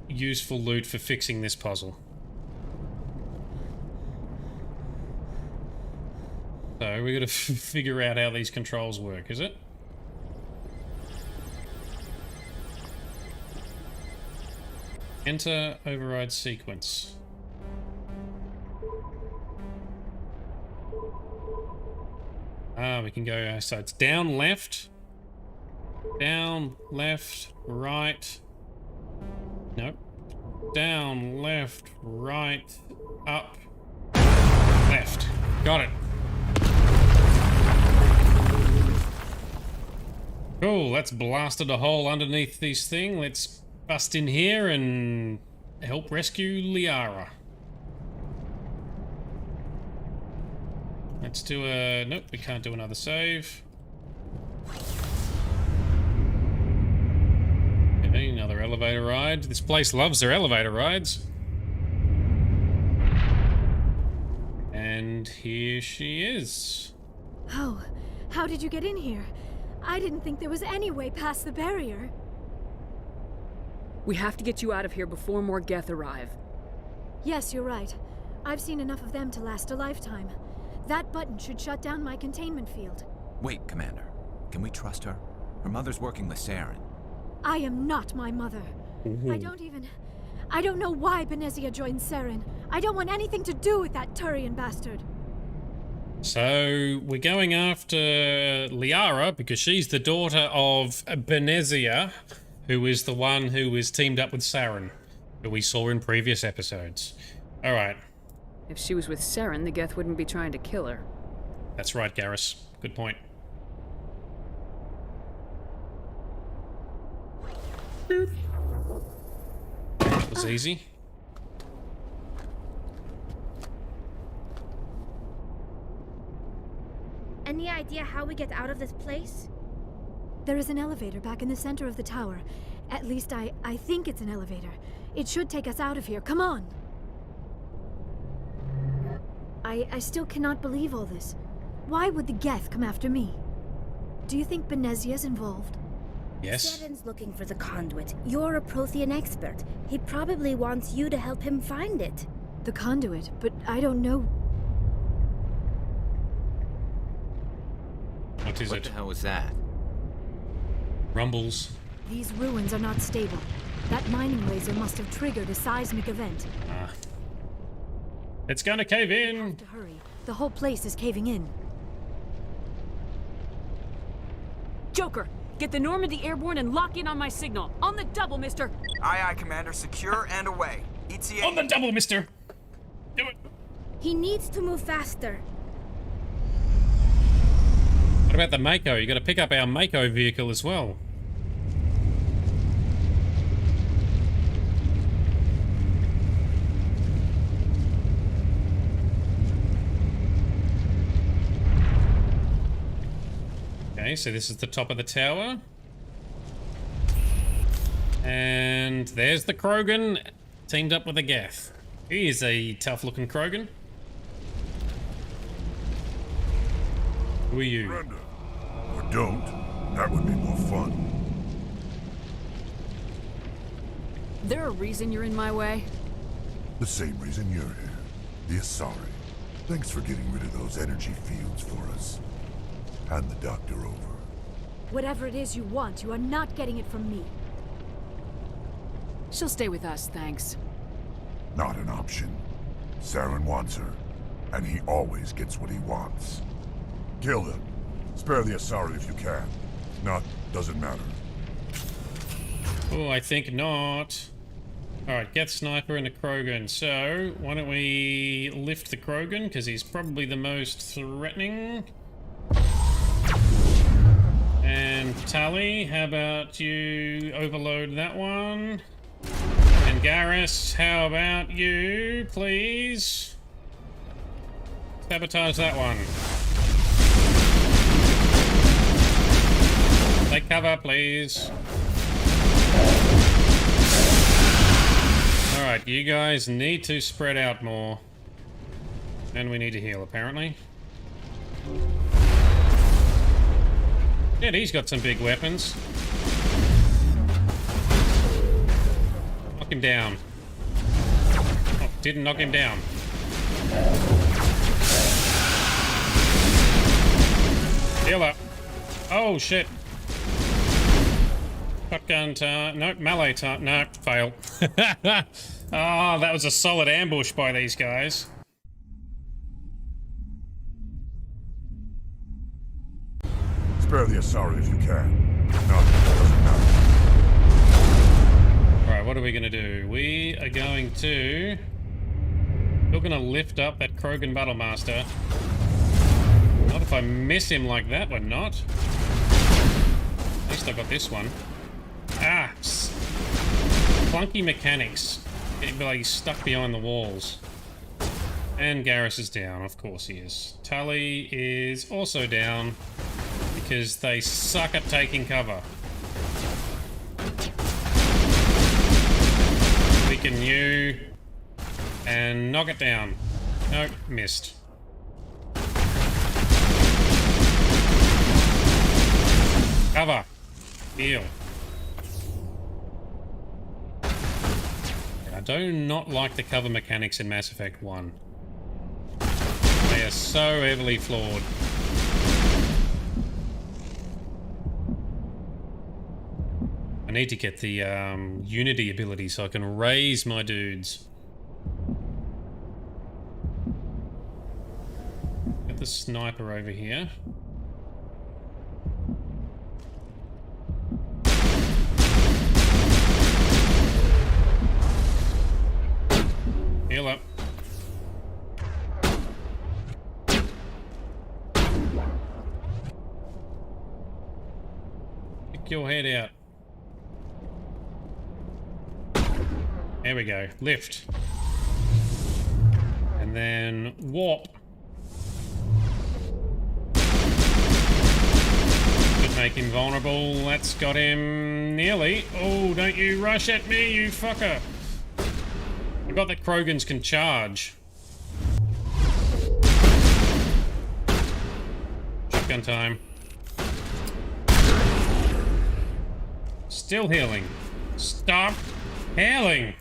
useful loot for fixing this puzzle. So we gotta figure out how these controls work, is it? Enter override sequence. Ah, we can go, so it's down, left, right. Nope. Down, left, right, up, left. Got it. Cool, let's blasted a hole underneath this thing. Let's bust in here and help rescue Liara. Let's do a... nope, we can't do another save. Okay, another elevator ride. This place loves their elevator rides. And here she is.
Oh, how did you get in here? I didn't think there was any way past the barrier.
We have to get you out of here before more Geth arrive.
Yes, you're right. I've seen enough of them to last a lifetime. That button should shut down my containment field.
Wait, Commander. Can we trust her? Her mother's working with Saren.
I am not my mother. I don't know why Benezia joined Saren. I don't want anything to do with that Turian bastard.
So, we're going after Liara because she's the daughter of Benezia, who is the one who was teamed up with Saren, who we saw in previous episodes. Alright.
If she was with Saren, the Geth wouldn't be trying to kill her.
That's right, Garrus. Good point. That was easy.
Any idea how we get out of this place?
There is an elevator back in the center of the tower. At least I think it's an elevator. It should take us out of here. Come on! I still cannot believe all this. Why would the Geth come after me? Do you think Benezia's involved?
Yes.
Saren's looking for the conduit. You're a Prothean expert. He probably wants you to help him find it.
The conduit? But I don't know...
What is it?
What the hell was that?
Rumbles.
These ruins are not stable. That mining laser must have triggered a seismic event.
Ah. It's gonna cave in!
We have to hurry. The whole place is caving in.
Joker, get the Normandy airborne and lock in on my signal. On the double, mister!
Aye, aye, Commander. Secure and away. ETA...
On the double, mister! Do it!
He needs to move faster.
What about the Mako? You gotta pick up our Mako vehicle as well. Okay, so this is the top of the tower. And there's the Krogan teamed up with a Geth. He is a tough-looking Krogan. Who are you?
Surrender. Or don't. That would be more fun.
There a reason you're in my way?
The same reason you're here. The Asari. Thanks for getting rid of those energy fields for us. Hand the doctor over.
Whatever it is you want, you are not getting it from me.
She'll stay with us, thanks.
Not an option. Saren wants her, and he always gets what he wants. Kill him. Spare the Asari if you can. Not, doesn't matter.
Oh, I think not. Alright, Geth Sniper and a Krogan. So, why don't we lift the Krogan, because he's probably the most threatening. And Tally, how about you overload that one? And Garrus, how about you, please? Sabotage that one. Take cover, please. Alright, you guys need to spread out more. And we need to heal, apparently. Yeah, he's got some big weapons. Knock him down. Oh, didn't knock him down. Heal up. Oh, shit. Shotgun time. Nope, melee time. Nope, fail. Oh, that was a solid ambush by these guys.
Spare the Asari if you can. If not, it doesn't matter.
Alright, what are we gonna do? We are going to... We're gonna lift up that Krogan Battlemaster. Not if I miss him like that, we're not. At least I got this one. Ah! Clunky mechanics. Getting like stuck behind the walls. And Garrus is down, of course he is. Tally is also down. Because they suck at taking cover. Weaken you. And knock it down. Nope, missed. Cover. Heal. I do not like the cover mechanics in Mass Effect 1. They are so heavily flawed. I need to get the Unity ability so I can raise my dudes. Get the sniper over here. Heal up. Stick your head out. There we go. Lift. And then warp. Should make him vulnerable. That's got him nearly. Oh, don't you rush at me, you fucker. I forgot that Krogans can charge. Shotgun time. Still healing. Stop healing.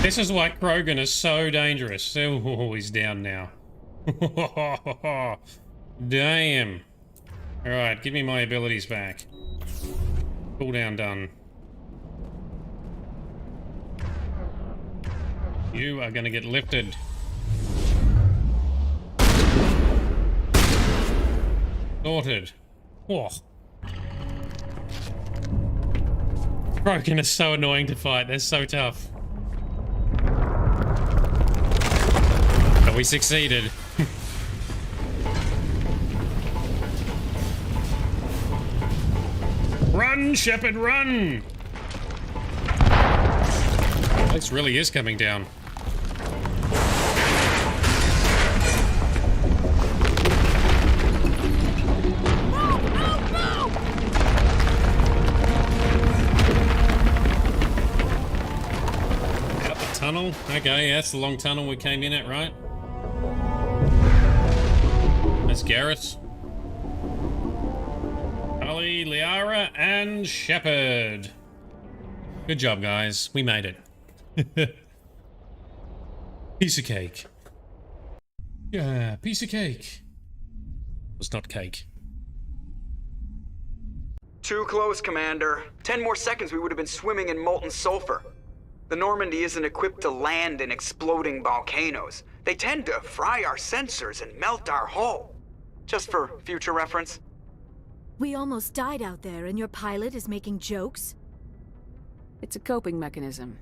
This is why Krogan is so dangerous. Oh, he's down now. Damn. Alright, give me my abilities back. Cooldown done. You are gonna get lifted. Sorted. Oh. Krogan is so annoying to fight. They're so tough. But we succeeded. Run, Shepard, run! This really is coming down. Out the tunnel? Okay, that's the long tunnel we came in at, right? That's Garrus. Ali, Liara, and Shepard. Good job, guys. We made it. Piece of cake. Yeah, piece of cake. It was not cake.
Too close, Commander. 10 more seconds we would have been swimming in molten sulfur. The Normandy isn't equipped to land in exploding volcanoes. They tend to fry our sensors and melt our hull. Just for future reference.
We almost died out there and your pilot is making jokes?
It's a coping mechanism.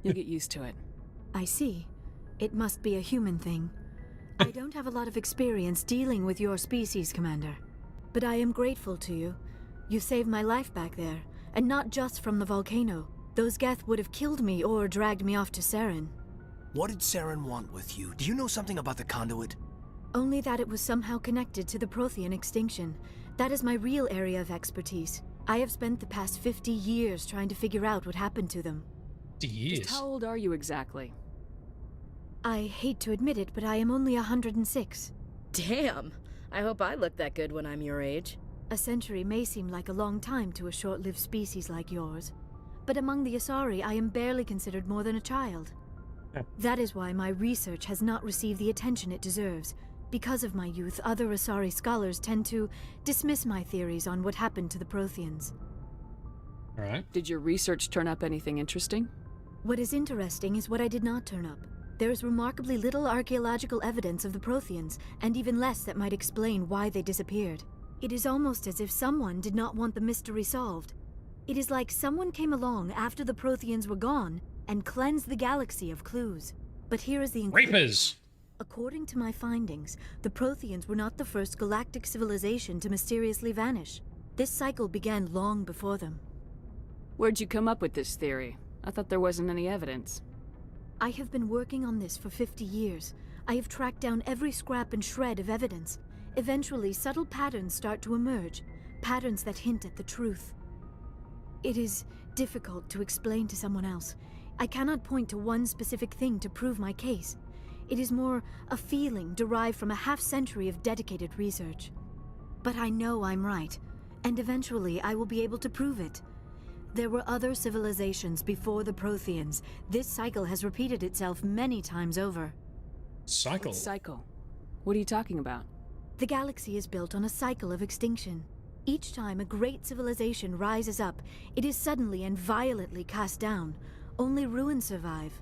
You'll get used to it.
I see. It must be a human thing. I don't have a lot of experience dealing with your species, Commander. but I am grateful to you. You saved my life back there, and not just from the volcano. Those Geth would have killed me or dragged me off to Saren.
What did Saren want with you? Do you know something about the conduit?
Only that it was somehow connected to the Prothean extinction. That is my real area of expertise. I have spent the past 50 years trying to figure out what happened to them.
Just how old are you exactly?
I hate to admit it, but I am only 106.
Damn! I hope I look that good when I'm your age.
A century may seem like a long time to a short-lived species like yours, but among the Asari I am barely considered more than a child. That is why my research has not received the attention it deserves. Because of my youth, other Asari scholars tend to dismiss my theories on what happened to the Protheans.
All right. Did your research turn up anything interesting?
What is interesting is what I did not turn up. There is remarkably little archaeological evidence of the Protheans, and even less that might explain why they disappeared. It is almost as if someone did not want the mystery solved. It is like someone came along after the Protheans were gone and cleansed the galaxy of clues. But here is the
Reapers!
According to my findings, the Protheans were not the first galactic civilization to mysteriously vanish. This cycle began long before them.
Where'd you come up with this theory? I thought there wasn't any evidence.
I have been working on this for 50 years. I have tracked down every scrap and shred of evidence. Eventually, subtle patterns start to emerge, patterns that hint at the truth. It is difficult to explain to someone else. I cannot point to one specific thing to prove my case. It is more a feeling derived from a half-century of dedicated research. But I know I'm right, and eventually I will be able to prove it. There were other civilizations before the Protheans. This cycle has repeated itself many times over.
Cycle?
What cycle? What are you talking about?
The galaxy is built on a cycle of extinction. Each time a great civilization rises up, it is suddenly and violently cast down. Only ruins survive.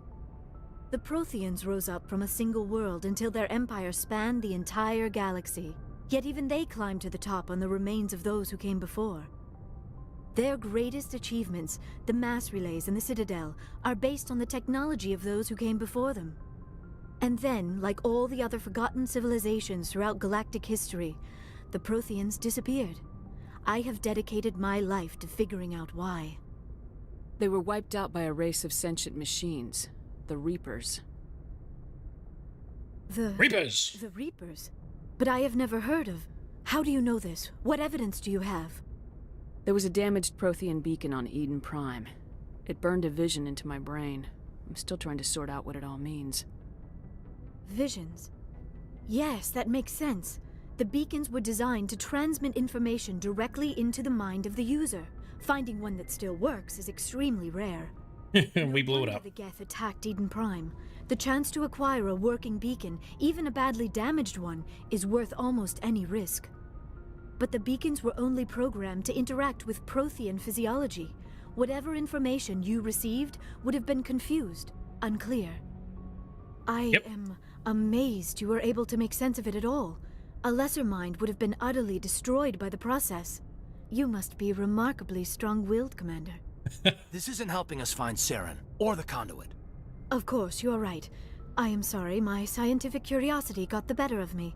The Protheans rose up from a single world until their empire spanned the entire galaxy. Yet even they climbed to the top on the remains of those who came before. Their greatest achievements, the mass relays and the Citadel, are based on the technology of those who came before them. And then, like all the other forgotten civilizations throughout galactic history, the Protheans disappeared. I have dedicated my life to figuring out why.
They were wiped out by a race of sentient machines, the Reapers.
The
Reapers!
The Reapers? But I have never heard of. How do you know this? What evidence do you have?
There was a damaged Prothean beacon on Eden Prime. It burned a vision into my brain. I'm still trying to sort out what it all means.
Visions? Yes, that makes sense. The beacons were designed to transmit information directly into the mind of the user. Finding one that still works is extremely rare.
We blew it up.
The Geth attacked Eden Prime. The chance to acquire a working beacon, even a badly damaged one, is worth almost any risk. But the beacons were only programmed to interact with Prothean physiology. Whatever information you received would have been confused, unclear. I am amazed you were able to make sense of it at all. A lesser mind would have been utterly destroyed by the process. You must be remarkably strong-willed, Commander.
This isn't helping us find Saren, or the conduit.
Of course, you're right. I am sorry, my scientific curiosity got the better of me.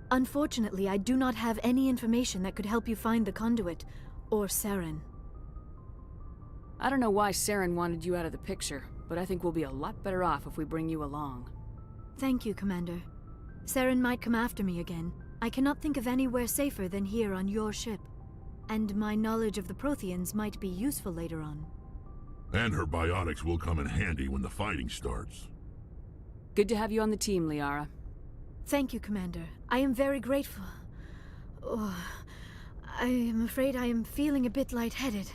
Unfortunately, I do not have any information that could help you find the conduit, or Saren.
I don't know why Saren wanted you out of the picture, but I think we'll be a lot better off if we bring you along.
Thank you, Commander. Saren might come after me again. I cannot think of anywhere safer than here on your ship. And my knowledge of the Protheans might be useful later on.
And her biotics will come in handy when the fighting starts.
Good to have you on the team, Liara.
Thank you, Commander. I am very grateful. Oh, I am afraid I am feeling a bit lightheaded.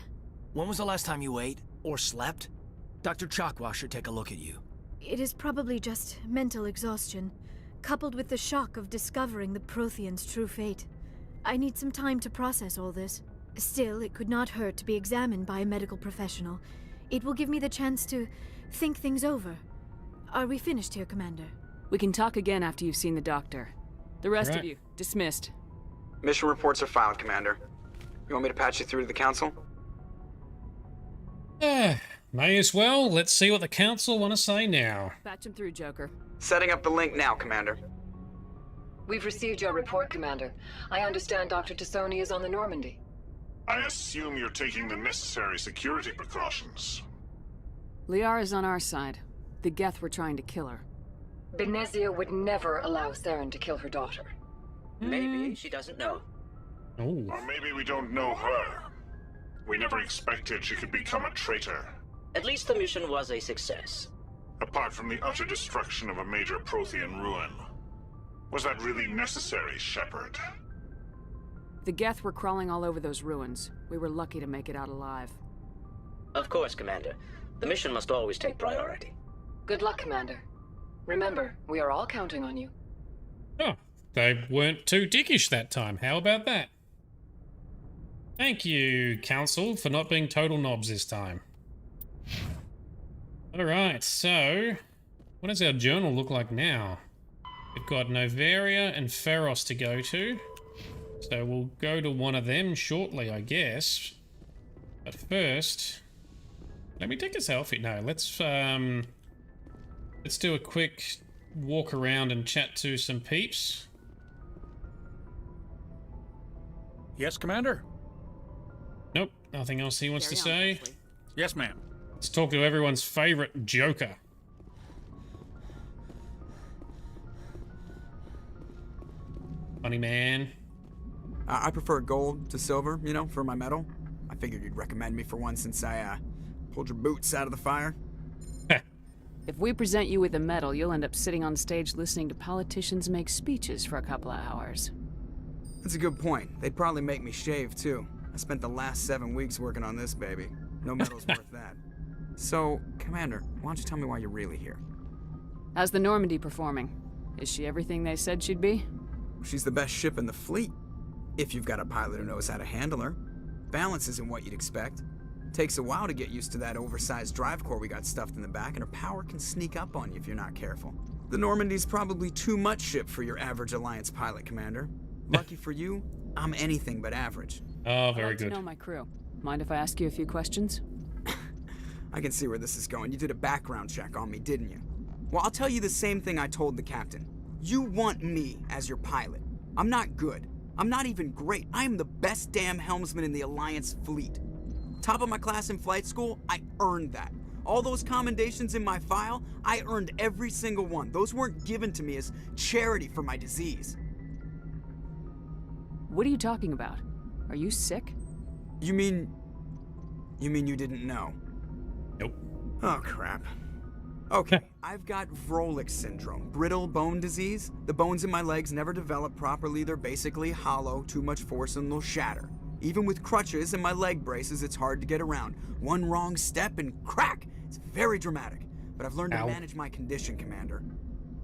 When was the last time you ate, or slept? Dr. Chakwa should take a look at you.
It is probably just mental exhaustion, coupled with the shock of discovering the Protheans' true fate. I need some time to process all this. Still, it could not hurt to be examined by a medical professional. It will give me the chance to think things over. Are we finished here, Commander?
We can talk again after you've seen the doctor. The rest of you, dismissed.
Mission reports are filed, Commander. You want me to patch you through to the Council?
May as well. Let's see what the Council want to say now.
Patch him through, Joker.
Setting up the link now, Commander.
We've received your report, Commander. I understand Dr. Tassoni is on the Normandy.
I assume you're taking the necessary security precautions.
Liara's on our side. The Geth were trying to kill her.
Benezia would never allow Saren to kill her daughter.
Maybe she doesn't know.
Oh.
Or maybe we don't know her. We never expected she could become a traitor.
At least the mission was a success.
Apart from the utter destruction of a major Prothean ruin. Was that really necessary, Shepard?
The Geth were crawling all over those ruins. We were lucky to make it out alive.
Of course, Commander. The mission must always take priority.
Good luck, Commander. Remember, we are all counting on you.
Oh, they weren't too dickish that time. How about that? Thank you, Council, for not being total knobs this time. Alright, so... what does our journal look like now? We've got Novaria and Pharos to go to. So we'll go to one of them shortly, I guess. But first... let me take a selfie. No, let's do a quick walk around and chat to some peeps.
Yes, Commander?
Nope, nothing else he wants to say.
Yes, ma'am.
Let's talk to everyone's favorite Joker. Funny man.
I prefer gold to silver, you know, for my medal. I figured you'd recommend me for one since I, pulled your boots out of the fire.
If we present you with a medal, you'll end up sitting on stage listening to politicians make speeches for a couple of hours.
That's a good point. They'd probably make me shave, too. I spent the last 7 weeks working on this baby. No medal's worth that. So, Commander, why don't you tell me why you're really here?
How's the Normandy performing? Is she everything they said she'd be?
She's the best ship in the fleet. If you've got a pilot who knows how to handle her. Balance isn't what you'd expect. Takes a while to get used to that oversized drive core we got stuffed in the back, and her power can sneak up on you if you're not careful. The Normandy's probably too much ship for your average Alliance pilot, Commander. Lucky for you, I'm anything but average.
Oh, very good.
I'd like to know my crew. Mind if I ask you a few questions?
I can see where this is going. You did a background check on me, didn't you? Well, I'll tell you the same thing I told the captain. You want me as your pilot. I'm not good. I'm not even great. I am the best damn helmsman in the Alliance fleet. Top of my class in flight school, I earned that. All those commendations in my file, I earned every single one. Those weren't given to me as charity for my disease.
What are you talking about? Are you sick?
You mean you didn't know?
Nope.
Oh, crap. Okay, I've got Vrolik syndrome, brittle bone disease. The bones in my legs never develop properly. They're basically hollow, too much force and they'll shatter. Even with crutches and my leg braces, it's hard to get around. One wrong step and crack! It's very dramatic. But I've learned to manage my condition, Commander.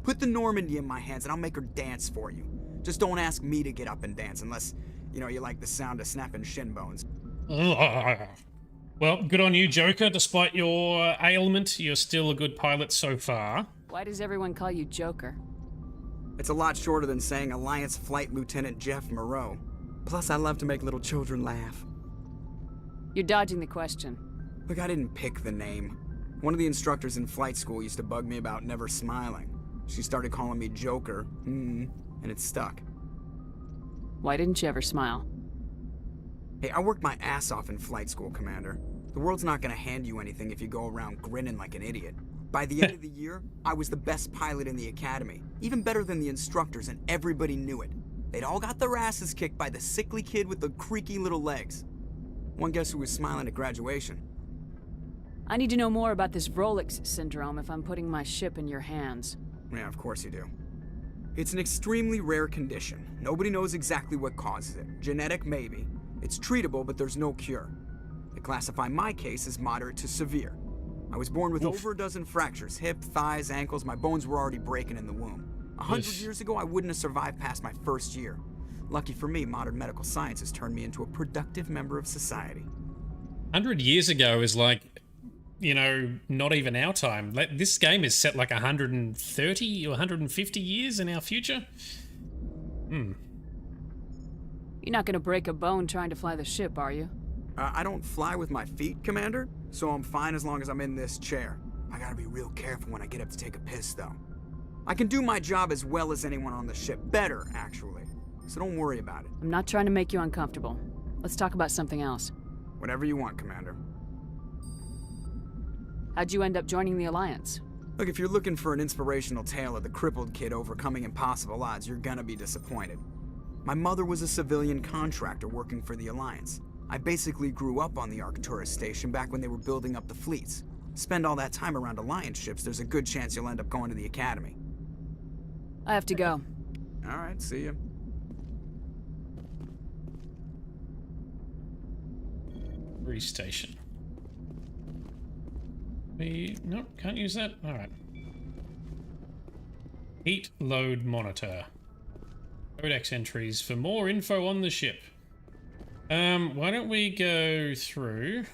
Put the Normandy in my hands and I'll make her dance for you. Just don't ask me to get up and dance unless, you know, you like the sound of snapping shin bones.
Well, good on you, Joker. Despite your ailment, you're still a good pilot so far.
Why does everyone call you Joker?
It's a lot shorter than saying Alliance Flight Lieutenant Jeff Moreau. Plus, I love to make little children laugh.
You're dodging the question.
Look, I didn't pick the name. One of the instructors in flight school used to bug me about never smiling. She started calling me Joker, and it stuck.
Why didn't you ever smile?
Hey, I worked my ass off in flight school, Commander. The world's not gonna hand you anything if you go around grinning like an idiot. By the end of the year, I was the best pilot in the academy. Even better than the instructors, and everybody knew it. They'd all got their asses kicked by the sickly kid with the creaky little legs. One guess who was smiling at graduation?
I need to know more about this Vrolik syndrome if I'm putting my ship in your hands.
Yeah, of course you do. It's an extremely rare condition. Nobody knows exactly what causes it. Genetic, maybe. It's treatable, but there's no cure. They classify my case as moderate to severe. I was born with over a dozen fractures, hip, thighs, ankles. My bones were already breaking in the womb. 100 years ago, I wouldn't have survived past my first year. Lucky for me, modern medical science has turned me into a productive member of society.
100 years ago is like, you know, not even our time. This game is set like 130 or 150 years in our future.
You're not gonna break a bone trying to fly the ship, are you?
I don't fly with my feet, Commander, so I'm fine as long as I'm in this chair. I gotta be real careful when I get up to take a piss, though. I can do my job as well as anyone on the ship. Better, actually. So don't worry about it.
I'm not trying to make you uncomfortable. Let's talk about something else.
Whatever you want, Commander.
How'd you end up joining the Alliance?
Look, if you're looking for an inspirational tale of the crippled kid overcoming impossible odds, you're gonna be disappointed. My mother was a civilian contractor working for the Alliance. I basically grew up on the Arcturus station back when they were building up the fleets. Spend all that time around Alliance ships, there's a good chance you'll end up going to the Academy.
I have to go.
Alright, see ya.
Restation. Nope, can't use that. Alright. Heat load monitor. Codex entries for more info on the ship. Why don't we go through,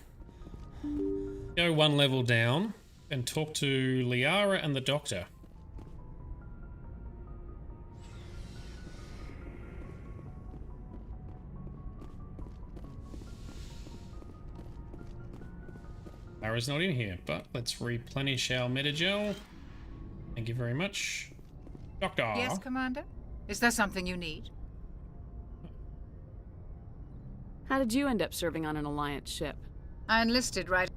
go one level down, and talk to Liara and the Doctor. Liara's not in here, but let's replenish our metagel. Thank you very much. Doctor.
Yes, Commander? Is there something you need?
How did you end up serving on an Alliance ship?
I enlisted right...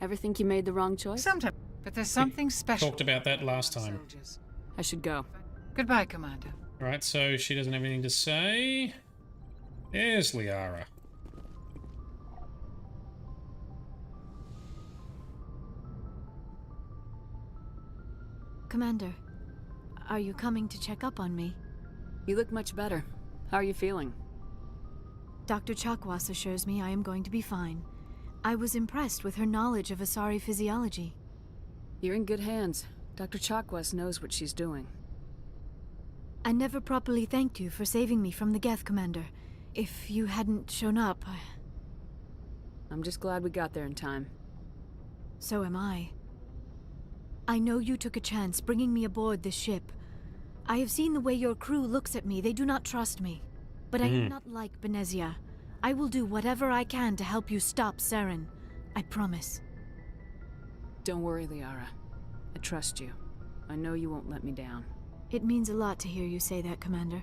Ever think you made the wrong choice?
Sometimes, but there's something special.
Talked about that last time.
I should go.
Goodbye, Commander.
Alright, so she doesn't have anything to say. There's Liara.
Commander, are you coming to check up on me?
You look much better. How are you feeling?
Dr. Chakwas assures me I am going to be fine. I was impressed with her knowledge of Asari physiology.
You're in good hands. Dr. Chakwas knows what she's doing.
I never properly thanked you for saving me from the Geth, Commander. If you hadn't shown up,
I'm just glad we got there in time.
So am I. I know you took a chance bringing me aboard this ship. I have seen the way your crew looks at me. They do not trust me. But I am not like Benezia. I will do whatever I can to help you stop Saren. I promise.
Don't worry, Liara. I trust you. I know you won't let me down.
It means a lot to hear you say that, Commander.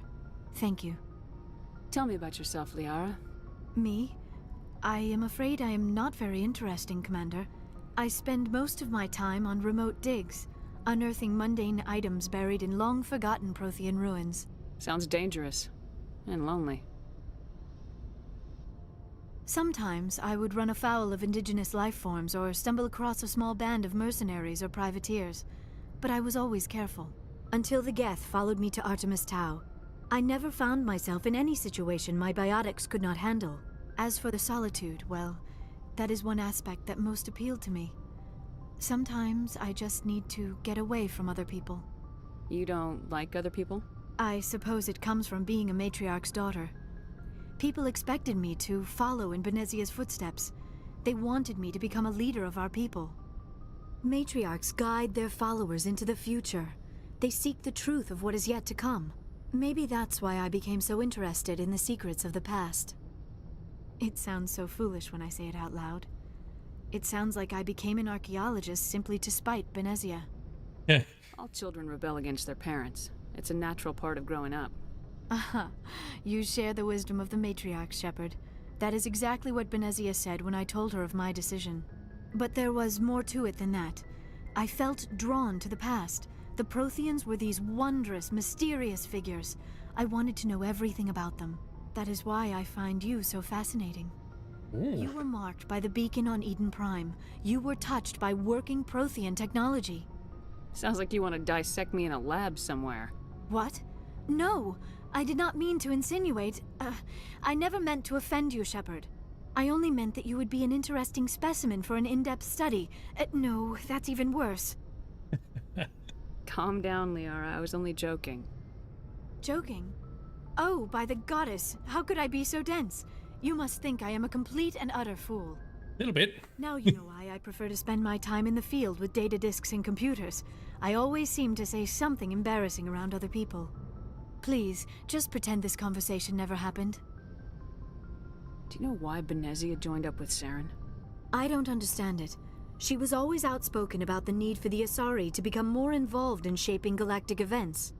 Thank you.
Tell me about yourself, Liara.
Me? I am afraid I am not very interesting, Commander. I spend most of my time on remote digs, unearthing mundane items buried in long-forgotten Prothean ruins.
Sounds dangerous. And lonely.
Sometimes I would run afoul of indigenous life forms or stumble across a small band of mercenaries or privateers, but I was always careful. Until the Geth followed me to Artemis Tau. I never found myself in any situation my biotics could not handle. As for the solitude, well, that is one aspect that most appealed to me. Sometimes I just need to get away from other people.
You don't like other people?
I suppose it comes from being a matriarch's daughter. People expected me to follow in Benezia's footsteps. They wanted me to become a leader of our people. Matriarchs guide their followers into the future. They seek the truth of what is yet to come. Maybe that's why I became so interested in the secrets of the past. It sounds so foolish when I say it out loud. It sounds like I became an archaeologist simply to spite Benezia.
All children rebel against their parents. It's a natural part of growing up.
Aha, you share the wisdom of the matriarch, Shepard. That is exactly what Benezia said when I told her of my decision. But there was more to it than that. I felt drawn to the past. The Protheans were these wondrous, mysterious figures. I wanted to know everything about them. That is why I find you so fascinating.
Ooh.
You were marked by the beacon on Eden Prime. You were touched by working Prothean technology.
Sounds like you want to dissect me in a lab somewhere.
What? No, I did not mean to insinuate. I never meant to offend you, Shepard. I only meant that you would be an interesting specimen for an in-depth study. No, that's even worse.
Calm down, Liara. I was only joking.
Joking? Oh, by the goddess, how could I be so dense? You must think I am a complete and utter fool.
Little bit.
Now you know why I prefer to spend my time in the field with data disks and computers. I always seem to say something embarrassing around other people. Please, just pretend this conversation never happened.
Do you know why Benezia joined up with Saren?
I don't understand it.
She was always outspoken about the need for the Asari to become more involved in shaping galactic events.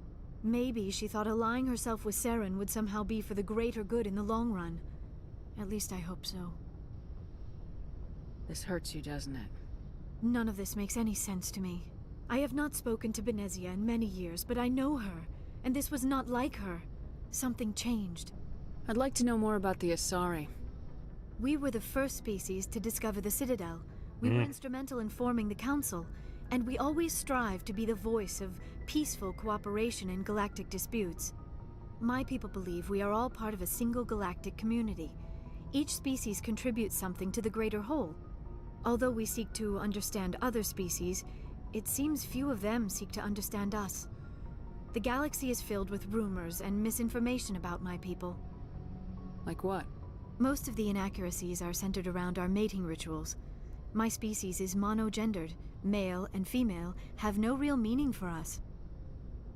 Maybe she thought allying herself with Saren would somehow be for the greater good in the long run. At least I hope so.
This hurts you, doesn't it?
None of this makes any sense to me. I have not spoken to Benezia in many years, but I know her, and this was not like her. Something changed.
I'd like to know more about the Asari.
We were the first species to discover the Citadel. We were instrumental in forming the Council, and we always strive to be the voice of peaceful cooperation in galactic disputes. My people believe we are all part of a single galactic community. Each species contributes something to the greater whole. Although we seek to understand other species, it seems few of them seek to understand us. The galaxy is filled with rumors and misinformation about my people.
Like what?
Most of the inaccuracies are centered around our mating rituals. My species is monogendered. Male and female have no real meaning for us.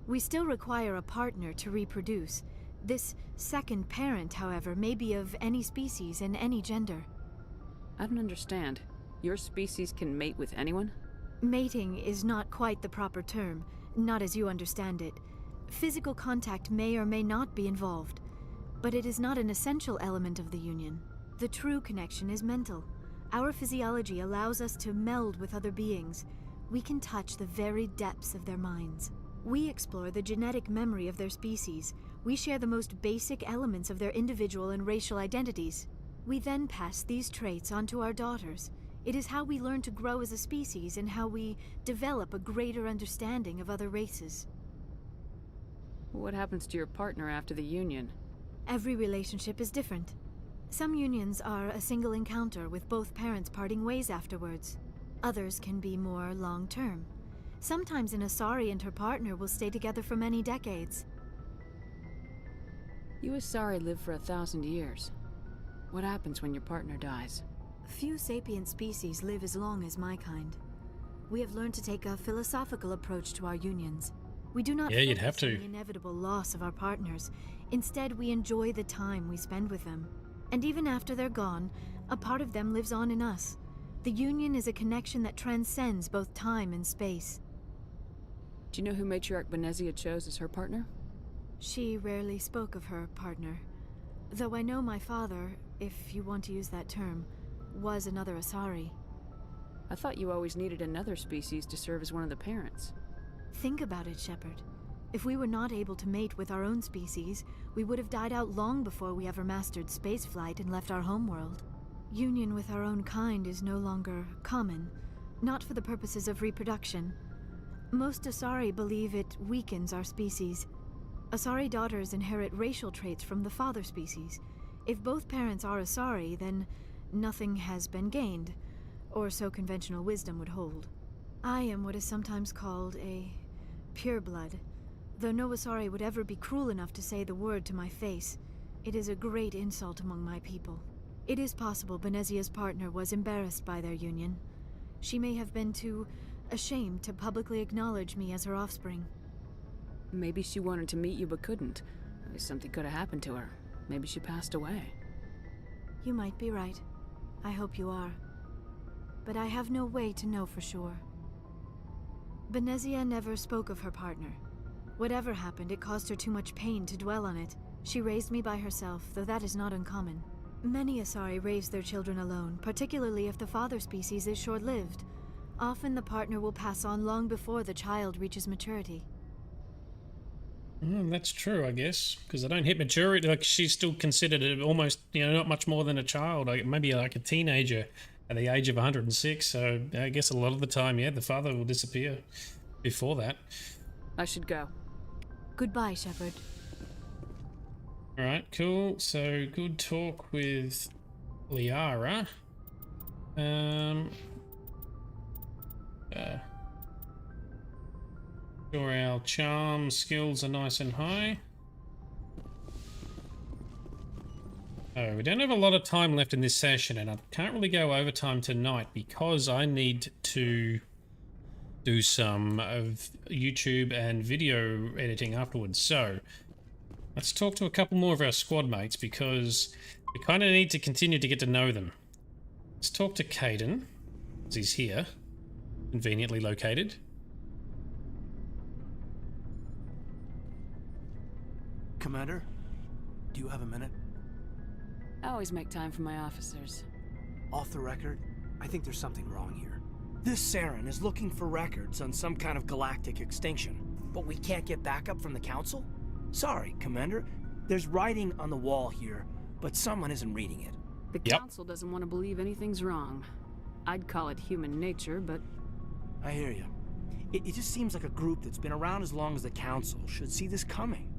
We still require a partner to reproduce. This second parent, however, may be of any species and any gender.
I don't understand. Your species can mate with anyone?
Mating is not quite the proper term, not as you understand it. Physical contact may or may not be involved, but it is not an essential element of the union. The true connection is mental. Our physiology allows us to meld with other beings. We can touch the very depths of their minds. We explore the genetic memory of their species. We share the most basic elements of their individual and racial identities. We then pass these traits on to our daughters. It is how we learn to grow as a species and how we develop a greater understanding of other races.
What happens to your partner after the union?
Every relationship is different. Some unions are a single encounter with both parents parting ways afterwards. Others can be more long-term. Sometimes an Asari and her partner will stay together for many decades.
You Asari live for 1,000 years. What happens when your partner dies?
Few sapient species live as long as my kind. We have learned to take a philosophical approach to our unions. We do not
you'd have to.
on the inevitable loss of our partners. Instead, we enjoy the time we spend with them. And even after they're gone, a part of them lives on in us. The union is a connection that transcends both time and space.
Do you know who Matriarch Benezia chose as her partner?
She rarely spoke of her partner. Though I know my father, if you want to use that term, was another Asari.
I thought you always needed another species to serve as one of the parents.
Think about it, Shepard. If we were not able to mate with our own species, we would have died out long before we ever mastered spaceflight and left our homeworld. Union with our own kind is no longer common, not for the purposes of reproduction. Most Asari believe it weakens our species. Asari daughters inherit racial traits from the father species. If both parents are Asari, then nothing has been gained, or so conventional wisdom would hold. I am what is sometimes called a pureblood. Though no Asari would ever be cruel enough to say the word to my face, it is a great insult among my people. It is possible Benezia's partner was embarrassed by their union. She may have been too ashamed to publicly acknowledge me as her offspring.
Maybe she wanted to meet you but couldn't. Something could have happened to her. Maybe she passed away.
You might be right. I hope you are. But I have no way to know for sure. Benezia never spoke of her partner. Whatever happened, it caused her too much pain to dwell on it. She raised me by herself, though that is not uncommon. Many Asari raise their children alone, particularly if the father species is short-lived. Often the partner will pass on long before the child reaches maturity.
That's true, I guess, because I don't hit maturity. Like, she's still considered almost, not much more than a child, maybe like a teenager at the age of 106. So I guess a lot of the time, the father will disappear before that.
I should go.
Goodbye, Shepard.
All right, cool. So good talk with Liara. Sure, our charm skills are nice and high. Oh, we don't have a lot of time left in this session, and I can't really go overtime tonight because I need to do some of YouTube and video editing afterwards. So let's talk to a couple more of our squad mates because we kind of need to continue to get to know them. Let's talk to Caden. He's here, conveniently located.
Commander, do you have a minute?
I always make time for my officers.
Off the record, I think there's something wrong here. This Saren is looking for records on some kind of galactic extinction, but we can't get backup from the Council? Sorry, Commander. There's writing on the wall here, but someone isn't reading it.
The Council doesn't want to believe anything's wrong. I'd call it human nature, but...
I hear you. It just seems like a group that's been around as long as the Council should see this coming.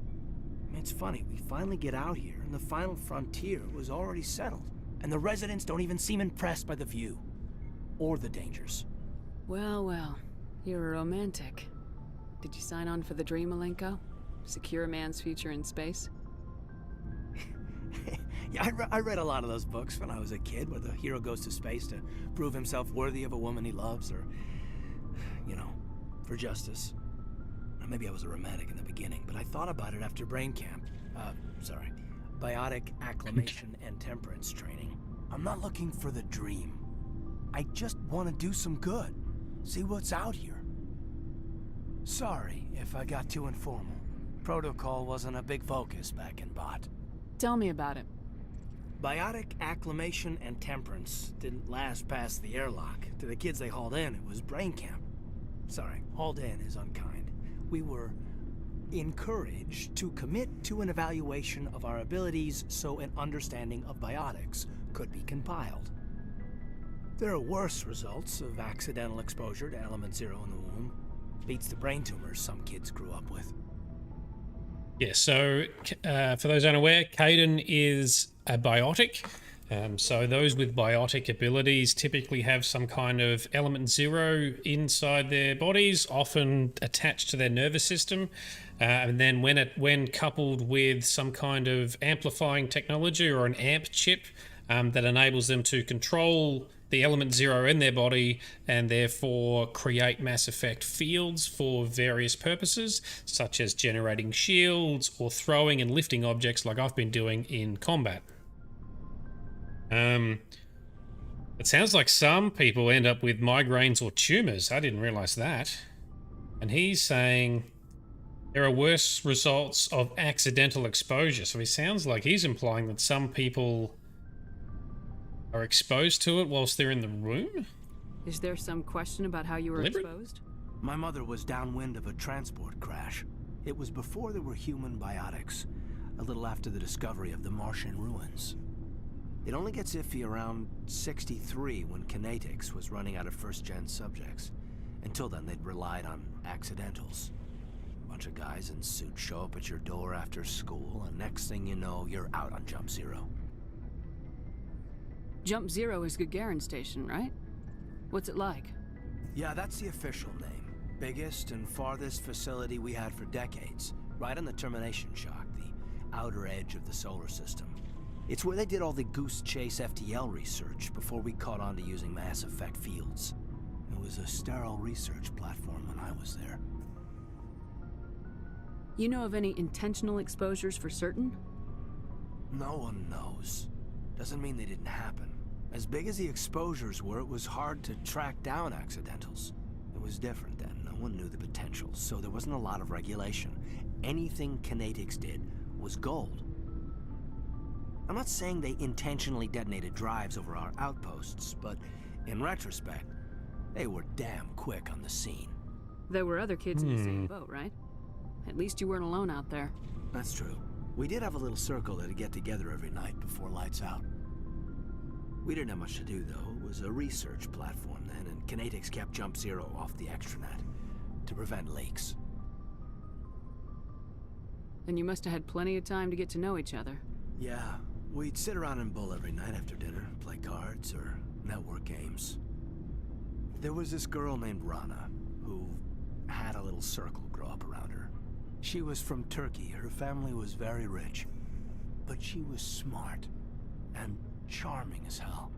I mean, it's funny, we finally get out here, and the final frontier was already settled. And the residents don't even seem impressed by the view. Or the dangers.
Well, well. You're a romantic. Did you sign on for the dream, Malenko? Secure a man's future in space?
Yeah, I read a lot of those books when I was a kid, where the hero goes to space to prove himself worthy of a woman he loves, or, you know, for justice. Maybe I was a romantic in the beginning, but I thought about it after brain camp. Biotic acclimation and temperance training. I'm not looking for the dream. I just want to do some good. See what's out here. Sorry if I got too informal. Protocol wasn't a big focus back in Bot.
Tell me about it.
Biotic acclimation and temperance didn't last past the airlock. To the kids they hauled in, it was brain camp. Sorry, hauled in is unkind. We were encouraged to commit to an evaluation of our abilities so an understanding of biotics could be compiled. There are worse results of accidental exposure to element 0 in the womb. Beats the brain tumors some kids grew up with.
Yeah, so for those unaware, Kaidan is a biotic. So those with biotic abilities typically have some kind of element 0 inside their bodies, often attached to their nervous system. And then when coupled with some kind of amplifying technology or an amp chip that enables them to control the element 0 in their body and therefore create Mass Effect fields for various purposes, such as generating shields or throwing and lifting objects like I've been doing in combat. It sounds like some people end up with migraines or tumors. I didn't realize that. And he's saying there are worse results of accidental exposure. So he sounds like he's implying that some people are exposed to it whilst they're in the room?
Is there some question about how you were exposed?
My mother was downwind of a transport crash. It was before there were human biotics, a little after the discovery of the Martian ruins. It only gets iffy around 63 when Kinetics was running out of first-gen subjects. Until then, they'd relied on accidentals. A bunch of guys in suits show up at your door after school, and next thing you know, you're out on Jump Zero.
Jump Zero is Gagarin Station, right? What's it like?
Yeah, that's the official name. Biggest and farthest facility we had for decades. Right on the termination shock, the outer edge of the solar system. It's where they did all the Goose Chase FTL research before we caught on to using Mass Effect fields. It was a sterile research platform when I was there.
You know of any intentional exposures for certain?
No one knows. Doesn't mean they didn't happen. As big as the exposures were, it was hard to track down accidentals. It was different then. No one knew the potential, so there wasn't a lot of regulation. Anything Kinetics did was gold. I'm not saying they intentionally detonated drives over our outposts, but in retrospect, they were damn quick on the scene.
There were other kids in the same boat, right? At least you weren't alone out there.
That's true. We did have a little circle that'd get together every night before lights out. We didn't have much to do, though. It was a research platform then, and Kinetics kept Jump Zero off the extranet to prevent leaks.
And you must have had plenty of time to get to know each other.
Yeah, we'd sit around and bull every night after dinner, play cards or network games. There was this girl named Rana, who had a little circle grow up around her. She was from Turkey. Her family was very rich. But she was smart and charming as hell.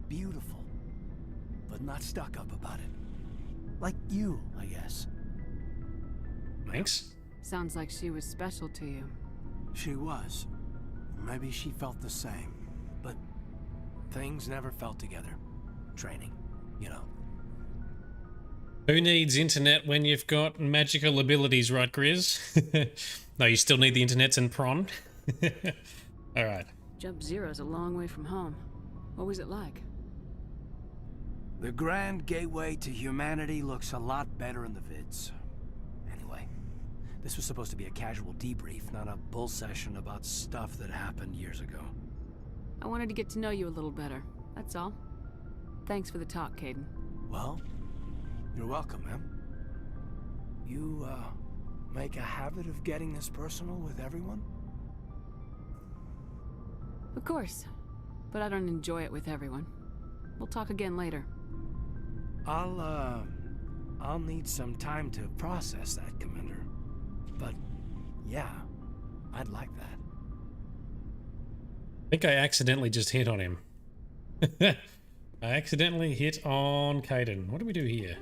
Beautiful, but not stuck up about it. Like you, I guess.
Thanks.
Sounds like she was special to you.
She was. Maybe she felt the same. But things never felt together. Training. you know.
Who needs internet when you've got magical abilities, right, Grizz? No, you still need the internets and prawn. Alright.
Jump Zero's a long way from home. What was it like?
The grand gateway to humanity looks a lot better in the vids. Anyway, this was supposed to be a casual debrief, not a bull session about stuff that happened years ago.
I wanted to get to know you a little better, that's all. Thanks for the talk, Kaidan.
Well, you're welcome, man. You, make a habit of getting this personal with everyone?
Of course, but I don't enjoy it with everyone. We'll talk again later.
I'll need some time to process that, Commander. But, yeah, I'd like that.
I think I accidentally just hit on him. I accidentally hit on Kaidan. What do we do here?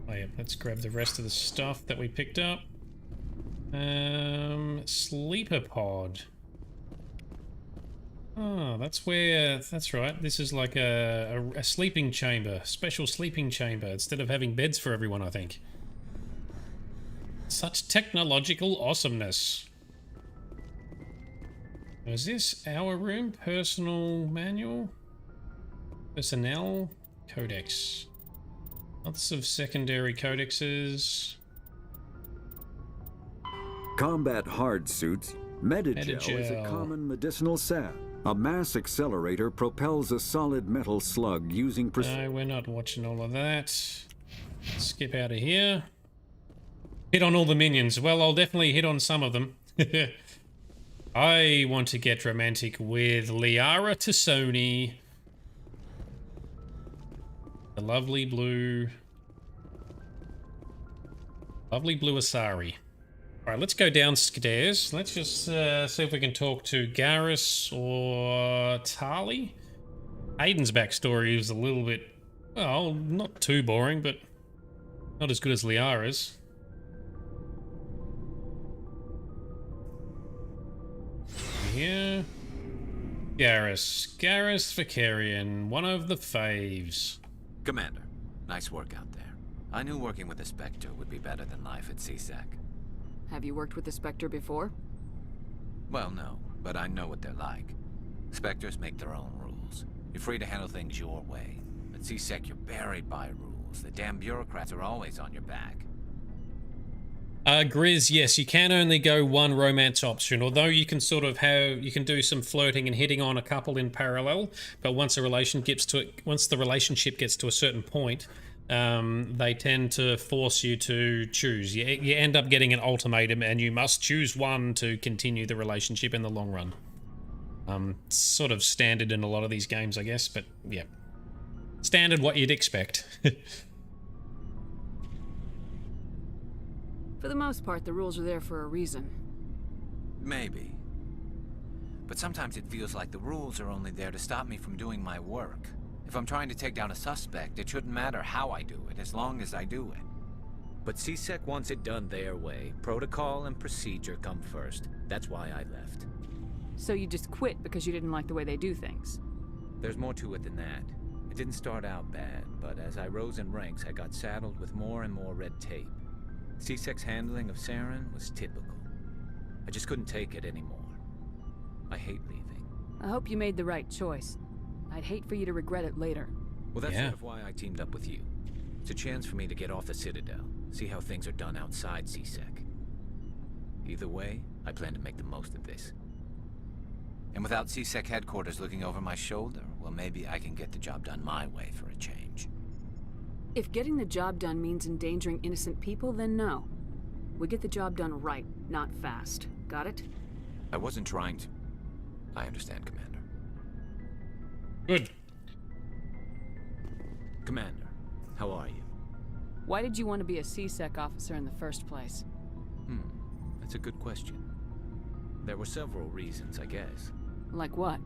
Oh yeah, let's grab the rest of the stuff that we picked up. Sleeper pod. Oh, that's where... That's right. This is like a sleeping chamber. Special sleeping chamber. Instead of having beds for everyone, I think. Such technological awesomeness. Is this our room? Personal manual? Personnel? Codex. Lots of secondary codexes.
Combat hard suits. Medigel is a common medicinal salve. A mass accelerator propels a solid metal slug using
No, we're not watching all of that. Skip out of here. Hit on all the minions. Well, I'll definitely hit on some of them. I want to get romantic with Liara Tassoni. The lovely blue Asari. Alright, let's go downstairs. Let's just see if we can talk to Garrus or Tali. Aiden's backstory is a little bit, well, not too boring, but not as good as Liara's. Here. Garrus Vakarian, one of the faves.
Commander, nice work out there. I knew working with the Spectre would be better than life at CSEC.
Have you worked with the Spectre before?
Well, no, but I know what they're like. Spectres make their own rules. You're free to handle things your way. At CSEC, you're buried by rules. The damn bureaucrats are always on your back.
Grizz, yes, you can only go one romance option, although you can sort of you can do some flirting and hitting on a couple in parallel, but once the relationship gets to a certain point, they tend to force you to choose. You end up getting an ultimatum and you must choose one to continue the relationship in the long run. Sort of standard in a lot of these games, I guess, but yeah. Standard what you'd expect.
For the most part, the rules are there for a reason.
Maybe. But sometimes it feels like the rules are only there to stop me from doing my work. If I'm trying to take down a suspect, it shouldn't matter how I do it, as long as I do it. But CSEC wants it done their way. Protocol and procedure come first. That's why I left.
So you just quit because you didn't like the way they do things?
There's more to it than that. It didn't start out bad, but as I rose in ranks, I got saddled with more and more red tape. CSEC's handling of Saren was typical. I just couldn't take it anymore. I hate leaving.
I hope you made the right choice. I'd hate for you to regret it later.
Well, that's sort of why I teamed up with you. It's a chance for me to get off the Citadel, see how things are done outside CSEC. Either way, I plan to make the most of this. And without CSEC headquarters looking over my shoulder, well, maybe I can get the job done my way for a change.
If getting the job done means endangering innocent people, then no. We get the job done right, not fast. Got it?
I wasn't trying to. I understand, Commander.
Good.
Commander, how are you?
Why did you want to be a CSEC officer in the first place?
That's a good question. There were several reasons, I guess.
Like what?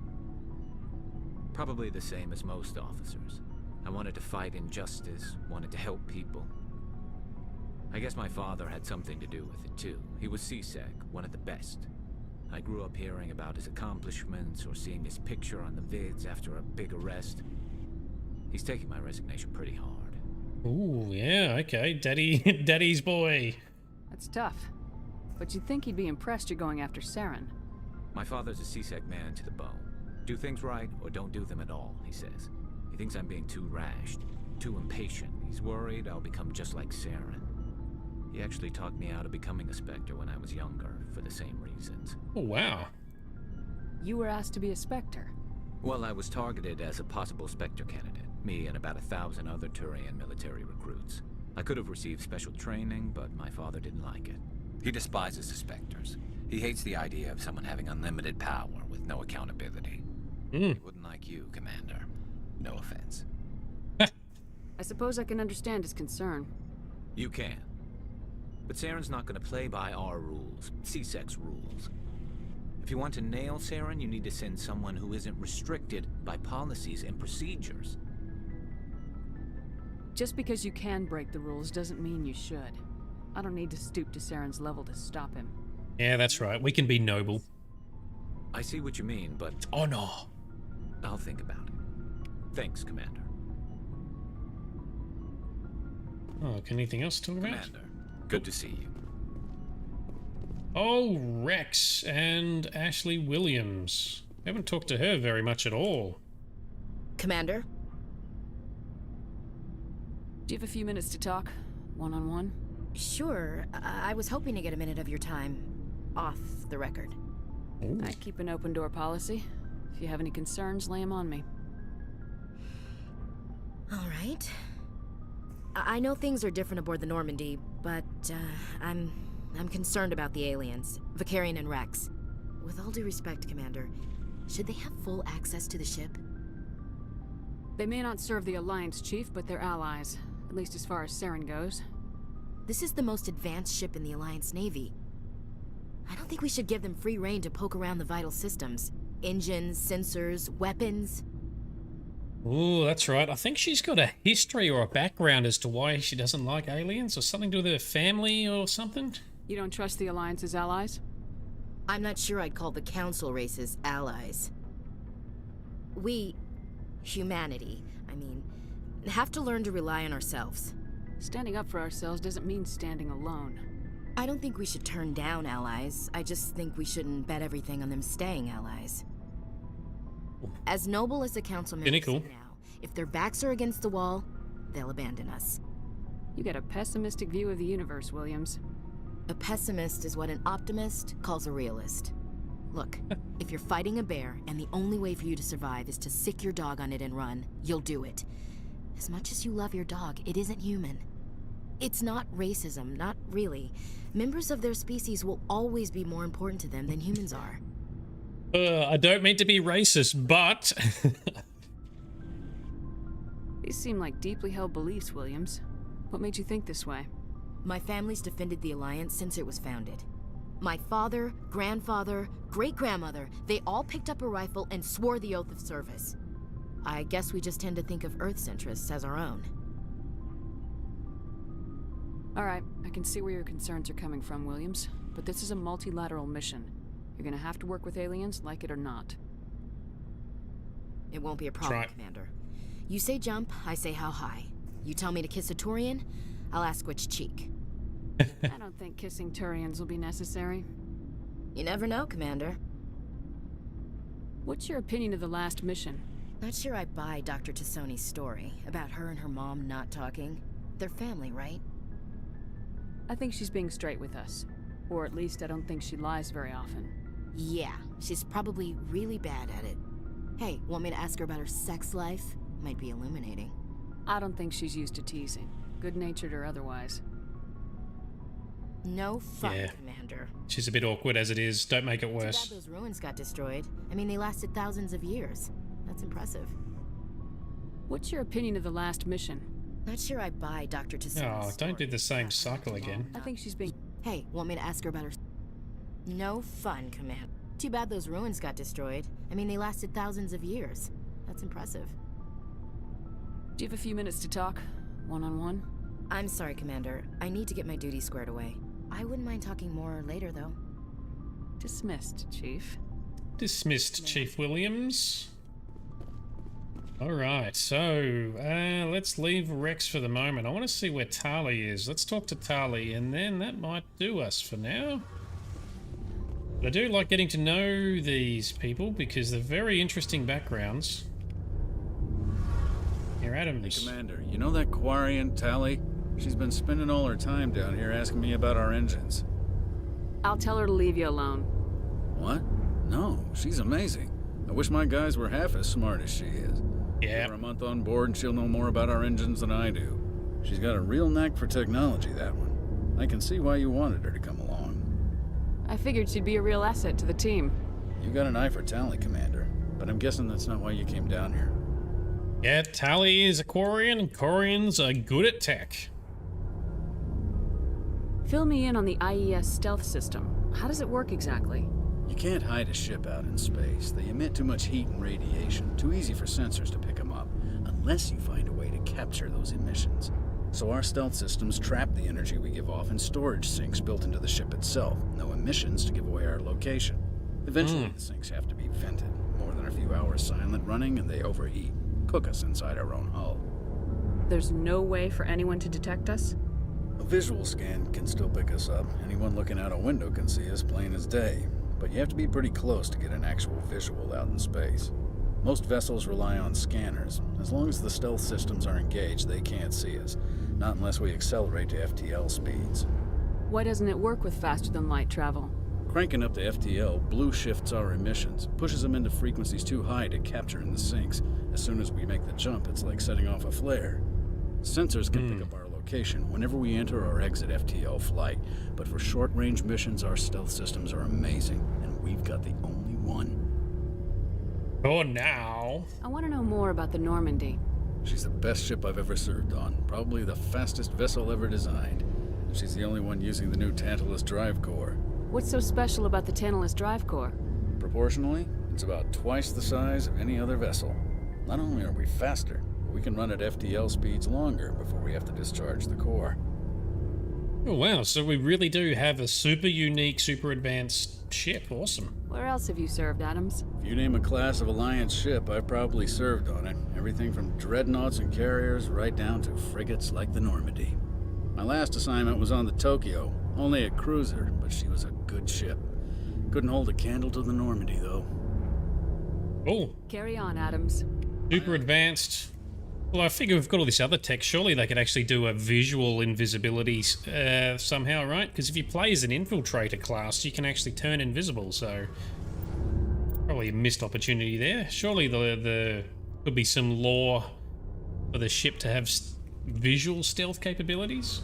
Probably the same as most officers. I wanted to fight injustice, wanted to help people. I guess my father had something to do with it too. He was CSEC, one of the best. I grew up hearing about his accomplishments or seeing his picture on the vids after a big arrest. He's taking my resignation pretty hard.
Ooh, yeah, okay. Daddy's boy.
That's tough. But you'd think he'd be impressed you're going after Saren.
My father's a CSEC man to the bone. Do things right or don't do them at all, he says. He thinks I'm being too rash, too impatient. He's worried I'll become just like Saren. He actually talked me out of becoming a Spectre when I was younger, for the same reasons.
Oh, wow.
You were asked to be a Spectre?
Well, I was targeted as a possible Spectre candidate. Me and about 1,000 other Turian military recruits. I could have received special training, but my father didn't like it. He despises the Spectres. He hates the idea of someone having unlimited power with no accountability. He wouldn't like you, Commander. No offense.
I suppose I can understand his concern.
You can. But Saren's not going to play by our rules, CSEC's rules. If you want to nail Saren, you need to send someone who isn't restricted by policies and procedures.
Just because you can break the rules doesn't mean you should. I don't need to stoop to Saren's level to stop him.
Yeah, that's right. We can be noble.
I see what you mean, but...
Oh, no.
I'll think about it. Thanks, Commander.
Oh, anything else to talk about?
Commander, good to see you.
Oh, Rex and Ashley Williams. We haven't talked to her very much at all.
Commander?
Do you have a few minutes to talk? One-on-one?
Sure. I was hoping to get a minute of your time off the record.
Ooh.
I keep an open door policy. If you have any concerns, lay them on me.
All right. I know things are different aboard the Normandy, but I'm concerned about the aliens, Vicarian and Rex. With all due respect, Commander, should they have full access to the ship?
They may not serve the Alliance, Chief, but they're allies, at least as far as Saren goes.
This is the most advanced ship in the Alliance Navy. I don't think we should give them free rein to poke around the vital systems. Engines, sensors, weapons.
Ooh, that's right. I think she's got a history or a background as to why she doesn't like aliens, or something to do with her family or something.
You don't trust the Alliance's allies?
I'm not sure I'd call the Council races allies. We, humanity, have to learn to rely on ourselves.
Standing up for ourselves doesn't mean standing alone.
I don't think we should turn down allies. I just think we shouldn't bet everything on them staying allies. As noble as the Council members are now, if their backs are against the wall, they'll abandon us.
You get a pessimistic view of the universe, Williams.
A pessimist is what an optimist calls a realist. Look, if you're fighting a bear and the only way for you to survive is to sick your dog on it and run, you'll do it. As much as you love your dog, it isn't human. It's not racism, not really. Members of their species will always be more important to them than humans are.
I don't mean to be racist, but...
These seem like deeply held beliefs, Williams. What made you think this way?
My family's defended the Alliance since it was founded. My father, grandfather, great-grandmother, they all picked up a rifle and swore the oath of service. I guess we just tend to think of Earth's interests as our own.
All right, I can see where your concerns are coming from, Williams. But this is a multilateral mission. You're gonna have to work with aliens, like it or not.
It won't be a problem, Commander. You say jump, I say how high. You tell me to kiss a Turian, I'll ask which cheek.
I don't think kissing Turians will be necessary.
You never know, Commander.
What's your opinion of the last mission?
Not sure I buy Dr. Tassoni's story about her and her mom not talking. They're family, right?
I think she's being straight with us. Or at least I don't think she lies very often.
Yeah, she's probably really bad at it. Hey, want me to ask her about her sex life? Might be illuminating.
I don't think she's used to teasing, good-natured or otherwise.
No fun, Commander.
She's a bit awkward as it is. Don't make it worse.
Too bad those ruins got destroyed. They lasted thousands of years. That's impressive.
What's your opinion of the last mission?
Not sure I buy Dr. Tassoni's
Oh, don't do the same cycle again.
I think she's being...
Hey, want me to ask her about her... No fun, Commander. Too bad those ruins got destroyed. They lasted thousands of years. That's impressive.
Do you have a few minutes to talk? One-on-one?
I'm sorry, Commander. I need to get my duties squared away. I wouldn't mind talking more later, though.
Dismissed, Chief.
Dismissed, Chief Williams. Alright, so let's leave Rex for the moment. I want to see where Tali is. Let's talk to Tali, and then that might do us for now. But I do like getting to know these people because they're very interesting backgrounds. Here, Adams.
Hey, Commander, you know that Quarian, Tali? She's been spending all her time down here asking me about our engines.
I'll tell her to leave you alone.
What? No, she's amazing. I wish my guys were half as smart as she is.
Yeah.
Give her a month on board and she'll know more about our engines than I do. She's got a real knack for technology, that one. I can see why you wanted her to come along.
I figured she'd be a real asset to the team.
You got an eye for Tali, Commander, but I'm guessing that's not why you came down here.
Yeah, Tali is a Quarian, and Quarians are good at tech.
Fill me in on the IES stealth system. How does it work exactly?
You can't hide a ship out in space. They emit too much heat and radiation. Too easy for sensors to pick them up, unless you find a way to capture those emissions. So our stealth systems trap the energy we give off in storage sinks built into the ship itself. No emissions to give away our location. Eventually the sinks have to be vented. More than a few hours silent running and they overheat. Cook us inside our own hull.
There's no way for anyone to detect us?
A visual scan can still pick us up. Anyone looking out a window can see us plain as day. But you have to be pretty close to get an actual visual out in space. Most vessels rely on scanners. As long as the stealth systems are engaged, they can't see us. Not unless we accelerate to FTL speeds.
Why doesn't it work with faster-than-light travel?
Cranking up to FTL blue shifts our emissions, pushes them into frequencies too high to capture in the sinks. As soon as we make the jump, it's like setting off a flare. Sensors can pick up our location whenever we enter or exit FTL flight, but for short-range missions, our stealth systems are amazing, and we've got the only one.
Oh, now.
I want to know more about the Normandy.
She's the best ship I've ever served on, probably the fastest vessel ever designed. And she's the only one using the new Tantalus drive core.
What's so special about the Tantalus drive core?
Proportionally, it's about twice the size of any other vessel. Not only are we faster, but we can run at FTL speeds longer before we have to discharge the core.
Oh wow, so we really do have a super unique, super advanced ship. Awesome.
Where else have you served, Adams?
If you name a class of Alliance ship, I've probably served on it. Everything from dreadnoughts and carriers right down to frigates like the Normandy. My last assignment was on the Tokyo, only a cruiser, but she was a good ship. Couldn't hold a candle to the Normandy, though.
Oh.
Carry on, Adams.
Super advanced. Well, I figure we've got all this other tech. Surely they could actually do a visual invisibility somehow, right? Because if you play as an infiltrator class, you can actually turn invisible, so... Probably a missed opportunity there. Surely there could be some lore for the ship to have visual stealth capabilities.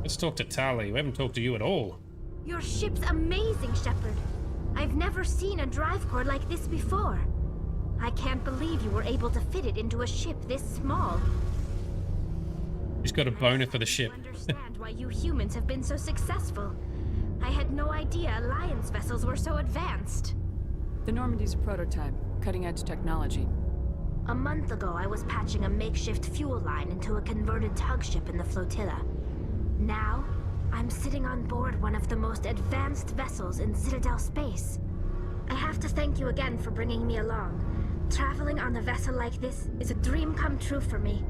Let's talk to Tali. We haven't talked to you at all.
Your ship's amazing, Shepard. I've never seen a drive core like this before. I can't believe you were able to fit it into a ship this small.
She's got a boner for the ship.
I understand why you humans have been so successful. I had no idea Alliance vessels were so advanced.
The Normandy's a prototype, cutting-edge technology.
A month ago, I was patching a makeshift fuel line into a converted tug ship in the flotilla. Now, I'm sitting on board one of the most advanced vessels in Citadel space. I have to thank you again for bringing me along. Traveling on a vessel like this is a dream come true for me.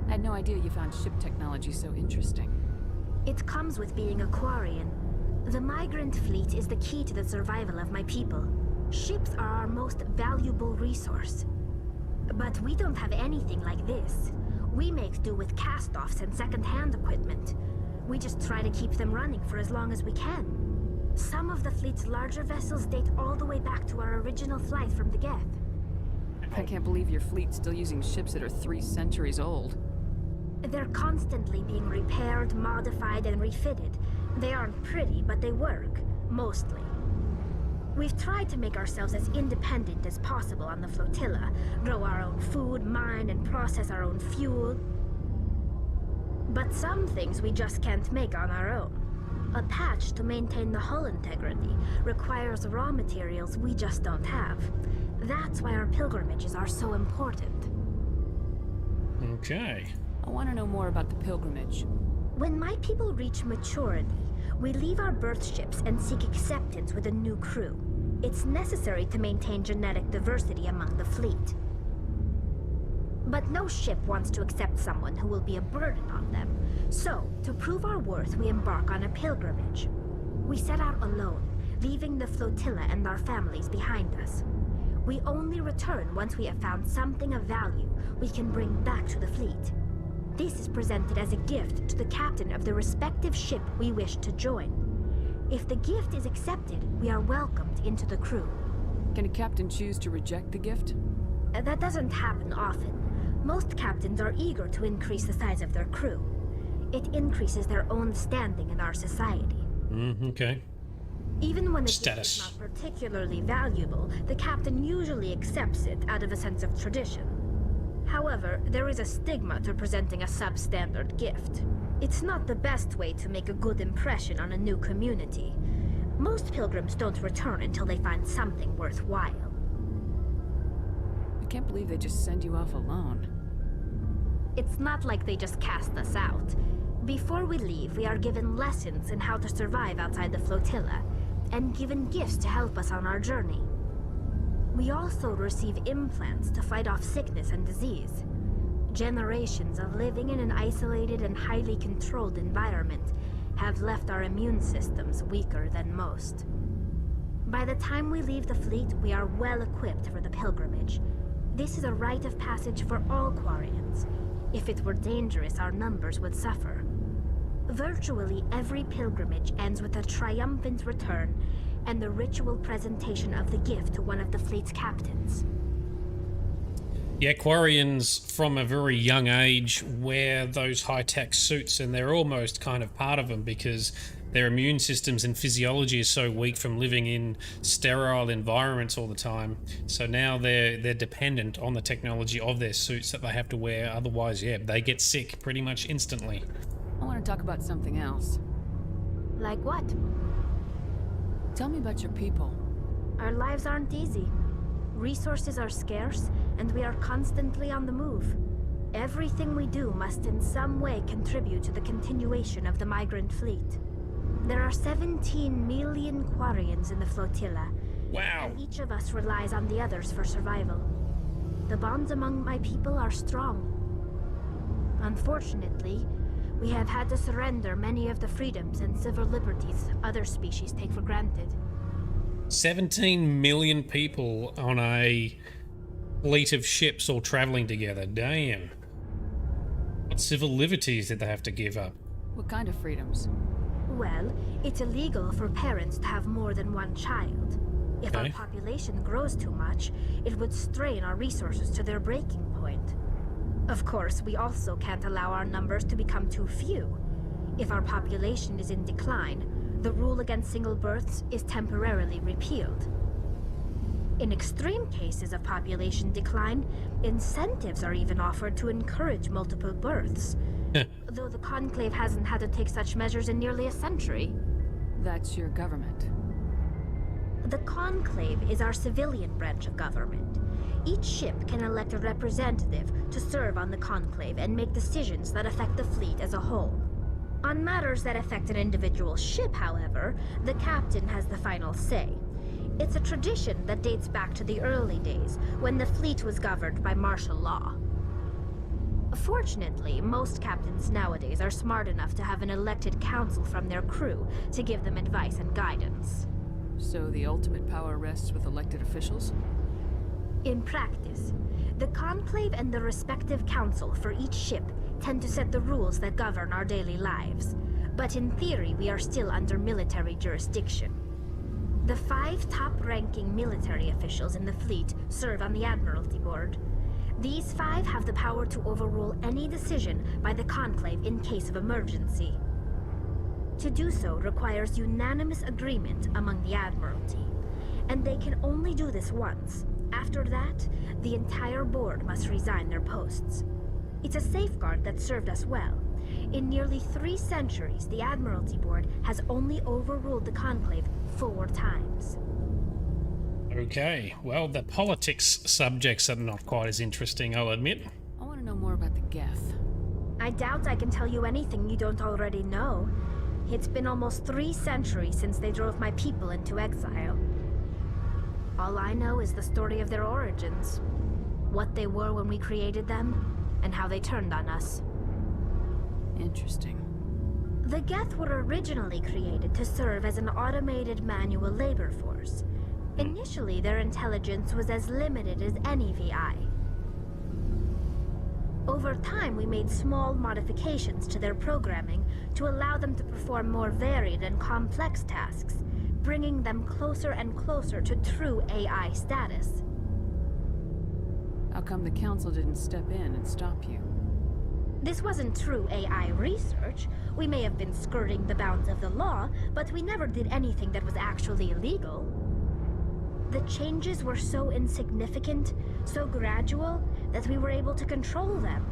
I had no idea you found ship technology so interesting.
It comes with being a Quarian. The migrant fleet is the key to the survival of my people. Ships are our most valuable resource. But we don't have anything like this. We make do with cast-offs and second-hand equipment. We just try to keep them running for as long as we can. Some of the fleet's larger vessels date all the way back to our original flight from the Geth.
I can't believe your fleet's still using ships that are 3 centuries old.
They're constantly being repaired, modified, and refitted. They aren't pretty, but they work. Mostly. We've tried to make ourselves as independent as possible on the flotilla, grow our own food, mine, and process our own fuel. But some things we just can't make on our own. A patch to maintain the hull integrity requires raw materials we just don't have. That's why our pilgrimages are so important.
Okay.
I want to know more about the pilgrimage.
When my people reach maturity, we leave our birth ships and seek acceptance with a new crew. It's necessary to maintain genetic diversity among the fleet.
But no ship wants to accept someone who will be a burden on them. So, to prove our worth, we embark on a pilgrimage. We set out alone, leaving the flotilla and our families behind us. We only return once we have found something of value we can bring back to the fleet. This is presented as a gift to the captain of the respective ship we wish to join. If the gift is accepted, we are welcomed into the crew.
Can a captain choose to reject the gift?
That doesn't happen often. Most captains are eager to increase the size of their crew. It increases their own standing in our society.
Okay.
Even when the gift is not particularly valuable, the captain usually accepts it out of a sense of tradition. However, there is a stigma to presenting a substandard gift. It's not the best way to make a good impression on a new community. Most pilgrims don't return until they find something worthwhile.
I can't believe they just send you off alone.
It's not like they just cast us out. Before we leave, we are given lessons in how to survive outside the flotilla, and given gifts to help us on our journey. We also receive implants to fight off sickness and disease. Generations of living in an isolated and highly controlled environment have left our immune systems weaker than most. By the time we leave the fleet, we are well equipped for the pilgrimage. This is a rite of passage for all Quarians. If it were dangerous, our numbers would suffer. Virtually every pilgrimage ends with a triumphant return and the ritual presentation of the gift to one of the fleet's captains.
Yeah, Quarians from a very young age wear those high-tech suits, and they're almost kind of part of them because their immune systems and physiology is so weak from living in sterile environments all the time. So now they're dependent on the technology of their suits that they have to wear. Otherwise, yeah, they get sick pretty much instantly.
I want to talk about something else.
Like what?
Tell me about your people.
Our lives aren't easy. Resources are scarce, and we are constantly on the move. Everything we do must in some way contribute to the continuation of the migrant fleet. There are 17 million Quarians in the flotilla.
Wow.
And each of us relies on the others for survival. The bonds among my people are strong. Unfortunately, we have had to surrender many of the freedoms and civil liberties other species take for granted.
17 million people on a fleet of ships all traveling together. Damn. What civil liberties did they have to give up?
What kind of freedoms?
Well, it's illegal for parents to have more than one child. If our population grows too much, it would strain our resources to their breaking point. Of course, we also can't allow our numbers to become too few. If our population is in decline, the rule against single births is temporarily repealed. In extreme cases of population decline, incentives are even offered to encourage multiple births. Though the Conclave hasn't had to take such measures in nearly a century.
That's your government.
The Conclave is our civilian branch of government. Each ship can elect a representative to serve on the Conclave and make decisions that affect the fleet as a whole. On matters that affect an individual ship, however, the captain has the final say. It's a tradition that dates back to the early days, when the fleet was governed by martial law. Fortunately, most captains nowadays are smart enough to have an elected council from their crew to give them advice and guidance.
So the ultimate power rests with elected officials?
In practice, the Conclave and the respective council for each ship tend to set the rules that govern our daily lives. But in theory, we are still under military jurisdiction. The 5 top-ranking military officials in the fleet serve on the Admiralty Board. These 5 have the power to overrule any decision by the Conclave in case of emergency. To do so requires unanimous agreement among the Admiralty, and they can only do this once. After that, the entire board must resign their posts. It's a safeguard that served us well. In nearly 3 centuries, the Admiralty Board has only overruled the Conclave 4 times.
Okay, well, the politics subjects are not quite as interesting, I'll admit.
I want to know more about the Geth.
I doubt I can tell you anything you don't already know. It's been almost 3 centuries since they drove my people into exile. All I know is the story of their origins. what they were when we created them, and how they turned on us.
Interesting.
The Geth were originally created to serve as an automated manual labor force. Initially, their intelligence was as limited as any VI. Over time, we made small modifications to their programming to allow them to perform more varied and complex tasks, bringing them closer and closer to true AI status.
How come the Council didn't step in and stop you?
This wasn't true AI research. We may have been skirting the bounds of the law, but we never did anything that was actually illegal. The changes were so insignificant, so gradual, that we were able to control them.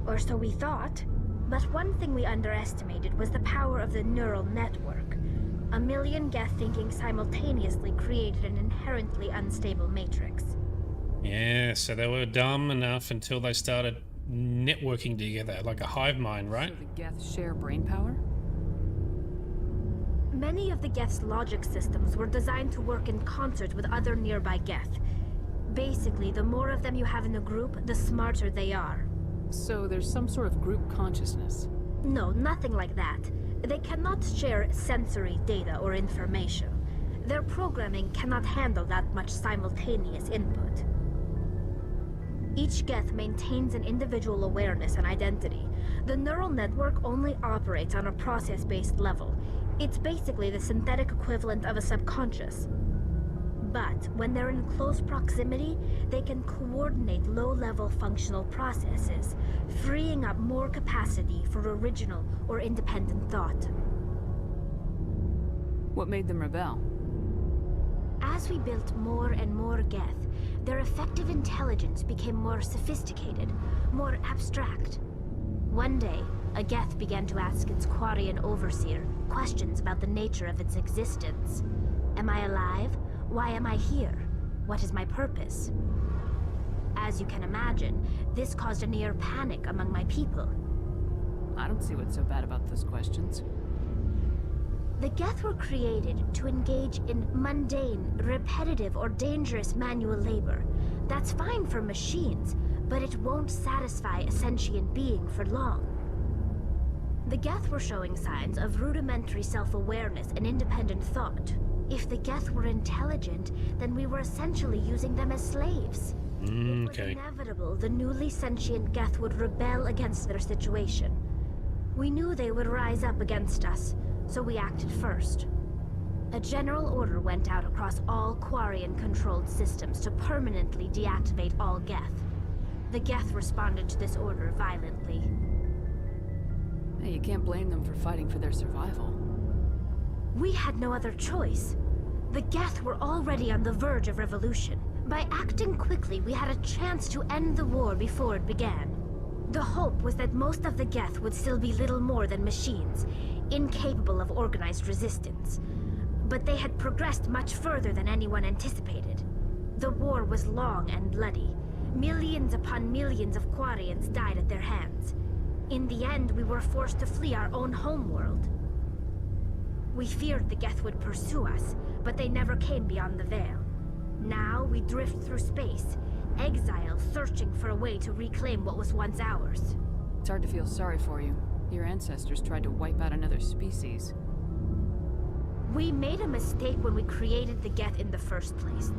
Or so we thought. But one thing we underestimated was the power of the neural network. 1 million Geth thinking simultaneously created an inherently unstable matrix.
Yeah, so they were dumb enough until they started networking together, like a hive mind, right?
So the Geth share brain power?
Many of the Geth's logic systems were designed to work in concert with other nearby Geth. Basically, the more of them you have in a group, the smarter they are.
So there's some sort of group consciousness?
No, nothing like that. They cannot share sensory data or information. Their programming cannot handle that much simultaneous input. Each Geth maintains an individual awareness and identity. The neural network only operates on a process-based level. It's basically the synthetic equivalent of a subconscious. But when they're in close proximity, they can coordinate low-level functional processes, freeing up more capacity for original or independent thought.
What made them rebel?
As we built more and more Geth, their effective intelligence became more sophisticated, more abstract. One day, a Geth began to ask its Quarian overseer questions about the nature of its existence. Am I alive? Why am I here? What is my purpose? As you can imagine, this caused a near panic among my people.
I don't see what's so bad about those questions.
The Geth were created to engage in mundane, repetitive, or dangerous manual labor. That's fine for machines, but it won't satisfy a sentient being for long. The Geth were showing signs of rudimentary self-awareness and independent thought. If the Geth were intelligent, then we were essentially using them as slaves. It was inevitable the newly sentient Geth would rebel against their situation. We knew they would rise up against us, so we acted first. A general order went out across all Quarian-controlled systems to permanently deactivate all Geth. The Geth responded to this order violently.
Hey, you can't blame them for fighting for their survival.
We had no other choice. The Geth were already on the verge of revolution. By acting quickly, we had a chance to end the war before it began. The hope was that most of the Geth would still be little more than machines, incapable of organized resistance. But they had progressed much further than anyone anticipated. The war was long and bloody. Millions upon millions of Quarians died at their hands. In the end, we were forced to flee our own homeworld. We feared the Geth would pursue us, but they never came beyond the Veil. Now we drift through space, exile searching for a way to reclaim what was once ours.
It's hard to feel sorry for you. Your ancestors tried to wipe out another species.
We made a mistake when we created the Geth in the first place,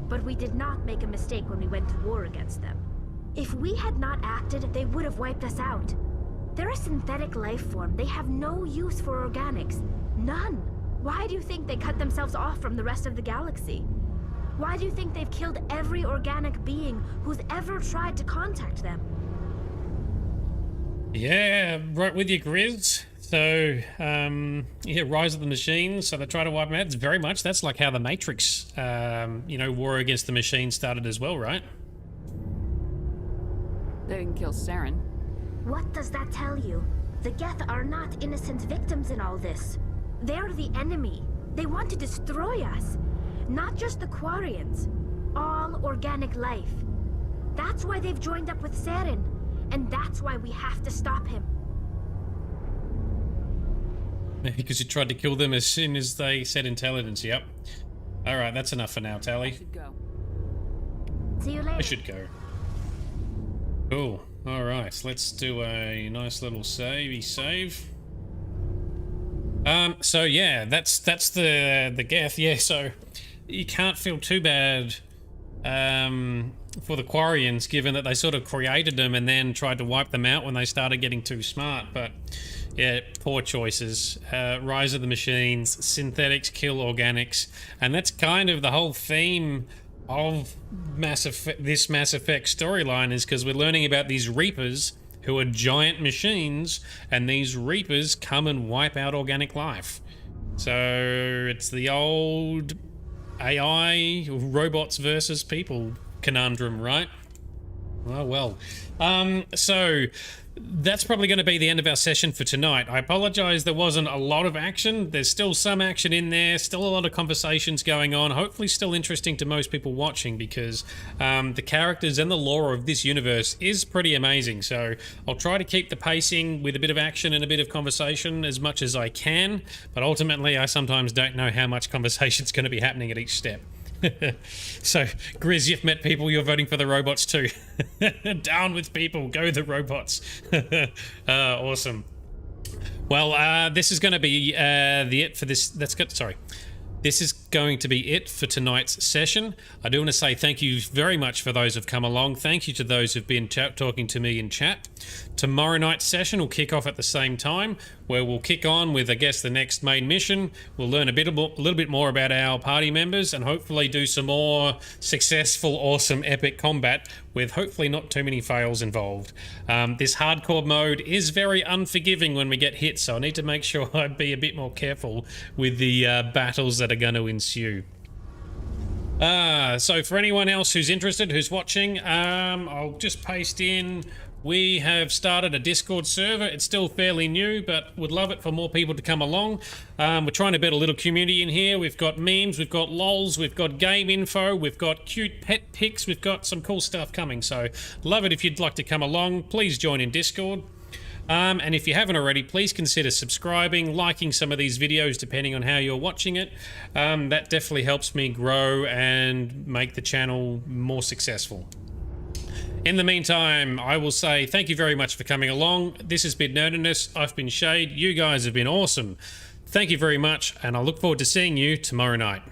but we did not make a mistake when we went to war against them. If we had not acted, they would have wiped us out. They're a synthetic life form. They have no use for organics. None. Why do you think they cut themselves off from the rest of the galaxy? Why do you think they've killed every organic being who's ever tried to contact them?
Yeah, right with you, Grizz. So, yeah, Rise of the Machines, so they try to wipe them out. It's very much, that's like how the Matrix, you know, war against the machines started as well, right?
They didn't kill Saren.
What does that tell you? The Geth are not innocent victims in all this. They're the enemy. They want to destroy us. Not just the Quarians. All organic life. That's why they've joined up with Saren. And that's why we have to stop him.
Because you tried to kill them as soon as they said intelligence, yep. Alright, that's enough for now, Tally.
I should go.
See you later.
I should go. Cool. All right, let's do a nice little save. So yeah, that's the Geth. Yeah, so you can't feel too bad for the Quarians, given that they sort of created them and then tried to wipe them out when they started getting too smart. But yeah, poor choices. Rise of the Machines, synthetics kill organics, and that's kind of the whole theme of this Mass Effect storyline, is because we're learning about these Reapers who are giant machines, and these Reapers come and wipe out organic life. So it's the old AI, robots versus people conundrum, right? Oh well. So that's probably going to be the end of our session for tonight. I apologize there wasn't a lot of action. There's still some action in there, still a lot of conversations going on, hopefully still interesting to most people watching, because the characters and the lore of this universe is pretty amazing. So I'll try to keep the pacing with a bit of action and a bit of conversation as much as I can, but ultimately I sometimes don't know how much conversation is going to be happening at each step. So, Grizz, you've met people, you're voting for the robots too. Down with people, go the robots. Awesome. Well, this is going to be the it for this. That's good. Sorry. This is going to be it for tonight's session. I do want to say thank you very much for those who've come along. Thank you to those who've been talking to me in chat. Tomorrow night's session will kick off at the same time, where we'll kick on with, I guess, the next main mission. We'll learn a little bit more about our party members and hopefully do some more successful, awesome, epic combat with hopefully not too many fails involved. This hardcore mode is very unforgiving when we get hit, so I need to make sure I be a bit more careful with the battles that are going to ensue. So for anyone else who's interested, who's watching, I'll just paste in, we have started a Discord server. It's still fairly new, but would love it for more people to come along. We're trying to build a little community in here. We've got memes, we've got lols, we've got game info, we've got cute pet pics, we've got some cool stuff coming. So love it if you'd like to come along. Please join in Discord. And if you haven't already, please consider subscribing, liking some of these videos depending on how you're watching it. That definitely helps me grow and make the channel more successful. In the meantime, I will say thank you very much for coming along. This has been Nerdedness. I've been Shade. You guys have been awesome. Thank you very much, and I look forward to seeing you tomorrow night.